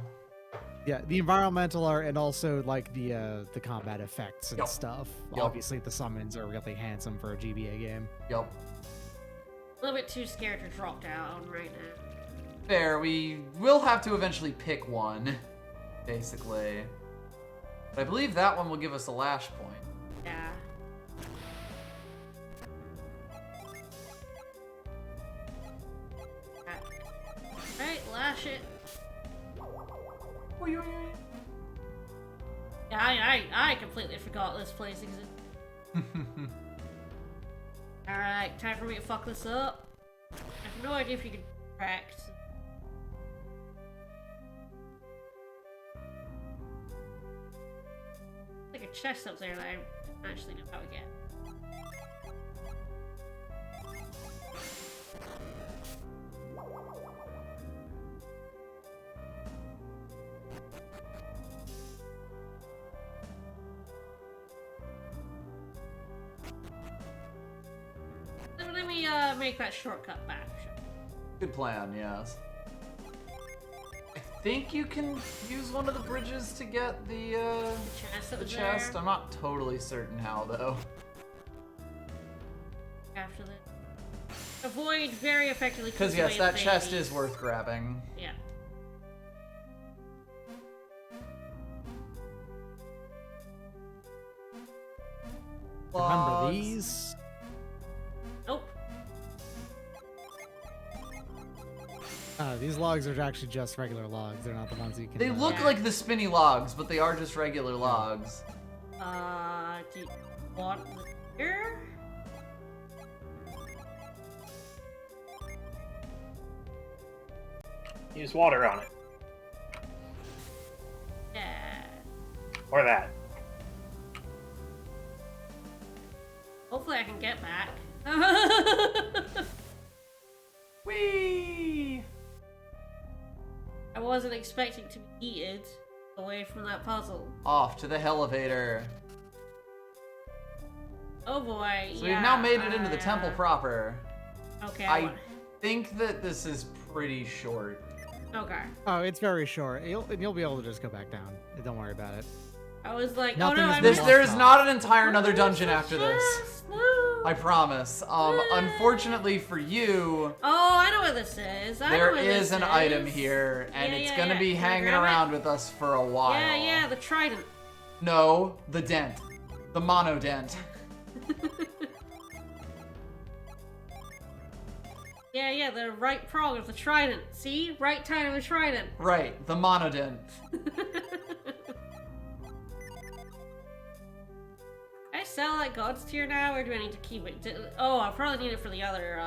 Yeah, the environmental art and also, like, the combat effects and Yup. stuff. Yup. Obviously, the summons are really handsome for a GBA game. Yep. A little bit too scared to drop down right now. Fair, we will have to eventually pick one, basically. But I believe that one will give us a lash point. Yeah. Right, lash it. Yeah, I completely forgot this place existed. Alright, time for me to fuck this up. I have no idea if you can track. Like a chest up there that I don't actually know how to get. Let me make that shortcut back. Good plan, yes. I think you can use one of the bridges to get the Chest that was chest. there. I'm not totally certain how, though. After this. Avoid very effectively. Because, keeps yes, away that the chest babies. is worth grabbing. Yeah. Remember Logs. these? Nope. These logs are actually just regular logs. They're not the ones you can... They look Yeah. like the spinny logs, but they are just regular logs. Do you want the here? Use water on it. Yeah. Or that. Hopefully I can get back. Whee! I wasn't expecting to be eaten away from that puzzle. Off to the elevator. Oh boy. So yeah, we've now made it into the temple yeah. proper. Okay. I think that this is pretty short. Okay. Oh, it's very short. You'll be able to just go back down. Don't worry about it. I was like, Nothing oh no, is I'm This, lost there is cause. not an entire another Where's dungeon the after this. chest? No. I promise. Unfortunately for you, Oh, I know what this is. I know there what is this an item here, and Yeah, it's yeah, gonna yeah. be Can I hanging grab it? around with us for a while. Yeah, yeah, the trident. No, the dent. The monodent. Yeah, yeah, the right prong of the trident. See? Right side of the trident. Right, the monodent. Can I sell that God's tier now, or do I need to keep it? Oh, I probably need it for the other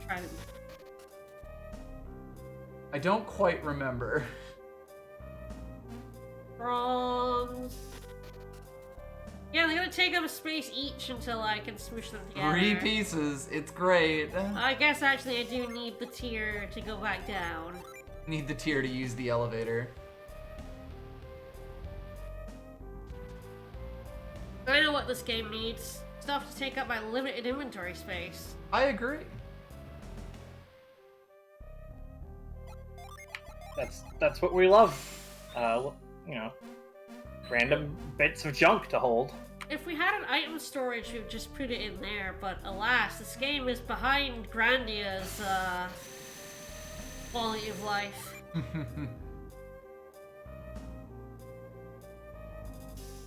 trident. I don't quite remember. Prongs. Yeah, they're gonna take up a space each until I can smoosh them together. 3 pieces. It's great. I guess actually I do need the tier to go back down. Need the tier to use the elevator. I know what this game needs. Stuff to take up my limited inventory space. I agree. That's what we love. You know, random bits of junk to hold. If we had an item storage, we'd just put it in there, but alas, this game is behind Grandia's quality of life.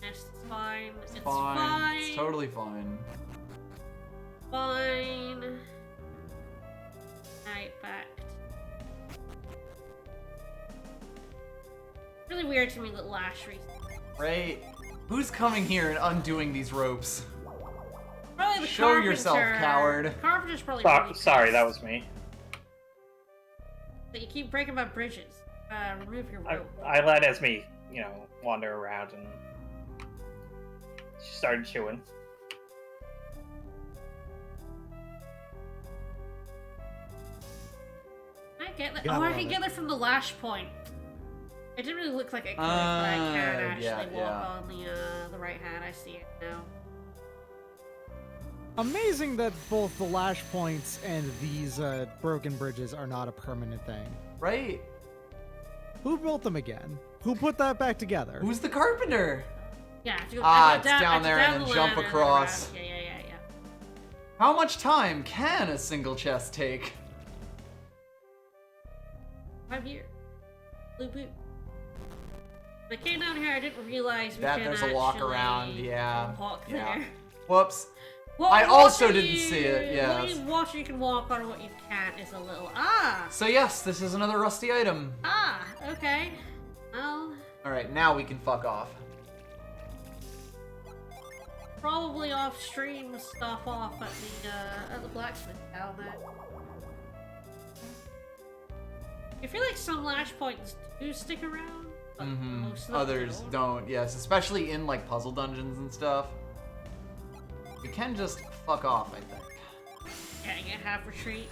It's fine. It's fine. It's totally fine. Fine. Alright, back. Really weird to me that Lash Right. Who's coming here and undoing these ropes? Probably the Show carpenter. yourself, coward. Carpenter's probably really Sorry, that pissed was me. that you keep breaking my bridges. Remove your rope. I let Esme, you know, wander around and she started chewing. I get that. Gotta Oh, I love can it. get there from the lash point. It didn't really look like it could, but I can actually yeah, walk yeah. on the right hand. I see it now. Amazing that both the lash points and these broken bridges are not a permanent thing. Right? Who built them again? Who put that back together? Who's the carpenter? Yeah, I have to go, Ah, I it's go down, down there I have and to then down jump the ladder across. and then around. Yeah. How much time can a single chest take? 5 years. Blue boot. When I came down here, I didn't realize we That can there's a walk actually around, yeah. walk Yeah. there. Whoops. What I water also didn't see it, yeah. What water you can walk on, what you can't is a little So yes, this is another rusty item. okay. Well, Alright, now we can fuck off. probably off stream stuff off at the Blacksmith Town then. I feel like some lash points do stick around, but most of them Others don't, yes. Especially in like puzzle dungeons and stuff. We can just fuck off, I think. Yeah, I get half retreat.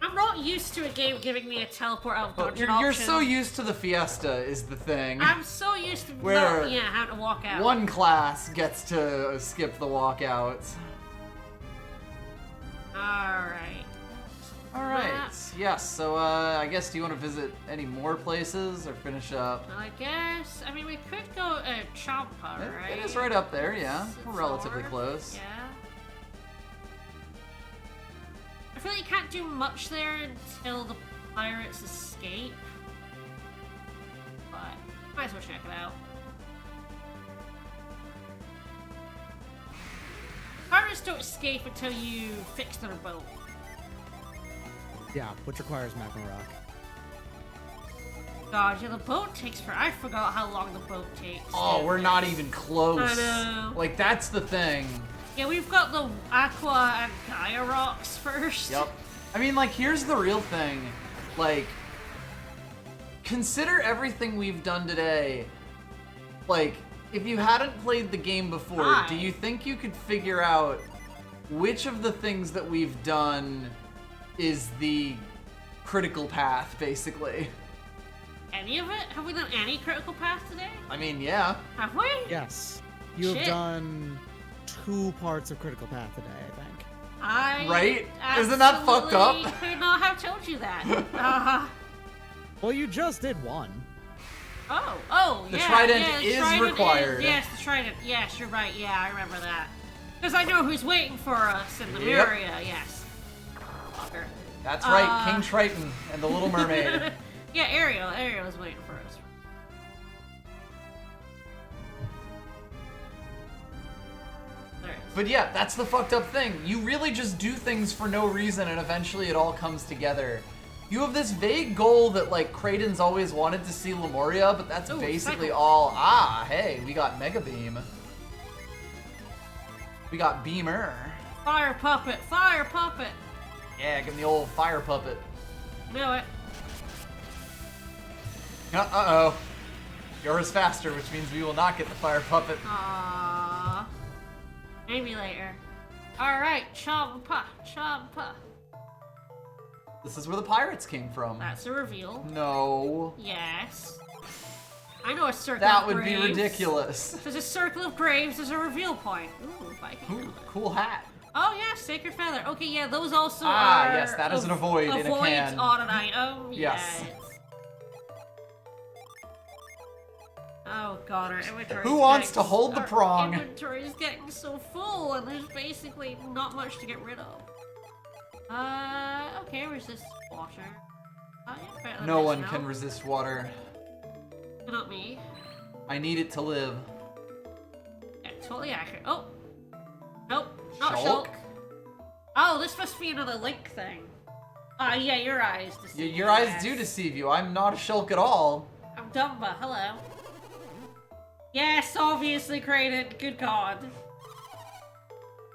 I'm not used to a game giving me a teleport out of But dungeon you're option. so used to the fiesta is the thing. I'm so used to Where having to walk out. One class gets to skip the walkouts. Alright. Alright, yes, so I guess do you want to visit any more places or finish up? I guess. I mean, we could go Champa, right? It is right up there, yeah. It's We're relatively north, close. Yeah. I feel like you can't do much there until the pirates escape. But might as well check it out. Pirates don't escape until you fix their boat. Yeah, which requires magma rock. God, yeah, the boat takes I forgot how long the boat takes. Oh, we're not even close. I know. Like, that's the thing. Yeah, we've got the Aqua and Gaia rocks first. Yep. I mean, like, here's the real thing. Like, consider everything we've done today. Like, if you hadn't played the game before, do you think you could figure out which of the things that we've done is the critical path, basically? Any of it? Have we done any critical path today? I mean, yeah. Have we? Yes. You have Shit. done 2 parts of critical path today, I think. Right? Isn't that fucked up? I could not have told you that. Well, you just did 1. The yeah. trident yeah, the is trident required. Yes, the trident. Yes, you're right. Yeah, I remember that. Because I know who's waiting for us in the Yep. area. Yes. Fucker. That's right, King Triton and the Little Mermaid. Yeah, Ariel. Ariel is waiting for us. There it is. But yeah, that's the fucked up thing. You really just do things for no reason and eventually it all comes together. You have this vague goal that, like, Kraden's always wanted to see Lemuria, but that's Ooh, basically cycle. all. Hey, we got Mega Beam. We got Beamer. Fire puppet. Fire puppet. Yeah, give me the old fire puppet. Knew it. Uh-oh. Yours faster, which means we will not get the fire puppet. Aww. Maybe later. Alright, Champa. Champa. This is where the pirates came from. That's a reveal. No. Yes. I know a circle That of would be graves. ridiculous. There's a circle of graves, there's a reveal point. Ooh, Viking Ooh, helmet. cool hat. Oh yeah, Sacred Feather. Okay, yeah, those also are... yes, that is an avoid in a avoids can. on an item. Yes. Oh god, our inventory Who wants to hold the prong? Our inventory is getting so full, and there's basically not much to get rid of. Okay, resist water. Oh, yeah, better than No this one now. can resist water. Not me. I need it to live. Yeah, totally accurate. Oh! Nope, not Shulk? Shulk. Oh, this must be another Link thing. Yeah, your eyes deceive you. Your eyes do deceive you. I'm not a Shulk at all. I'm Dumba, hello. Yes, obviously, Kraden. Good god.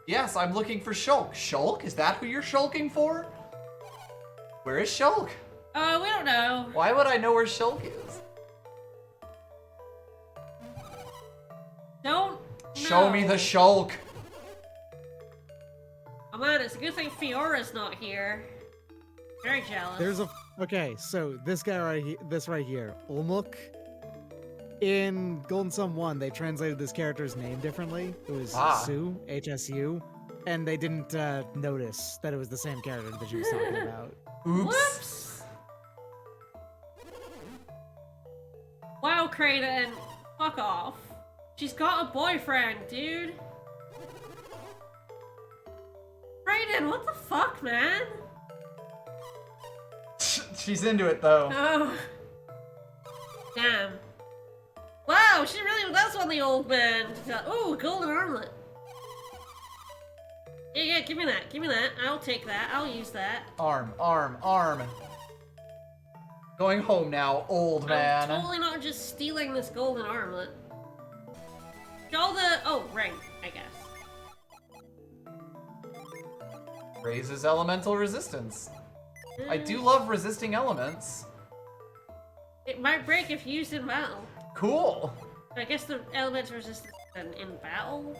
Yes, I'm looking for Shulk. Shulk? Is that who you're shulking for? Where is Shulk? We don't know. Why would I know where Shulk is? Don't Show me the Shulk. Oh man, it's a good thing Fiora's not here. Very jealous. There's a... Okay, so this guy right here, this right here, Ulmuk, In Golden Sun 1, they translated this character's name differently. It was Sue, HSU, and they didn't notice that it was the same character that she was talking about. Oops. Whoops! Wow, Kraden, fuck off. She's got a boyfriend, dude. Kraden, what the fuck, man? She's into it, though. Oh. Damn. Wow, she really does want the old man. Ooh, golden armlet. Yeah, give me that. Give me that. I'll take that. I'll use that. Arm. Going home now, old man. I'm totally not just stealing this golden armlet. All the... Oh, ring, I guess. Raises elemental resistance. I do love resisting elements. It might break if used in battle. Cool. I guess the element's resistance in battle?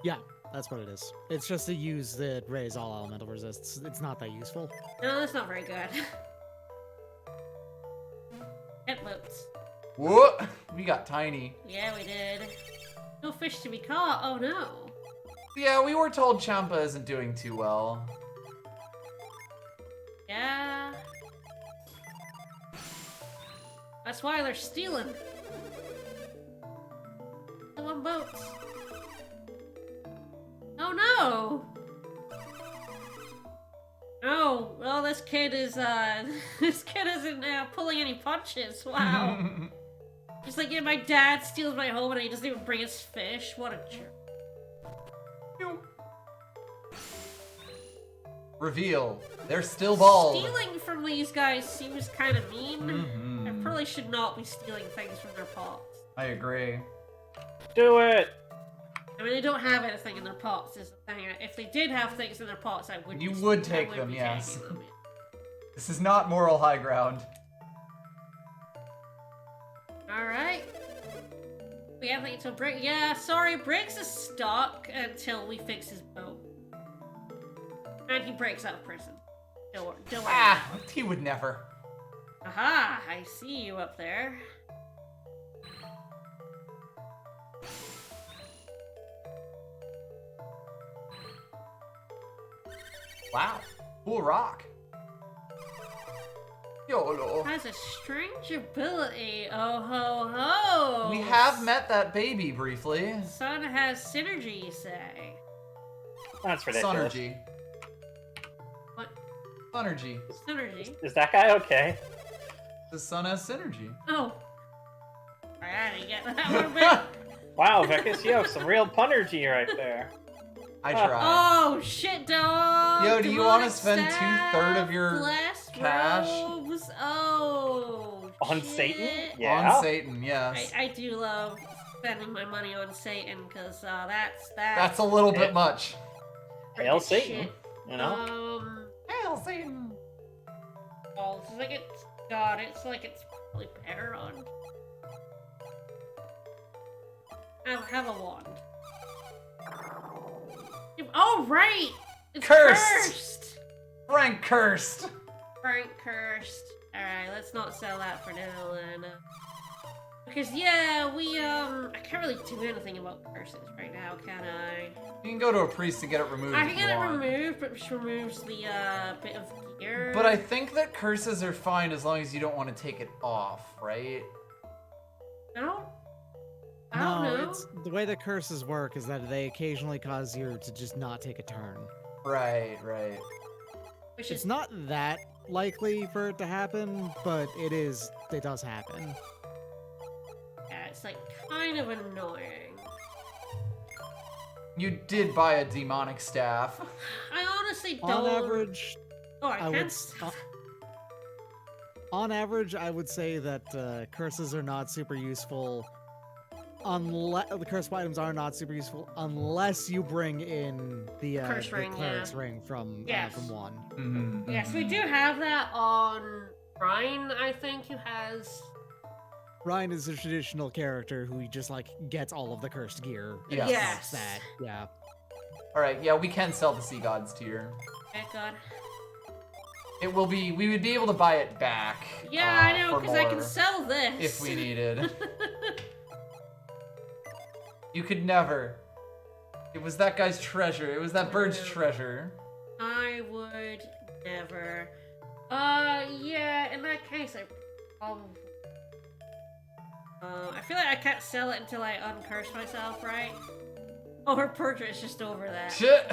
Yeah, that's what it is. It's just to use that raise all elemental resists. It's not that useful. No, that's not very good. Headboats. Whoa! We got tiny. Yeah, we did. No fish to be caught. Oh no. Yeah, we were told Champa isn't doing too well. Yeah. That's why they're stealing. Stealing boats. Oh no! Oh, well, this kid is, this kid isn't pulling any punches. Wow. Just like, yeah, my dad steals my home and he doesn't even bring his fish. What a jerk. Reveal. They're still bald. Stealing from these guys seems kind of mean. I probably should not be stealing things from their pots. I agree. Do it! I mean, they don't have anything in their pots, is the thing. If they did have things in their pots, I would. You would take them, be yes. taking them. This is not moral high ground. Alright. We have to until Briggs. Yeah, sorry, Briggs is stuck until we fix his boat. And he breaks out of prison. Don't worry. Ah, he would never. Aha, I see you up there. Wow. Cool rock. YOLO. Has a strange ability. Oh ho ho! We have met that baby briefly. Sun has synergy, you say? That's ridiculous. Sonergy. What? Sonergy. Synergy? Is that guy okay? The sun has synergy. Oh. I didn't get that one bit. Wow, Vecus, you have some real punnergy right there. I tried. Oh shit, dog! Yo, do you want to Demonic spend staff, 2/3 of your blessed cash? robes. Oh, On shit. Satan? Yeah. On Satan, yes. I do love spending my money on Satan because That's a little bit much. Hail freaking Satan, shit. you know? Hail Satan. Oh, it's like it's God. It's like it's probably better on. Have a wand. Oh right, it's Cursed. Frank cursed. Frank cursed. All right, let's not sell that for now then. Because yeah, we I can't really do anything about curses right now, can I? You can go to a priest to get it removed. I if can you get it want. removed, but which removes the bit of gear. But I think that curses are fine as long as you don't want to take it off, right? I don't know. It's the way the curses work is that they occasionally cause you to just not take a turn. Right. Which It's is not that likely for it to happen, but it does happen. yeah, it's like kind of annoying. You did buy a demonic staff. I honestly don't. On average, oh, I I can't. would on average, I would say that curses are not super useful. Unless the curse items are not super useful unless you bring in the Curse ring, cleric's yeah. ring from Yes. from one. Mm-hmm. Yes, we do have that on Ryan. I think who has. Ryan is a traditional character who just like gets all of the cursed gear. and Yes. Yes. uses that. Yeah. All right, yeah, we can sell the sea gods tier. Thank God. It will be. We would be able to buy it back. Yeah, I know, for because I can more sell this. if we needed. You could never. It was that guy's treasure. It was that bird's treasure. I would never. Yeah, in that case, I probably... I feel like I can't sell it until I uncurse myself, right? Oh, her portrait is just over that. Shit!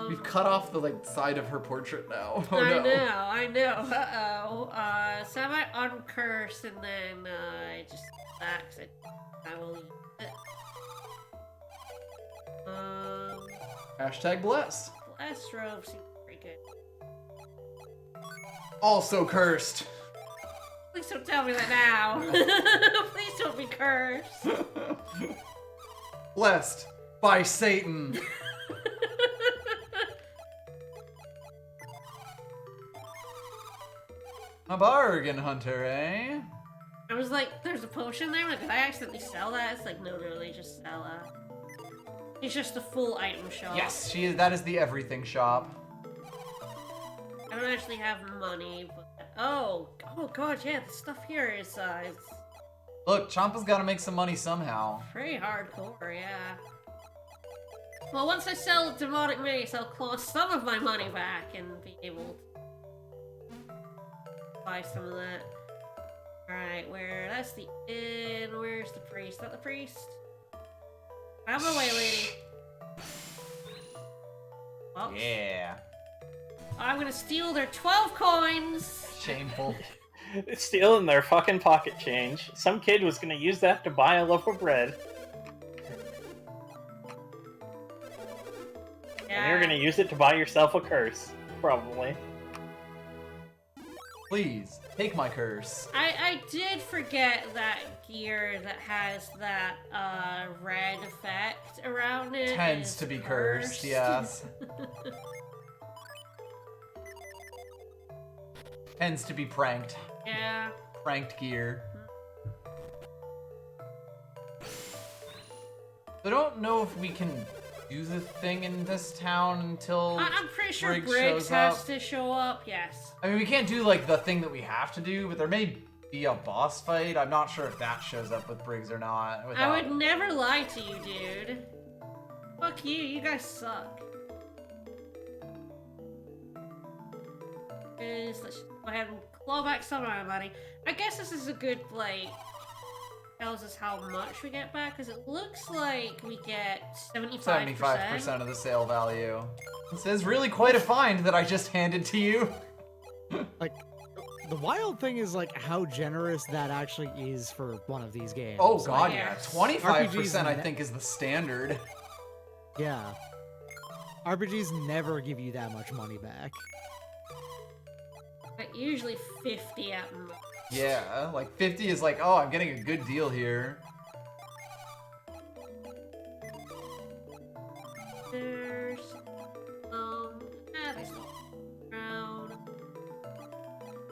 We've We've cut off the, like, side of her portrait now. Oh, I no. know. Uh-oh. So I might uncurse and then, just that, 'cause I will use it. Hashtag blessed. Blast robe seems pretty good. Also cursed. Please don't tell me that now. Please don't be cursed. Blessed by Satan. A bargain hunter, eh? I was like, there's a potion there? Like, did I accidentally sell that? It's like, no, they just sell it's just a full item shop. Yes, she is. That is the everything shop. I don't actually have money, but... Oh god, yeah, the stuff here is, it's Look, Champa's got to make some money somehow. pretty hardcore, yeah. Well, once I sell demonic mace, I'll claw some of my money back and be able to buy some of that. Alright, that's the inn. Where's the priest? Not the priest? Out of my way, lady. Well, Yeah. I'm gonna steal their 12 coins! Shameful. It's stealing their fucking pocket change. Some kid was gonna use that to buy a loaf of bread. And you're gonna use it to buy yourself a curse. Probably. Please, take my curse. I did forget that gear that has that red effect around it. Tends is to be cursed, yes. Tends to be pranked. Yeah. Pranked gear. I don't know if we can do the thing in this town until I'm pretty sure Briggs Briggs shows has up. to show up, yes. I mean, we can't do like the thing that we have to do, but there may be a boss fight. I'm not sure if that shows up with Briggs or not. I would never lie to you, dude. Fuck you guys suck. Let's just go ahead and claw back some of our money. I guess this is a good, like, tells us how much we get back, because it looks like we get 75%. 75% of the sale value. This is really quite a find that I just handed to you. Like, the wild thing is, like, how generous that actually is for one of these games. Oh god, Like, yeah. Yes. 25% I RPGs think is the standard. yeah. RPGs never give you that much money back. Like, usually 50 at most. Yeah, like 50 is like, oh, I'm getting a good deal here. There's there's no around.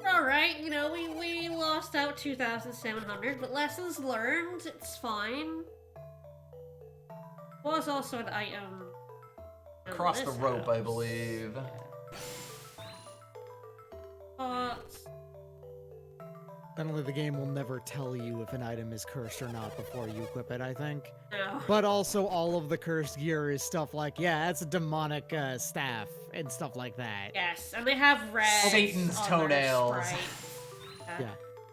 Alright, you know, we lost out 2,700, but lessons learned, it's fine. Was also an item Across the this rope, I house. believe. Generally, the game will never tell you if an item is cursed or not before you equip it, I think. No. But also, all of the cursed gear is stuff like, yeah, that's a demonic staff and stuff like that. Yes, and they have red. Satan's toenails. Yeah.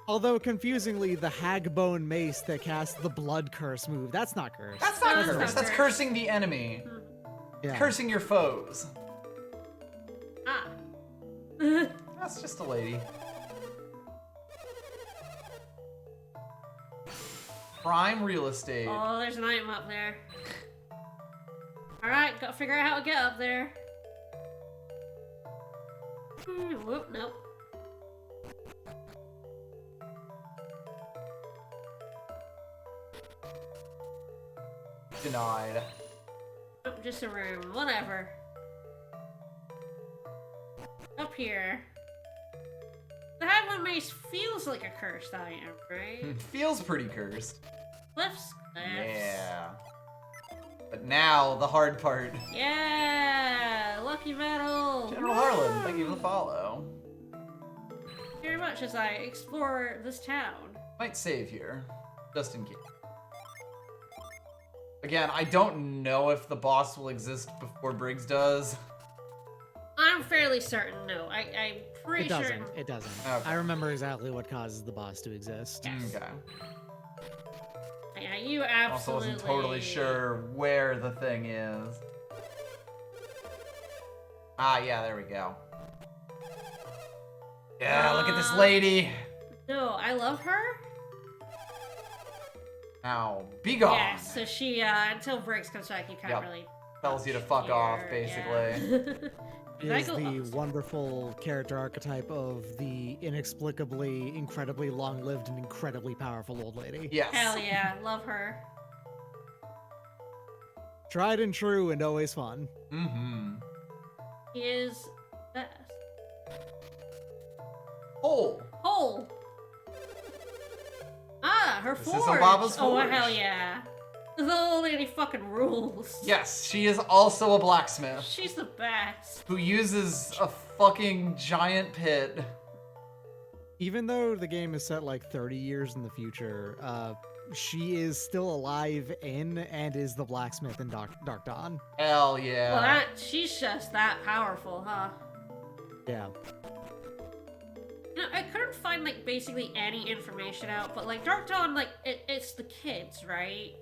Although, confusingly, the hag bone mace that casts the blood curse move, that's not cursed. That's not That's curse. not That's cursed. cursing the enemy. Yeah. Cursing your foes. Ah. That's just a lady. Prime real estate. Oh, there's an item up there. Alright, gotta figure out how to get up there. Whoop, nope. Denied. Nope, just a room. Whatever. Up here. The Hagman Mace feels like a cursed item, right? Feels pretty cursed. Cliffs? Cliffs. Yeah. But now, the hard part. Yeah! Lucky medal! General Harlan, thank you for the follow. Very much as I explore this town. Might save here, just in case. Again, I don't know if the boss will exist before Briggs does. I'm fairly certain, no. I'm pretty sure. It doesn't. Okay. I remember exactly what causes the boss to exist. Yes. Okay. Yeah, you Also absolutely. wasn't totally sure where the thing is. Ah, yeah, there we go. Yeah, look at this lady. No, I love her. Now, be gone. Yeah, so she, until Briggs comes back, you can't Yep. really. Tells you to fuck off, basically. Yeah. Is the wonderful character archetype of the inexplicably, incredibly long-lived, and incredibly powerful old lady. Yes. Hell yeah, love her. Tried and true and always fun. Mm-hmm. He is best. Hole. Hole. Ah, her This is forge. Obaba's Oh forge. hell yeah. The old lady fucking rules. Yes, she is also a blacksmith She's the best. who uses a fucking giant pit. Even though the game is set like 30 years in the future, she is still alive in and is the blacksmith in Dark Dawn. Hell yeah. Well, she's just that powerful, huh? Yeah. You know, I couldn't find like basically any information out, but like Dark Dawn, like it's the kids, right?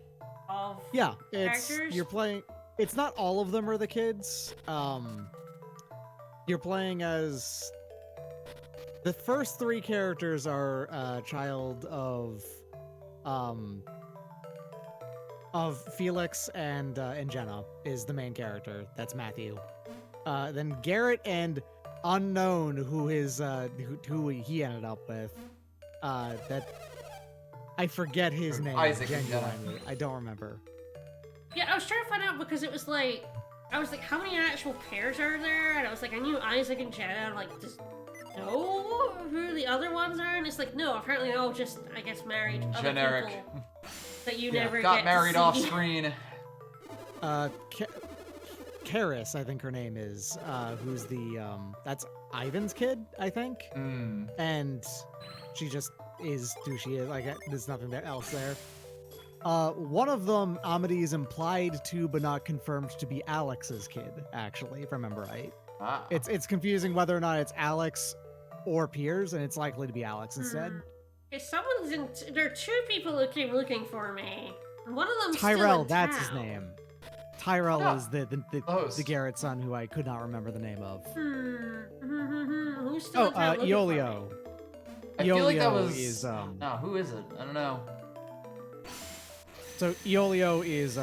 Of Yeah, it's characters? you're playing. It's not all of them are the kids. You're playing as the first three characters are a child of Felix and Jenna is the main character. That's Matthew. Then Garrett and unknown who is who he ended up with. That I forget his name. Isaac and Jenna. Genuinely, I don't remember. Yeah, I was trying to find out because it was like, I was like, how many actual pairs are there? And I was like, I knew Isaac and Jenna. I'm like, just know who the other ones are? And it's like, no, apparently they're all just, I guess, married other Generic. people that you Yeah. never Got get married to off see. screen. Karis, I think her name is, who's the, that's Ivan's kid, I think? Mm. And she just is who she is. Like, there's nothing else there. One of them, Amity, is implied to, but not confirmed to be Alex's kid, actually, if I remember right. Ah. It's confusing whether or not it's Alex or Piers, and it's likely to be Alex instead. Okay, someone's in. There are two people who came looking for me. And one of them's still Tyrell, in that's his town. name. Tyrell Oh. is the Close. Garrett son who I could not remember the name of. Who's still Oh, in town looking for me? Iolio. I feel like that Iolio was. is, No, who is it? I don't know. So Iolio is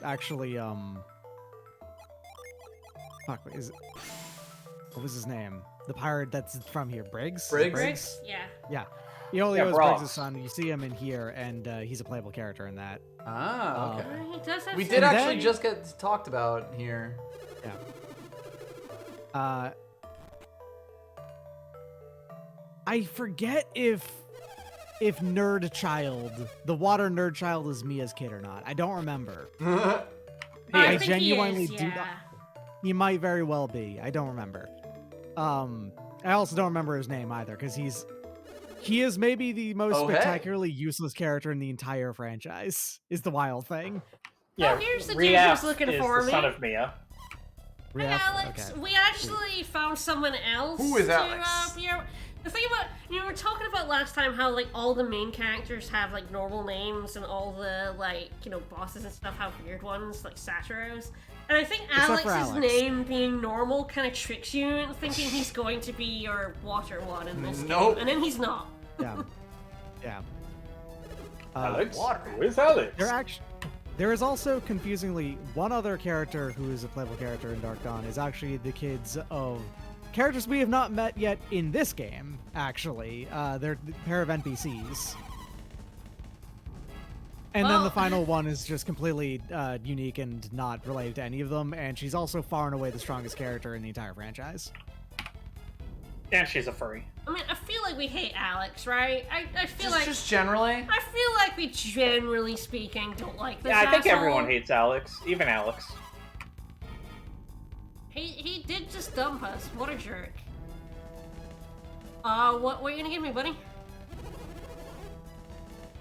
actually fuck, is what was his name? The pirate that's from here, Briggs. Is it Briggs? Briggs? Yeah. Yeah. Iolio is Briggs. Briggs' son. You see him in here, and he's a playable character in that. Ah, okay. He does have We some- did And actually then- just get talked about here. Yeah. I forget if Nerd Child, the water Nerd Child, is Mia's kid or not. I don't remember. I I think genuinely he is, do yeah. not- He might very well be. I don't remember. I also don't remember his name either, because he is maybe the most Oh, hey. spectacularly useless character in the entire franchise. Is the wild thing. Yeah, here's the dude Riaf who's looking is for the me. son of Mia. Hi, Riaf? Alex. Okay. We actually found someone else. Who is to, Alex? the thing about, we were talking about last time how, like, all the main characters have, like, normal names and all the, like, bosses and stuff have weird ones, like Saturos. And I think Except for Alex's Alex. name being normal kind of tricks you into thinking he's going to be your water one in this Nope. game. And then he's not. Yeah. Yeah. Alex? water. Who is Alex? There is also, confusingly, one other character who is a playable character in Dark Dawn is actually the kids of characters we have not met yet in this game, actually. They're a pair of NPCs. And then Well- the final one is just completely unique and not related to any of them, and she's also far and away the strongest character in the entire franchise. And she's a furry. I mean, I feel like we hate Alex, right? I feel like Just generally. I feel like we, generally speaking, don't like this Yeah, I think asshole. everyone hates Alex, even Alex. He did just dump us. What a jerk. What are you gonna give me, buddy?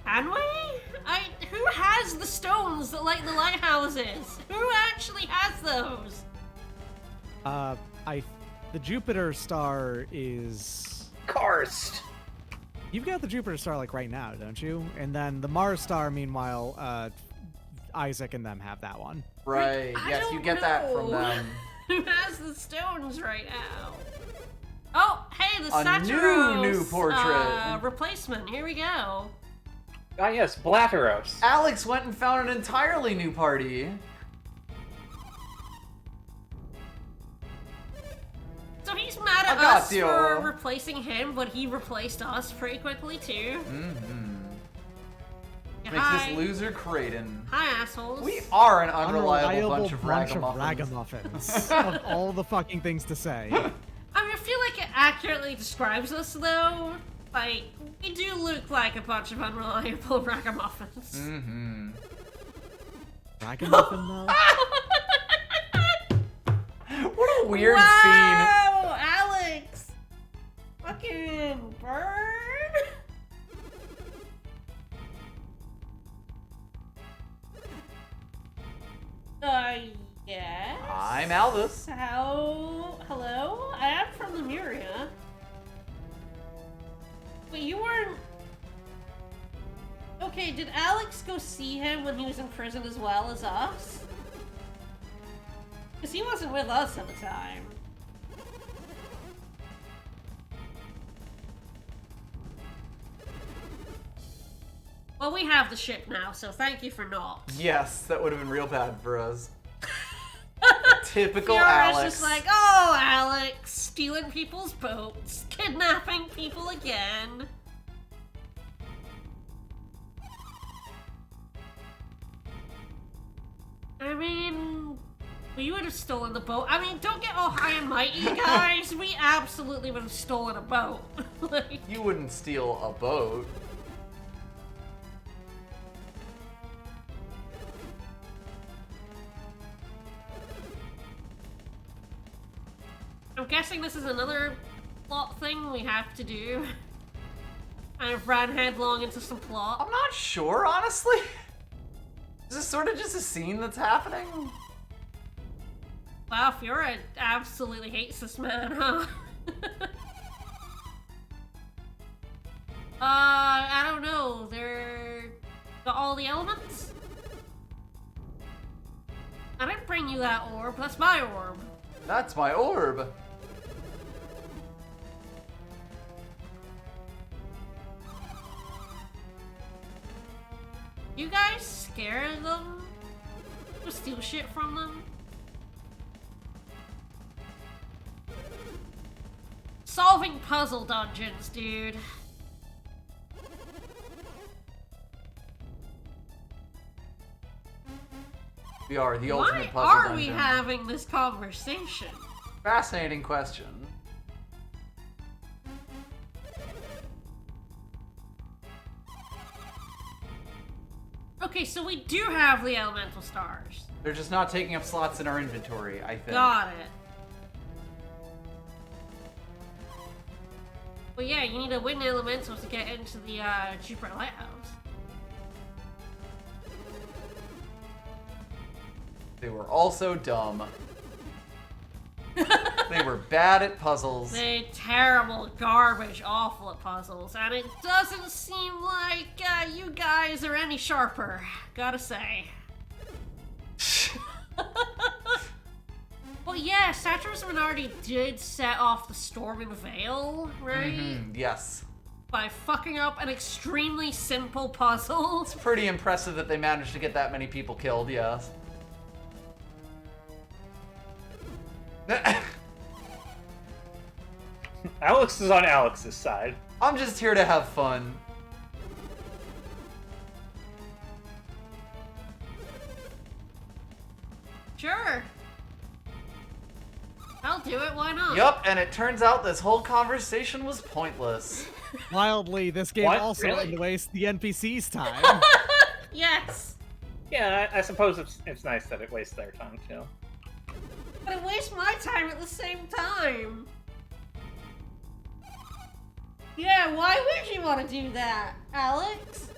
Can we? Who has the stones that like the lighthouses? Who actually has those? The Jupiter star is. Karst! You've got the Jupiter star like right now, don't you? And then the Mars star, meanwhile, Isaac and them have that one. Right. I Yes, don't you get that from know. them. Who has the stones right now? Oh, hey, the A Saturos, new portrait. Replacement. Here we go. Ah, yes, Blatteros. Alex went and found an entirely new party. So he's mad at us Agatio. for replacing him, but he replaced us pretty quickly too. Mm-hmm. Yeah, Makes hi. this loser Kraden. Hi, assholes. We are an unreliable bunch of ragamuffins. ragamuffins. Of all the fucking things to say. I mean, I feel like it accurately describes us, though. Like, we do look like a bunch of unreliable ragamuffins. Mm-hmm. Ragamuffin, though? What a weird scene. Wow, Alex! Fucking bird! Yes? I'm Albus. Hello? I am from Lemuria. Wait, you weren't... Okay, did Alex go see him when he was in prison as well as us? Because he wasn't with us at the time. Well, we have the ship now, so thank you for not. Yes, that would have been real bad for us. Typical Fiora's Alex. just like, oh, Alex, stealing people's boats, kidnapping people again. I mean, we would have stolen the boat. I mean, don't get all high and mighty, guys. We absolutely would have stolen a boat. Like, You wouldn't steal a boat. I'm guessing this is another plot thing we have to do. I've ran headlong into some plot. I'm not sure, honestly. Is this sort of just a scene that's happening? Wow, Fiora absolutely hates this man, huh? I don't know. They're got all the elements? I didn't bring you that orb. That's my orb. That's my orb. You guys scare them? Or steal shit from them? Solving puzzle dungeons, dude. We are the Why ultimate puzzle are dungeon. we having this conversation? Fascinating question. Okay, so we do have the elemental stars. They're just not taking up slots in our inventory, I think. Got it. Well, yeah, you need to win elementals to get into the Jupiter Lighthouse. They were also dumb. They were bad at puzzles. They terrible, garbage, awful at puzzles, and it doesn't seem like you guys are any sharper, gotta say. Well, yeah, Satyrus Minardi did set off the Storm in Vale, right? Mhm, yes. By fucking up an extremely simple puzzle. It's pretty impressive that they managed to get that many people killed, yes. Alex is on Alex's side. I'm just here to have fun. Sure. I'll do it, why not? Yup, and it turns out this whole conversation was pointless. Wildly, this game What? also Really? wastes the NPC's time. Yes! Yeah, I suppose it's nice that it wastes their time too. But it wastes my time at the same time. Yeah, why would you want to do that, Alex?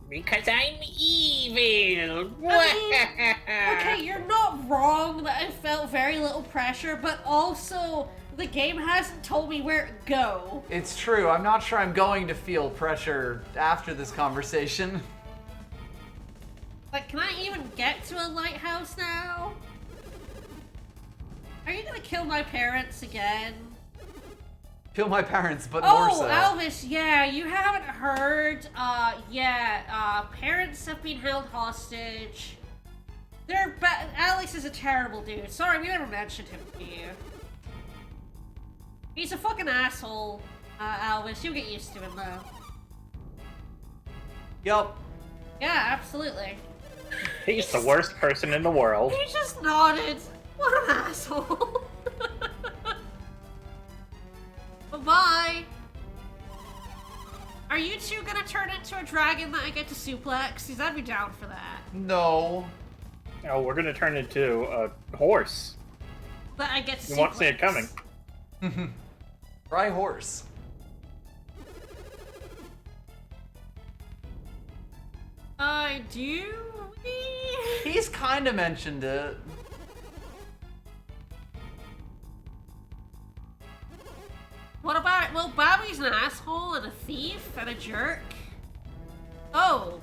Because I'm evil. Okay, you're not wrong that I felt very little pressure, but also the game hasn't told me where to go. It's true, I'm not sure I'm going to feel pressure after this conversation. Like, can I even get to a lighthouse now? Are you gonna kill my parents again? Kill my parents, but more so. Oh, Elvis, yeah, you haven't heard. Parents have been held hostage. Alex is a terrible dude. Sorry, we never mentioned him to you. He's a fucking asshole, Elvis. You'll get used to him, though. Yup. Yeah, absolutely. He's the worst person in the world. He just nodded. What an asshole. Bye-bye. Are you two gonna turn into a dragon that I get to suplex? Because I'd be down for that. No. Oh, we're gonna turn into a horse. That I get to suplex. You won't see it coming. Try horse. Do we? He's kinda mentioned it. What about it? Well, Bobby's an asshole and a thief and a jerk. Oh,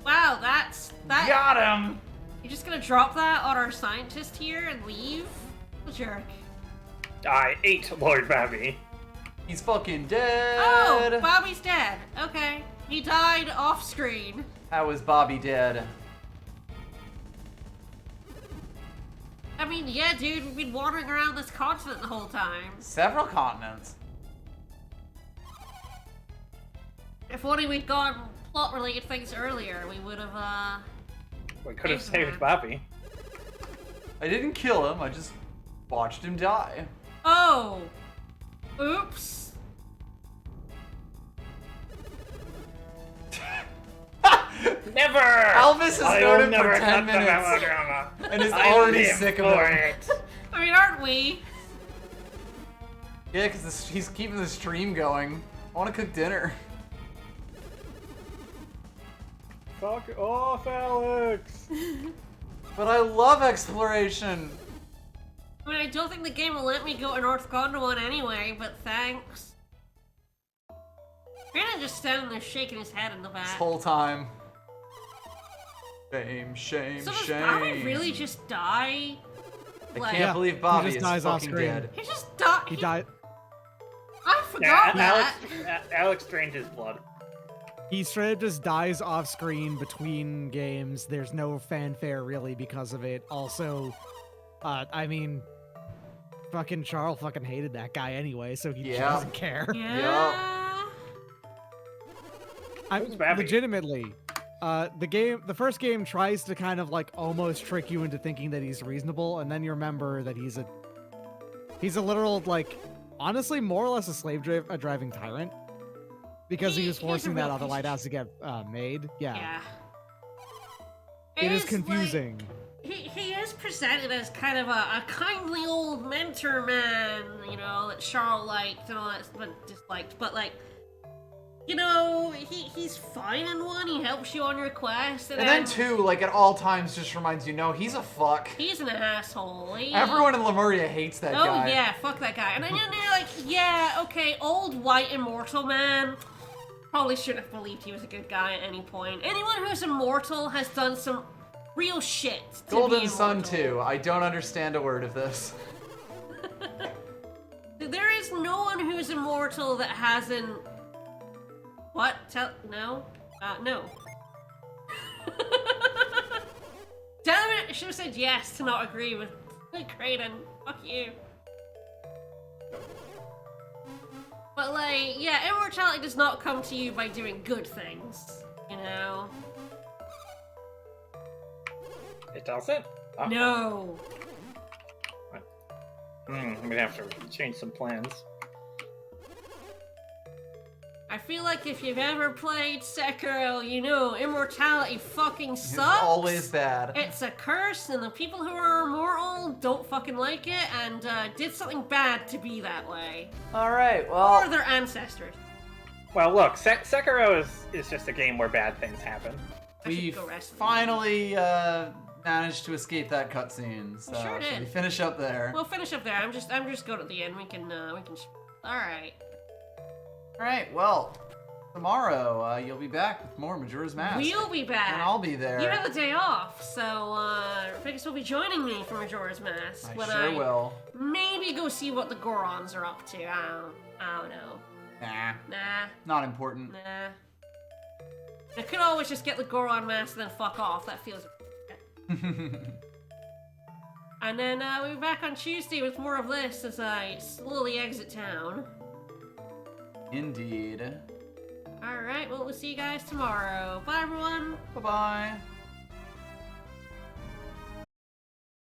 wow, that's that. Got him! You're just gonna drop that on our scientist here and leave? A jerk. I ate Lord Babby. He's fucking dead! Oh, Bobby's dead. Okay. He died off screen. How is Bobby dead? I mean, yeah, dude, we've been wandering around this continent the whole time. Several continents. If only we'd gone plot-related things earlier, we would have, We could have Thanks, saved man. Bobby. I didn't kill him, I just watched him die. Oh! Oops. Never! Elvis has I known will him never for 10 cut the minutes melodrama. and is I already live sick of for it. it. I mean, aren't we? Yeah, because he's keeping the stream going. I want to cook dinner. Fuck off, Alex! But I love exploration. I mean, I don't think the game will let me go to North Gondor anyway, but thanks. Brandon just standing there shaking his head in the This back. whole time. Shame, shame, So does shame. Bobby really just die? I Like- can't Yeah, believe he Bobby just is dies off fucking screen. dead. He just died. He died. I forgot that. Alex drained his blood. He straight up just dies off screen between games. There's no fanfare really because of it. Also, I mean, fucking Charles fucking hated that guy anyway, so he Yeah. doesn't care. Yeah. I'm Babby? legitimately. The first game tries to kind of like almost trick you into thinking that he's reasonable, and then you remember that he's a literal like, honestly, more or less a driving tyrant, because he was He's a forcing that real other piece of lighthouse to get made. Yeah, Yeah. it is like- confusing. he is presented as kind of a kindly old mentor man, you know, that Charles liked and all that, but disliked. But like, you know, he's fine in one. He helps you on your quest, And then two, like at all times, just reminds you, no, he's a fuck. he's an asshole. Everyone in Lemuria hates that Oh guy. yeah, fuck that guy. And then you're like, yeah, okay, old white immortal man. Probably shouldn't have believed he was a good guy at any point. Anyone who's immortal has done some real shit. To Golden be Sun immortal. 2. I don't understand a word of this. There is no one who's immortal that hasn't. What? No? No. Damn it! I should have said yes to not agree with Creighton. Fuck you. But like, yeah, immortality does not come to you by doing good things, you know? It doesn't? Oh. No. I'm gonna have to change some plans. I feel like if you've ever played Sekiro, you know immortality fucking It's sucks. always bad. It's a curse, and the people who are immortal don't fucking like it, and did something bad to be that way. Alright, Or well, their ancestors. Well, look, Sekiro is just a game where bad things happen. I should we go rest. finally managed to escape that cutscene. So sure should did. we finish up there? We'll finish up there. I'm just going to the end. We can. All right. Alright, well, tomorrow you'll be back with more Majora's Mask. We'll be back. And I'll be there. You had the day off, so Vegas will be joining me for Majora's Mask. I sure will. Maybe go see what the Gorons are up to. I don't know. Nah, Nah. not important. Nah. I could always just get the Goron mask and then fuck off. That feels. And then we'll be back on Tuesday with more of this as I slowly exit town. Indeed. Alright, well, we'll see you guys tomorrow. Bye, everyone. Bye-bye.